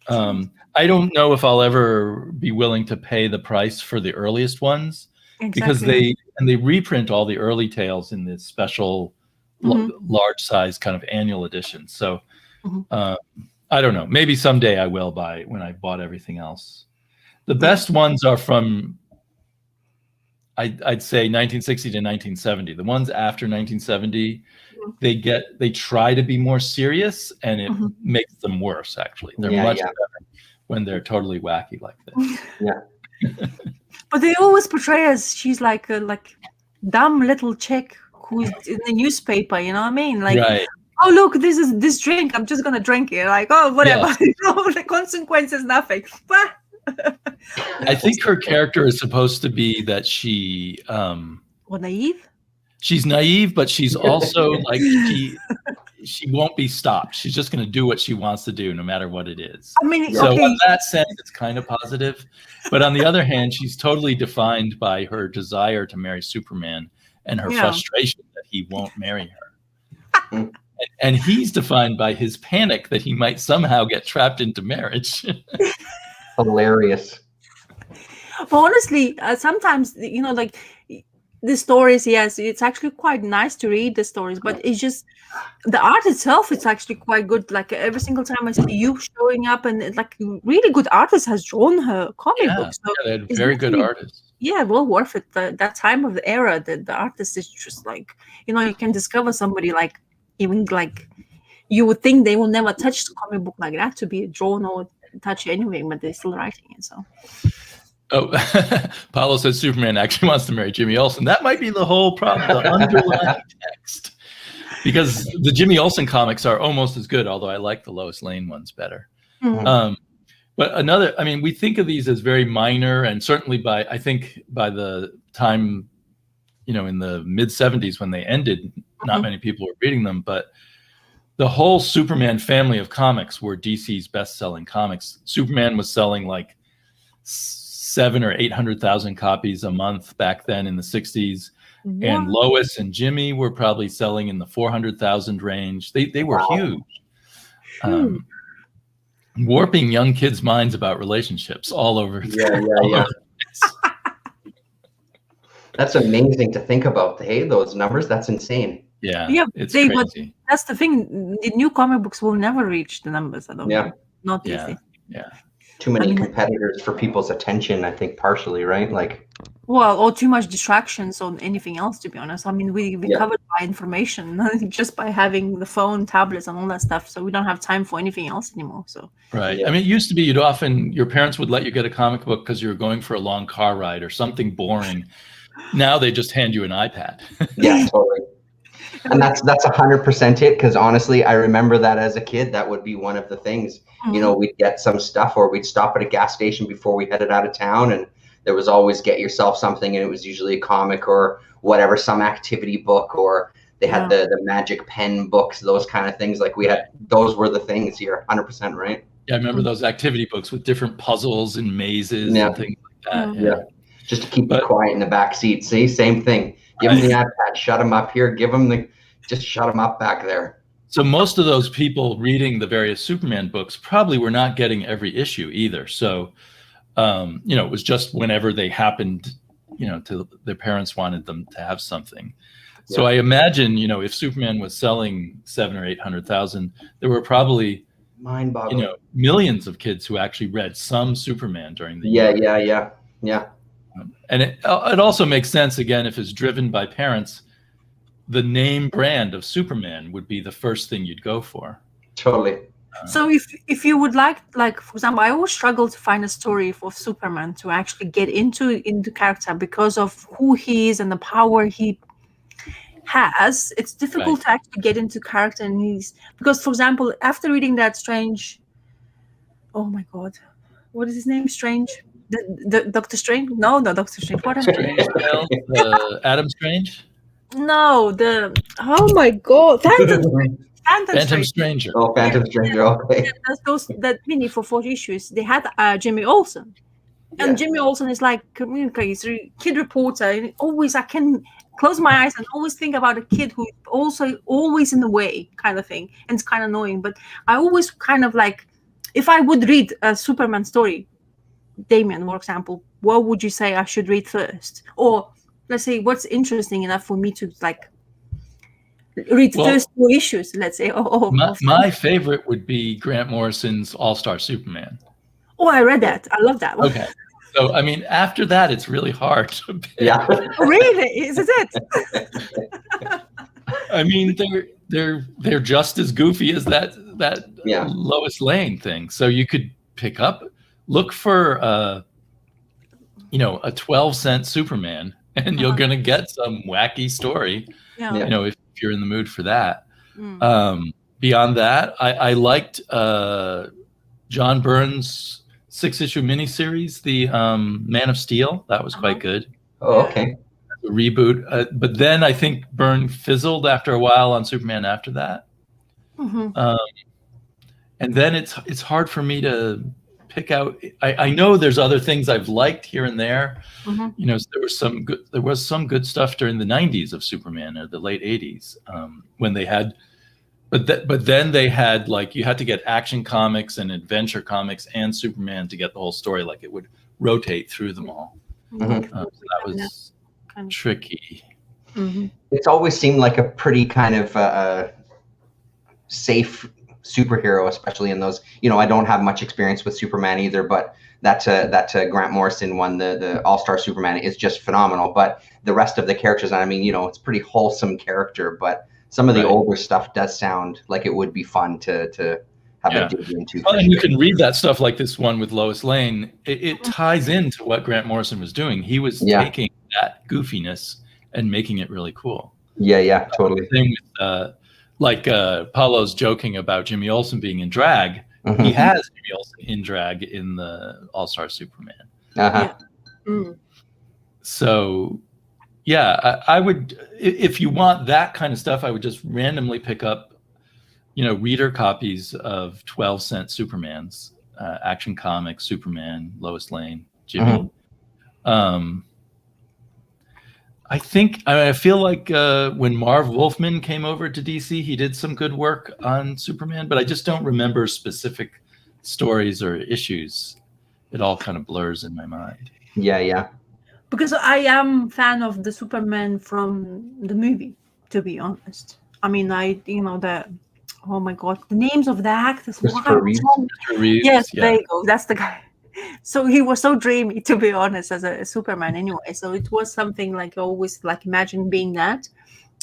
I don't know if I'll ever be willing to pay the price for the earliest ones, because they reprint all the early tales in this special large size kind of annual edition. So I don't know. Maybe someday I will buy when I've bought everything else. The best ones are from, I'd say 1960 to 1970. The ones after 1970, they try to be more serious, and it makes them worse. Actually, they're much better when they're totally wacky like this. But they always portray as she's like a dumb little chick who's in the newspaper. You know what I mean? Like, oh look, this is this drink. I'm just gonna drink it. Like, oh whatever. You know, the consequences, nothing. But I think her character is supposed to be that she naive. She's naive, but she's also like she won't be stopped. She's just going to do what she wants to do, no matter what it is. I mean, so in that sense, it's kind of positive. But on the other hand, she's totally defined by her desire to marry Superman and her frustration that he won't marry her. And he's defined by his panic that he might somehow get trapped into marriage. Hilarious. But honestly, sometimes, you know, like the stories, yes, it's actually quite nice to read the stories, but it's just the art itself, it's actually quite good. Like every single time I see you showing up, and like really good artist has drawn her comic books. So they're very good artists. Yeah, well worth it. That time of the era, the artist is just like, you know, you can discover somebody like, even like you would think they will never touch the comic book like that to be drawn or touch anyway, but they're still writing it. So. Oh, Paulo says Superman actually wants to marry Jimmy Olsen. That might be the whole problem, the underlying text. Because the Jimmy Olsen comics are almost as good, although I like the Lois Lane ones better. But another, I mean, we think of these as very minor, and certainly by the time, you know, in the mid 70s when they ended, not many people were reading them, but the whole Superman family of comics were DC's best-selling comics. Superman was selling like 700,000 or 800,000 copies a month back then in the 60s. And Lois and Jimmy were probably selling in the 400,000 range. They were huge. Warping young kids' minds about relationships all over. That's amazing to think about. Hey, those numbers, that's insane. It's crazy. That's the thing. The new comic books will never reach the numbers. I don't know. Not easy. Too many competitors for people's attention, I think, partially, right? Like, well, or too much distractions on anything else, to be honest. I mean, we covered by information just by having the phone, tablets, and all that stuff. So we don't have time for anything else anymore. So I mean, it used to be your parents would let you get a comic book because you were going for a long car ride or something boring. Now they just hand you an iPad. Yeah, totally. And that's 100% it. Because honestly, I remember that as a kid, that would be one of the things. You know, we'd get some stuff, or we'd stop at a gas station before we headed out of town, and there was always get yourself something, and it was usually a comic or whatever, some activity book, or they had the magic pen books, those kind of things. Like we had, those were the things here. 100% right. Yeah, I remember those activity books with different puzzles and mazes and things like that. Yeah. Just to keep you quiet in the back seat. See, same thing. Give them the iPad, shut them up here, just shut them up back there. So most of those people reading the various Superman books probably were not getting every issue either. So, you know, it was just whenever they happened, you know, to their parents wanted them to have something. So I imagine, you know, if Superman was selling 700,000 or 800,000, there were probably, mind-boggling, you know, millions of kids who actually read some Superman during the year. Yeah. And it also makes sense, again, if it's driven by parents, the name brand of Superman would be the first thing you'd go for. Totally. So if you would like, for example, I always struggle to find a story for Superman to actually get into character because of who he is and the power he has. It's difficult to actually get into character, and because, for example, after reading that Strange, oh my God, what is his name? Strange? The Doctor Strange? No, Doctor Strange. What? Adam Strange? No, oh my God, Phantom Stranger. Oh, Phantom Stranger. Okay. Yeah, that mini for 40 issues. They had Jimmy Olsen, and Jimmy Olsen is like communicator, kid reporter, and always I can close my eyes and always think about a kid who also always in the way, kind of thing, and it's kind of annoying. But I always kind of like, if I would read a Superman story, Damien, for example, what would you say I should read first? Or let's say, what's interesting enough for me to like read the first 2 issues, let's say. My favorite would be Grant Morrison's All-Star Superman. Oh, I read that. I love that one. Okay. So, I mean, after that, it's really hard to pick. Yeah. Really? Is it? I mean, they're just as goofy as that Lois Lane thing. So you could look for you know, a 12-cent Superman, and you're gonna get some wacky story. Yeah. You know, if you're in the mood for that. Beyond that, I liked John Byrne's 6-issue miniseries, the Man of Steel. That was quite good. Oh, okay. A reboot, but then I think Byrne fizzled after a while on Superman after that. And then it's hard for me to pick out. I know there's other things I've liked here and there. You know, there was some good stuff during the 90s of Superman, or the late 80s, when they had, but then they had, like, you had to get Action Comics and Adventure Comics and Superman to get the whole story. Like, it would rotate through them all. So that was tricky. It's always seemed like a pretty kind of safe superhero, especially in those, you know, I don't have much experience with Superman either, but that Grant Morrison one, the All-Star Superman, is just phenomenal. But the rest of the characters, I mean, you know, it's pretty wholesome character, but some of the older stuff does sound like it would be fun to have a dig into. Well, and you can read that stuff, like this one with Lois Lane. It ties into what Grant Morrison was doing. He was taking that goofiness and making it really cool. Yeah, totally. Same with like Paulo's joking about Jimmy Olsen being in drag. He has Jimmy Olsen in drag in the All-Star Superman. So, yeah, I would, if you want that kind of stuff, I would just randomly pick up, you know, reader copies of 12-cent Supermans, Action Comics, Superman, Lois Lane, Jimmy. I feel like when Marv Wolfman came over to DC, he did some good work on Superman, but I just don't remember specific stories or issues. It all kind of blurs in my mind. Yeah. Because I am fan of the Superman from the movie, to be honest. I mean, oh my God, the names of the actors. Christopher Reeves. Yes, there you go. That's the guy. So he was so dreamy, to be honest, as a Superman anyway. So it was something like I always like imagine being that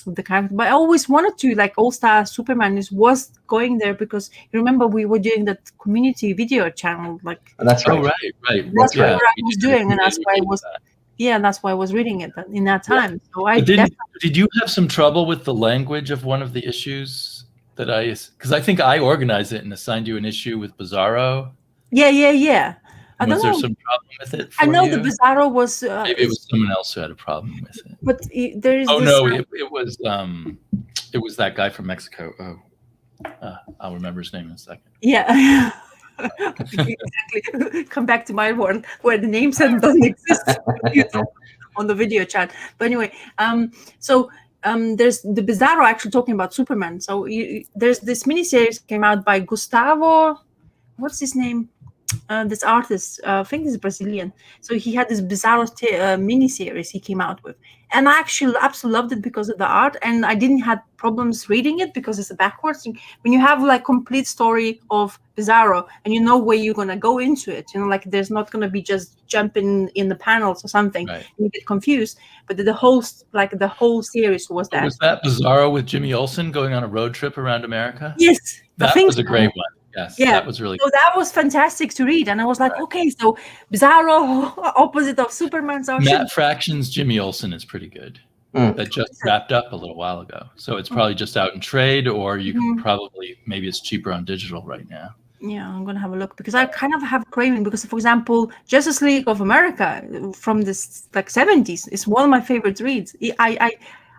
with the character. But I always wanted to, like, All-Star Superman was going there because you remember we were doing that community video channel, like that's right. Right. That's what I was doing, and that's why I was Yeah, that's why I was reading it in that time. So did you have some trouble with the language of one of the issues that because I think I organized it and assigned you an issue with Bizarro? Yeah. I don't was there know. some problem with it for I know you? the Bizarro was. Maybe it was someone else who had a problem with it. But there is. Oh this, no, it was that guy from Mexico. I'll remember his name in a second. Yeah. Exactly. Come back to my world where the names don't exist on the video chat. But anyway, there's the Bizarro actually talking about Superman. So there's this miniseries came out by Gustavo. What's his name? This artist, I think he's Brazilian. So he had this Bizarro miniseries he came out with, and I actually absolutely loved it because of the art, and I didn't have problems reading it because it's backwards. When you have like complete story of Bizarro and you know where you're gonna go into it, like there's not gonna be just jumping in the panels or something. Right. You get confused, but the whole series was that. Was that Bizarro with Jimmy Olsen going on a road trip around America? Yes, that was a great one. Yes, yeah, that was really so that was fantastic to read, and I was like, okay, so Bizarro, opposite of Superman. So Matt Fraction's Jimmy Olsen is pretty good. That just wrapped up a little while ago, so it's probably just out in trade, or you can probably maybe it's cheaper on digital right now. Yeah, I'm gonna have a look because I kind of have a craving because, for example, Justice League of America from this like 70s is one of my favorite reads.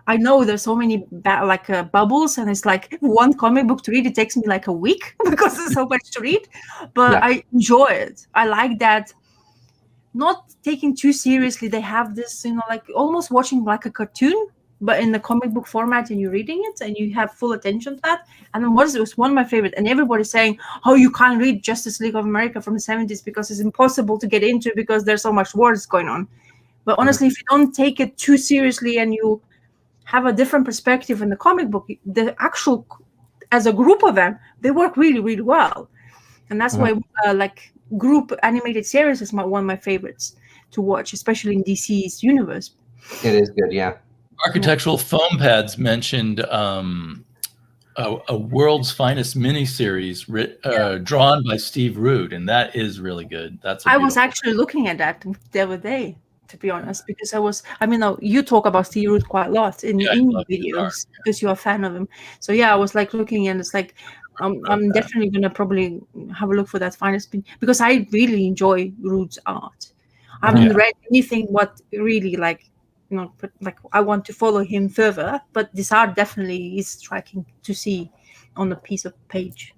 I know there's so many bubbles, and it's like one comic book to read. It takes me like a week because there's so much to read, but I enjoy it. I like that. Not taking too seriously. They have this, like almost watching like a cartoon, but in the comic book format, and you're reading it, and you have full attention to that. And then it was one of my favorite. And everybody's saying, "Oh, you can't read Justice League of America from the 70s because it's impossible to get into because there's so much wars going on." But honestly, if you don't take it too seriously and you have a different perspective in the comic book, the actual, as a group of them, they work really, really well. And that's why group animated series is one of my favorites to watch, especially in DC's universe. It is good, yeah. Architectural Foam Pads mentioned a World's Finest miniseries drawn by Steve Rude, and that is really good. I was actually looking at that the other day, to be honest, because you talk about Steve Rude quite a lot in your videos because you're a fan of him. So I was like looking, and it's like I'm definitely gonna probably have a look for that finest because I really enjoy Rude's art. I haven't read anything what really I want to follow him further, but this art definitely is striking to see on a piece of page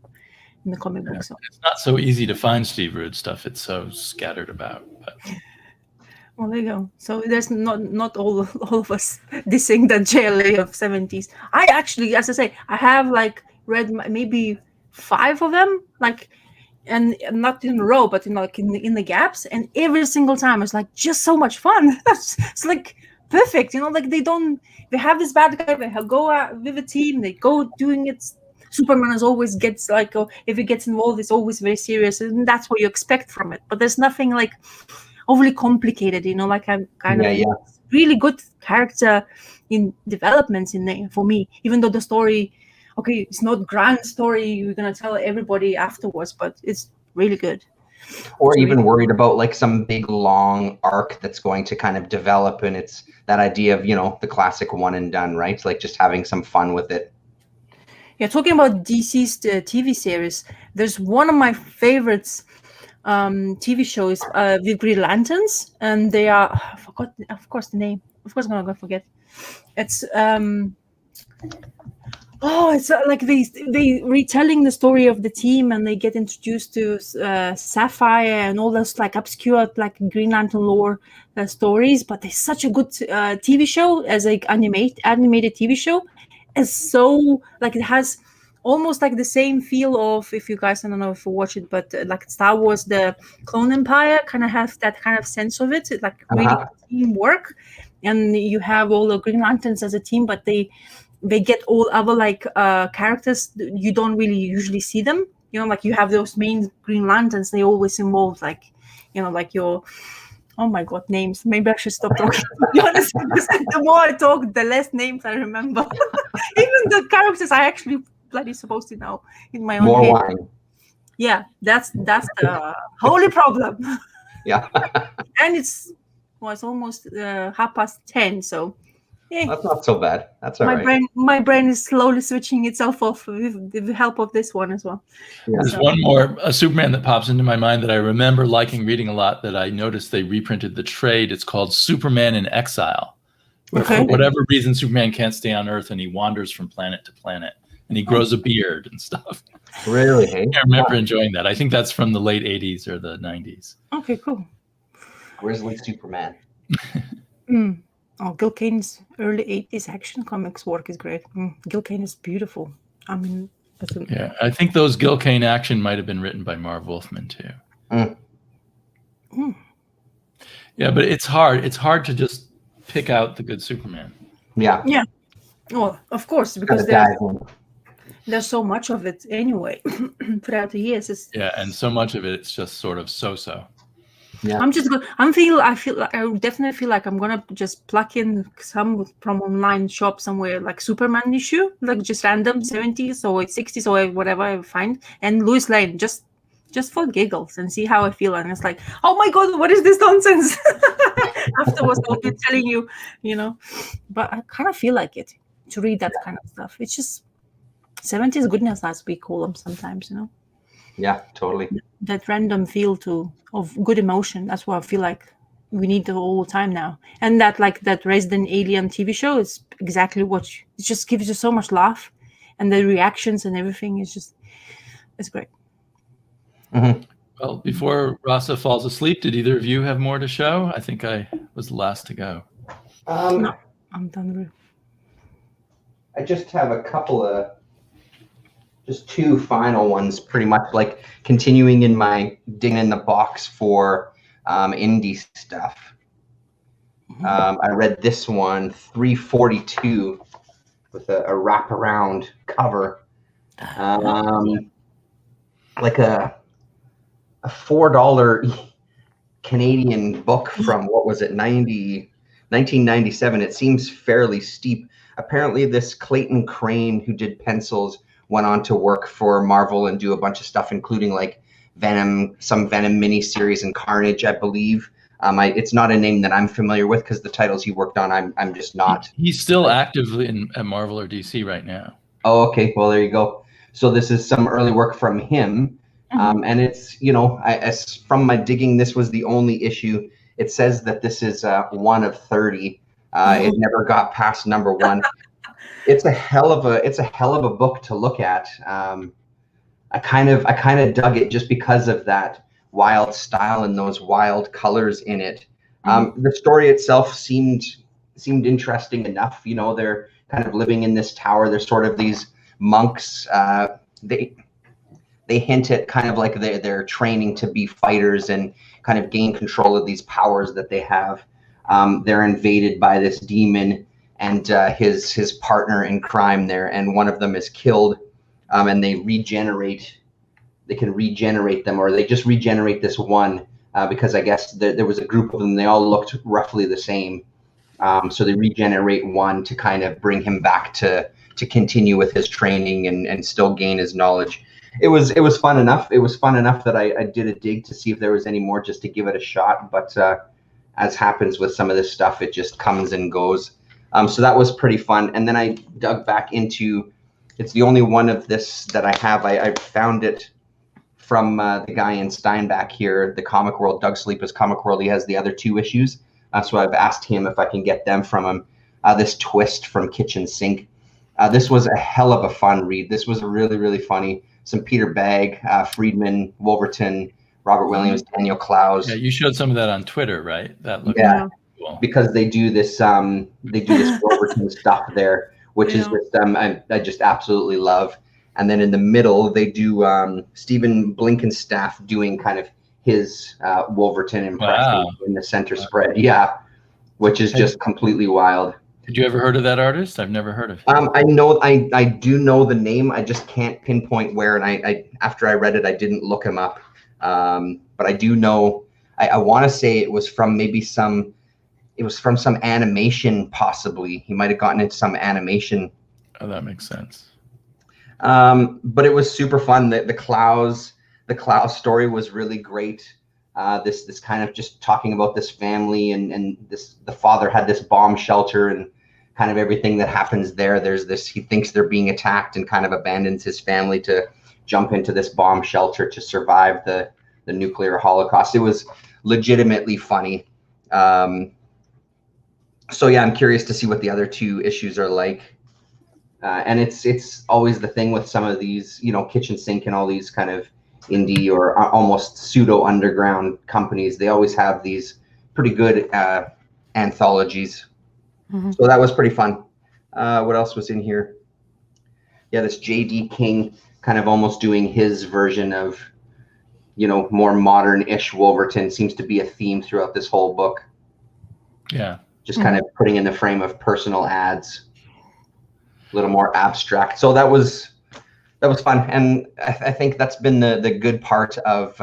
in the comic book. So it's not so easy to find Steve Rude stuff. It's so scattered about. But. Well, there you go. So there's not all of us dissing the JLA of 70s. I actually, as I say, I have read maybe 5 of them, and not in a row, but in the gaps. And every single time, it's just so much fun. It's perfect, they have this bad guy, they go out with a team, they go doing it. Superman always gets if he gets involved, it's always very serious, and that's what you expect from it. But there's nothing overly complicated, I'm kind of really good character in developments in there for me, even though the story, it's not grand story you're gonna tell everybody afterwards, but it's really good. Or even worried about some big long arc that's going to kind of develop, and it's that idea of the classic one and done, right? Just having some fun with it. Yeah, talking about DC's TV series, there's one of my favorites TV shows with Green Lanterns, and they are I forgot, of course, the name. Of course, I'm not gonna forget. It's it's they retelling the story of the team, and they get introduced to Sapphire and all those obscure Green Lantern lore stories. But it's such a good TV show as animated TV show. It's so it has almost the same feel of, if you guys, I don't know if you watch it, but Star Wars, the Clone Empire kind of have that kind of sense of it. It's really teamwork, and you have all the Green Lanterns as a team, but they get all other characters. You don't really usually see them. You have those main Green Lanterns. They always involve your, oh my God, names. Maybe I should stop talking. To be honest, because the more I talk, the less names I remember. Even the characters I actually bloody supposed to know in my own more head. wine. Yeah, that's the holy problem. Yeah. And it's was almost 10:30. So yeah, That's not so bad. That's all right. my brain is slowly switching itself off with the help of this one as well. Yeah. There's one more Superman that pops into my mind that I remember liking reading a lot, that I noticed they reprinted the trade. It's called Superman in Exile. Where Okay. for whatever reason, Superman can't stay on Earth and he wanders from planet to planet and he grows a beard and stuff. Really? Hey? I remember enjoying that. I think that's from the late 80s or the 90s. Okay, cool. Grizzly Superman. Oh, Gil Kane's early 80s action comics work is great. Gil Kane is beautiful. I mean, yeah, I think those Gil Kane action might have been written by Marv Wolfman too. Yeah, but it's hard. It's hard to just pick out the good Superman. Yeah. Yeah. Well, of course, because there's so much of it anyway throughout the years. Yeah, and so much of it's just sort of so-so. Yeah. I definitely feel like I'm gonna just pluck in some from online shop somewhere, like Superman issue, like just random 70s or 60s or whatever I find, and Lois Lane just for giggles and see how I feel. And it's like, oh my god, what is this nonsense? Afterwards I'll be telling you, but I kind of feel like it to read that kind of stuff. It's just 70s goodness, as we call them sometimes, Yeah, totally. That random feel of good emotion. That's what I feel like we need all the time now. And that Resident Alien TV show is exactly what it just gives you so much laugh, and the reactions and everything is it's great. Mm-hmm. Well, before Rasa falls asleep, did either of you have more to show? I think I was the last to go. No, I'm done. I just have a couple of. Just two final ones, pretty much like continuing in my digging in the box for indie stuff. I read this one, 342, with a wraparound cover, like a $4 Canadian book from, what was it, 1997. It seems fairly steep. Apparently, this Clayton Crane, who did pencils, went on to work for Marvel and do a bunch of stuff, including like Venom, some Venom miniseries, and Carnage, I believe. It's not a name that I'm familiar with because the titles he worked on, I'm just not. He's still actively at Marvel or DC right now. Oh, okay. Well, there you go. So this is some early work from him. And it's, as from my digging, this was the only issue. It says that this is 1 of 30. It never got past number 1. It's a hell of a book to look at. I kind of dug it just because of that wild style and those wild colors in it. The story itself seemed interesting enough. They're kind of living in this tower. They're sort of these monks. They hint at kind of like they're training to be fighters and kind of gain control of these powers that they have. They're invaded by this demon and his partner in crime there, and one of them is killed, and they can regenerate them, or they just regenerate this one because I guess there was a group of them. They all looked roughly the same, so they regenerate one to kind of bring him back to continue with his training and still gain his knowledge. It was fun enough. It was fun enough that I did a dig to see if there was any more, just to give it a shot. But as happens with some of this stuff, it just comes and goes. So that was pretty fun. And then I dug back into, it's the only one of this that I have. I found it from the guy in Steinbach here, the Comic World, Doug Sleepa's Comic World. He has the other 2 issues. So I've asked him if I can get them from him. This Twist from Kitchen Sink. This was a hell of a fun read. This was really, really funny. Some Peter Bagg, Friedman, Wolverton, Robert Williams, Daniel Clowes. Yeah, you showed some of that on Twitter, right? That looked cool. Because they do this Wolverton stuff there, which is just I just absolutely love. And then in the middle, they do Stephen Blinkenstaff doing kind of his Wolverton impression in the center spread. Yeah, which is just completely wild. Did you ever heard of that artist? I've never heard of him. I do know the name. I just can't pinpoint where. And I after I read it, I didn't look him up. But I do know. I want to say it was from some animation, possibly. He might have gotten into some animation. Oh, that makes sense. But it was super fun. The Clowes story was really great. this kind of just talking about this family and the father had this bomb shelter and kind of everything that happens there. There's this, he thinks they're being attacked and kind of abandons his family to jump into this bomb shelter to survive the nuclear holocaust. It was legitimately funny. So yeah, I'm curious to see what the other two issues are like. And it's always the thing with some of these, you know, kitchen sink and all these kind of indie or almost pseudo underground companies. They always have these pretty good anthologies. So that was pretty fun. What else was in here? Yeah, this J.D. King kind of almost doing his version of, you know, more modern-ish Wolverton seems to be a theme throughout this whole book. Yeah. Just kind of putting in the frame of personal ads, a little more abstract. So that was fun. And I think that's been the good part of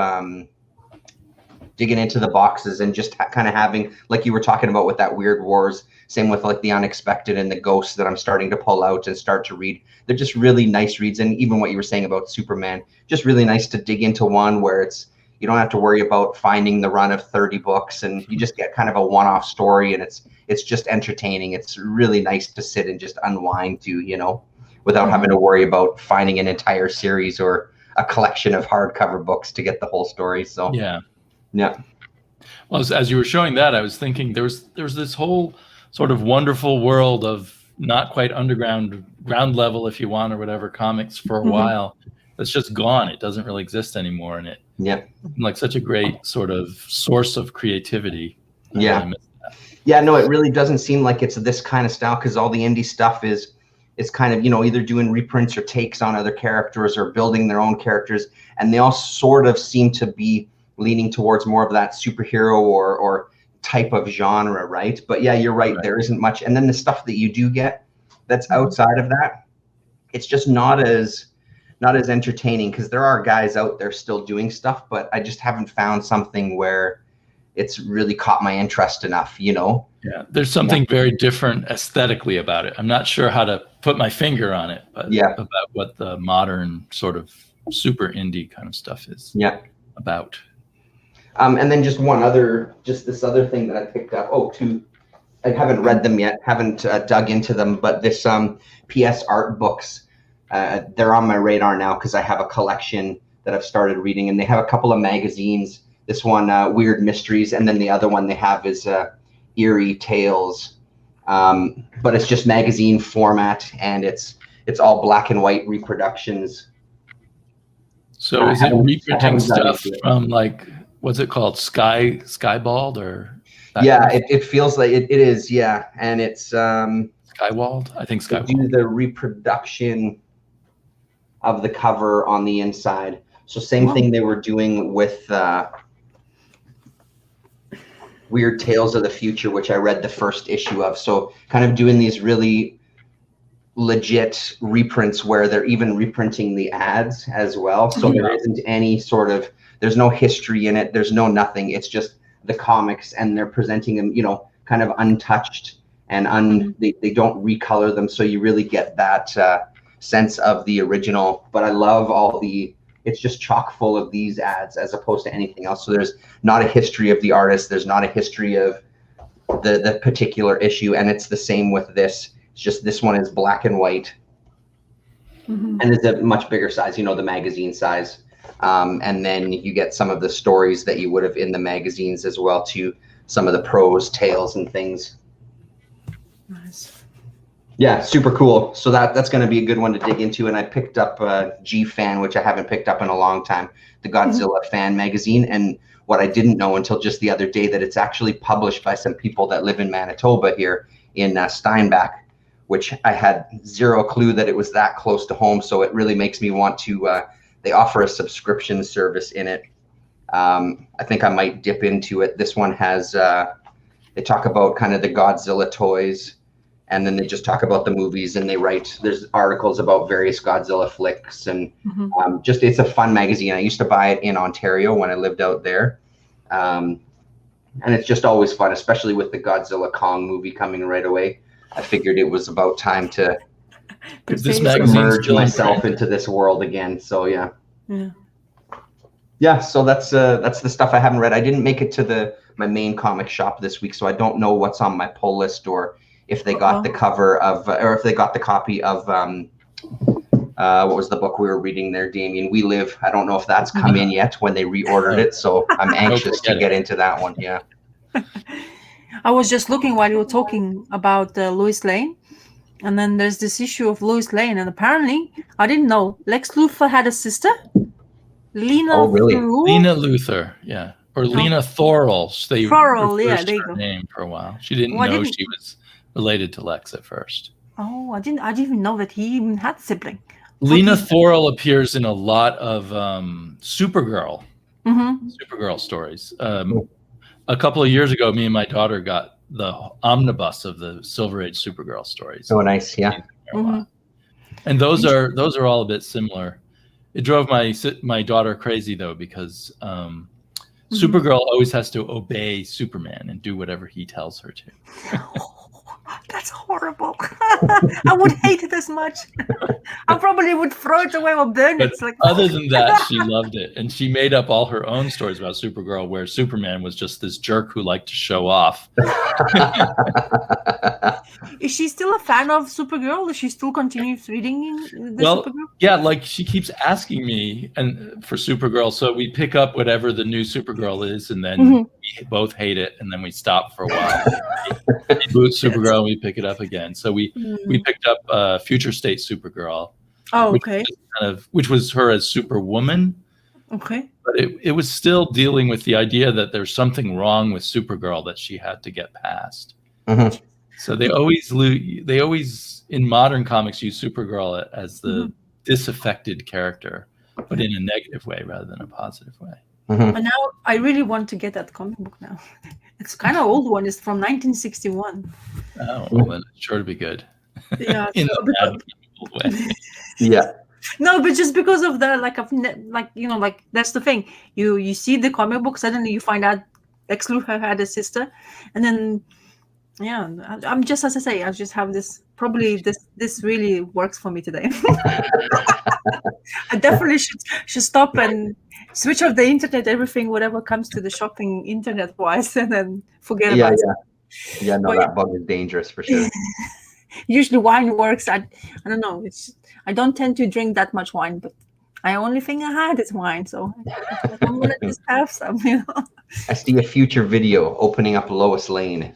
digging into the boxes and just kind of having, like you were talking about with that Weird Wars, same with like the Unexpected and the Ghosts that I'm starting to pull out and start to read. They're just really nice reads. And even what you were saying about Superman, just really nice to dig into one where it's, you don't have to worry about finding the run of 30 books and you just get kind of a one-off story, and it's just entertaining. It's really nice to sit and just unwind to, you know, without having to worry about finding an entire series or a collection of hardcover books to get the whole story. So yeah. Well, as you were showing that, I was thinking there's this whole sort of wonderful world of not quite ground level, if you want, or whatever, comics for a while. That's just gone. It doesn't really exist anymore, and it like such a great sort of source of creativity. Yeah, no, it really doesn't seem like it's this kind of style, because all the indie stuff is kind of, you know, either doing reprints or takes on other characters or building their own characters, and they all sort of seem to be leaning towards more of that superhero or type of genre, right? But yeah, you're right. There isn't much. And then the stuff that you do get that's outside of that, it's just not as entertaining, because there are guys out there still doing stuff, but I just haven't found something where it's really caught my interest enough, you know? Yeah, there's something very different aesthetically about it. I'm not sure how to put my finger on it, but about what the modern sort of super indie kind of stuff is about. And then just this other thing that I picked up. I haven't read them yet, haven't dug into them, but this PS art books, they're on my radar now because I have a collection that I've started reading, and they have a couple of magazines. This one, Weird Mysteries, and then the other one they have is Eerie Tales, but it's just magazine format, and it's all black and white reproductions. So is it reprinting stuff from, like, what's it called, Skybald or? Yeah, it feels like it is. Yeah, and it's Skywald. I think Skywald. Do the reproduction of the cover on the inside. So same thing they were doing with Weird Tales of the Future, which I read the first issue of. So kind of doing these really legit reprints where they're even reprinting the ads as well. So there isn't any sort of, there's no history in it. There's no nothing. It's just the comics, and they're presenting them, you know, kind of untouched, and they don't recolor them. So you really get that sense of the original. But I love it's just chock full of these ads as opposed to anything else. So there's not a history of the artist. There's not a history of the particular issue. And it's the same with this. It's just this one is black and white, and it's a much bigger size, you know, the magazine size. And then you get some of the stories that you would have in the magazines as well, to some of the prose tales and things. Nice. Yeah, super cool. So that's going to be a good one to dig into. And I picked up G-Fan, which I haven't picked up in a long time, the Godzilla fan magazine. And what I didn't know until just the other day, that it's actually published by some people that live in Manitoba here in Steinbach, which I had zero clue that it was that close to home. So it really makes me want to, they offer a subscription service in it. I think I might dip into it. This one has, they talk about kind of the Godzilla toys, and then they just talk about the movies, and there's articles about various Godzilla flicks, and just, it's a fun magazine. I used to buy it in Ontario when I lived out there. And it's just always fun, especially with the Godzilla Kong movie coming right away. I figured it was about time to this magazine immerse myself into this world again. So yeah. Yeah, so that's the stuff I haven't read. I didn't make it to my main comic shop this week, so I don't know what's on my pull list, or if they got the cover of, or if they got the copy of what was the book we were reading there, Damien? We Live. I don't know if that's come in yet when they reordered it, so I'm anxious to get into that one. Yeah. I was just looking while you were talking about Lois Lane, and then there's this issue of Lois Lane, and apparently, I didn't know, Lex Luthor had a sister, Lena. Oh, really? Lena Luthor, yeah, or Lena Thorol. They reversed her name for a while. She didn't know she was related to Lex at first. Oh, I didn't even know that he even had a sibling. Lena Thorol appears in a lot of Supergirl stories. A couple of years ago, me and my daughter got the omnibus of the Silver Age Supergirl stories. Oh, nice, yeah. And those are all a bit similar. It drove my daughter crazy though, because Supergirl always has to obey Superman and do whatever he tells her to. That's horrible. I would hate it as much. I probably would throw it away or burn it. But other than that, she loved it. And she made up all her own stories about Supergirl, where Superman was just this jerk who liked to show off. Is she still a fan of Supergirl? Does she still continues reading Supergirl? Yeah, like she keeps asking me for Supergirl. So we pick up whatever the new Supergirl is, and then we both hate it, and then we stop for a while. We boot Supergirl, and we pick it up again. So we picked up Future State Supergirl. Oh, okay. Which was her as Superwoman. Okay. But it was still dealing with the idea that there's something wrong with Supergirl that she had to get past. So they always in modern comics use Supergirl as the disaffected character, but in a negative way rather than a positive way. And now I really want to get that comic book now. It's kind of old one. It's from 1961. Oh, well, then it's sure to be good. Yeah. In a old way. Yeah. No, but just because of the that's the thing. You see the comic book, suddenly you find out Lex Luthor had a sister, and then I'm just, as I say, I just have this. Probably this really works for me today. I definitely should stop and switch off the internet, everything, whatever comes to the shopping internet wise, and then forget about it. Yeah, no, that bug is dangerous for sure. Usually wine works. I don't know. I don't tend to drink that much wine, but the only thing I had is wine, so I'm gonna just have some. I see a future video opening up Lois Lane.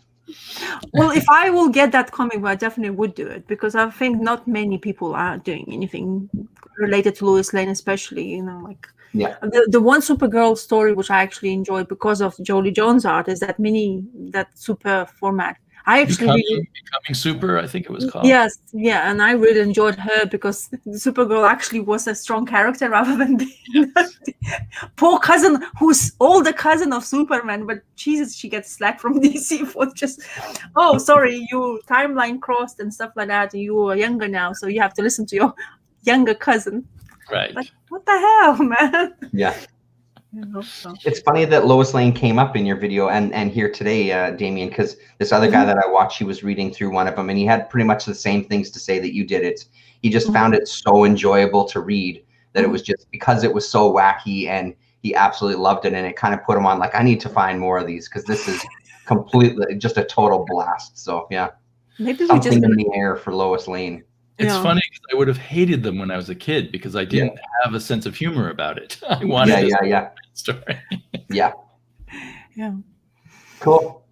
Well, if I will get that comic, I definitely would do it, because I think not many people are doing anything related to Lois Lane, especially the one Supergirl story which I actually enjoyed because of Jolie Jones' art is that super format. I actually Becoming Super, I think it was called. Yes, yeah, and I really enjoyed her because Supergirl actually was a strong character rather than being poor cousin who's older cousin of Superman. But Jesus, she gets slack from DC for just, oh, sorry, you timeline crossed and stuff like that. You are younger now, so you have to listen to your younger cousin. Right. Like, what the hell, man? Yeah. It's funny that Lois Lane came up in your video and here today, Damien, because this other guy that I watched, he was reading through one of them, and he had pretty much the same things to say that you did. He just found it so enjoyable to read that it was just because it was so wacky, and he absolutely loved it, and it kind of put him on like, I need to find more of these because this is completely just a total blast. So yeah, maybe something in the air for Lois Lane. It's funny because I would have hated them when I was a kid because I didn't have a sense of humor about it. I wanted a story. Yeah. Cool.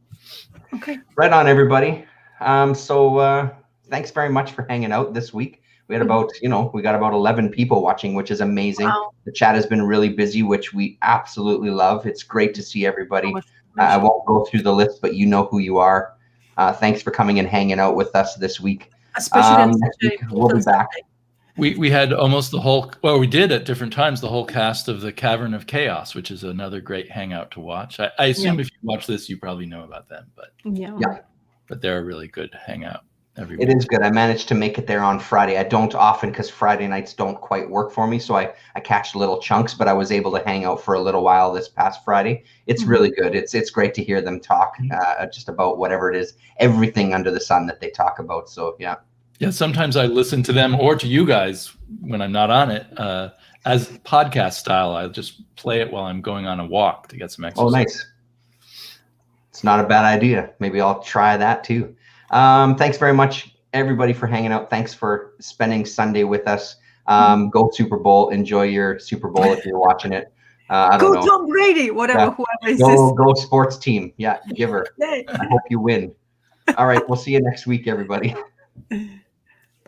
Okay. Right on, everybody. So thanks very much for hanging out this week. We had we got about 11 people watching, which is amazing. Wow. The chat has been really busy, which we absolutely love. It's great to see everybody. I won't go through the list, but you know who you are. Thanks for coming and hanging out with us this week. Especially we'll be back. We had almost we did at different times, the whole cast of the Cavern of Chaos, which is another great hangout to watch. I assume if you watch this, you probably know about them, but they're a really good hangout. It is good. I managed to make it there on Friday. I don't often because Friday nights don't quite work for me, so I catch little chunks, but I was able to hang out for a little while this past Friday. It's really good. It's great to hear them talk just about whatever it is, everything under the sun that they talk about. So yeah. Yeah, sometimes I listen to them or to you guys when I'm not on it as podcast style. I just play it while I'm going on a walk to get some exercise. Oh, nice. It's not a bad idea. Maybe I'll try that too. Thanks very much, everybody, for hanging out. Thanks for spending Sunday with us. Go Super Bowl. Enjoy your Super Bowl if you're watching it. I don't know. Go Tom Brady, whatever, whoever is Go sports team. Yeah, give her. I hope you win. All right, we'll see you next week, everybody. this.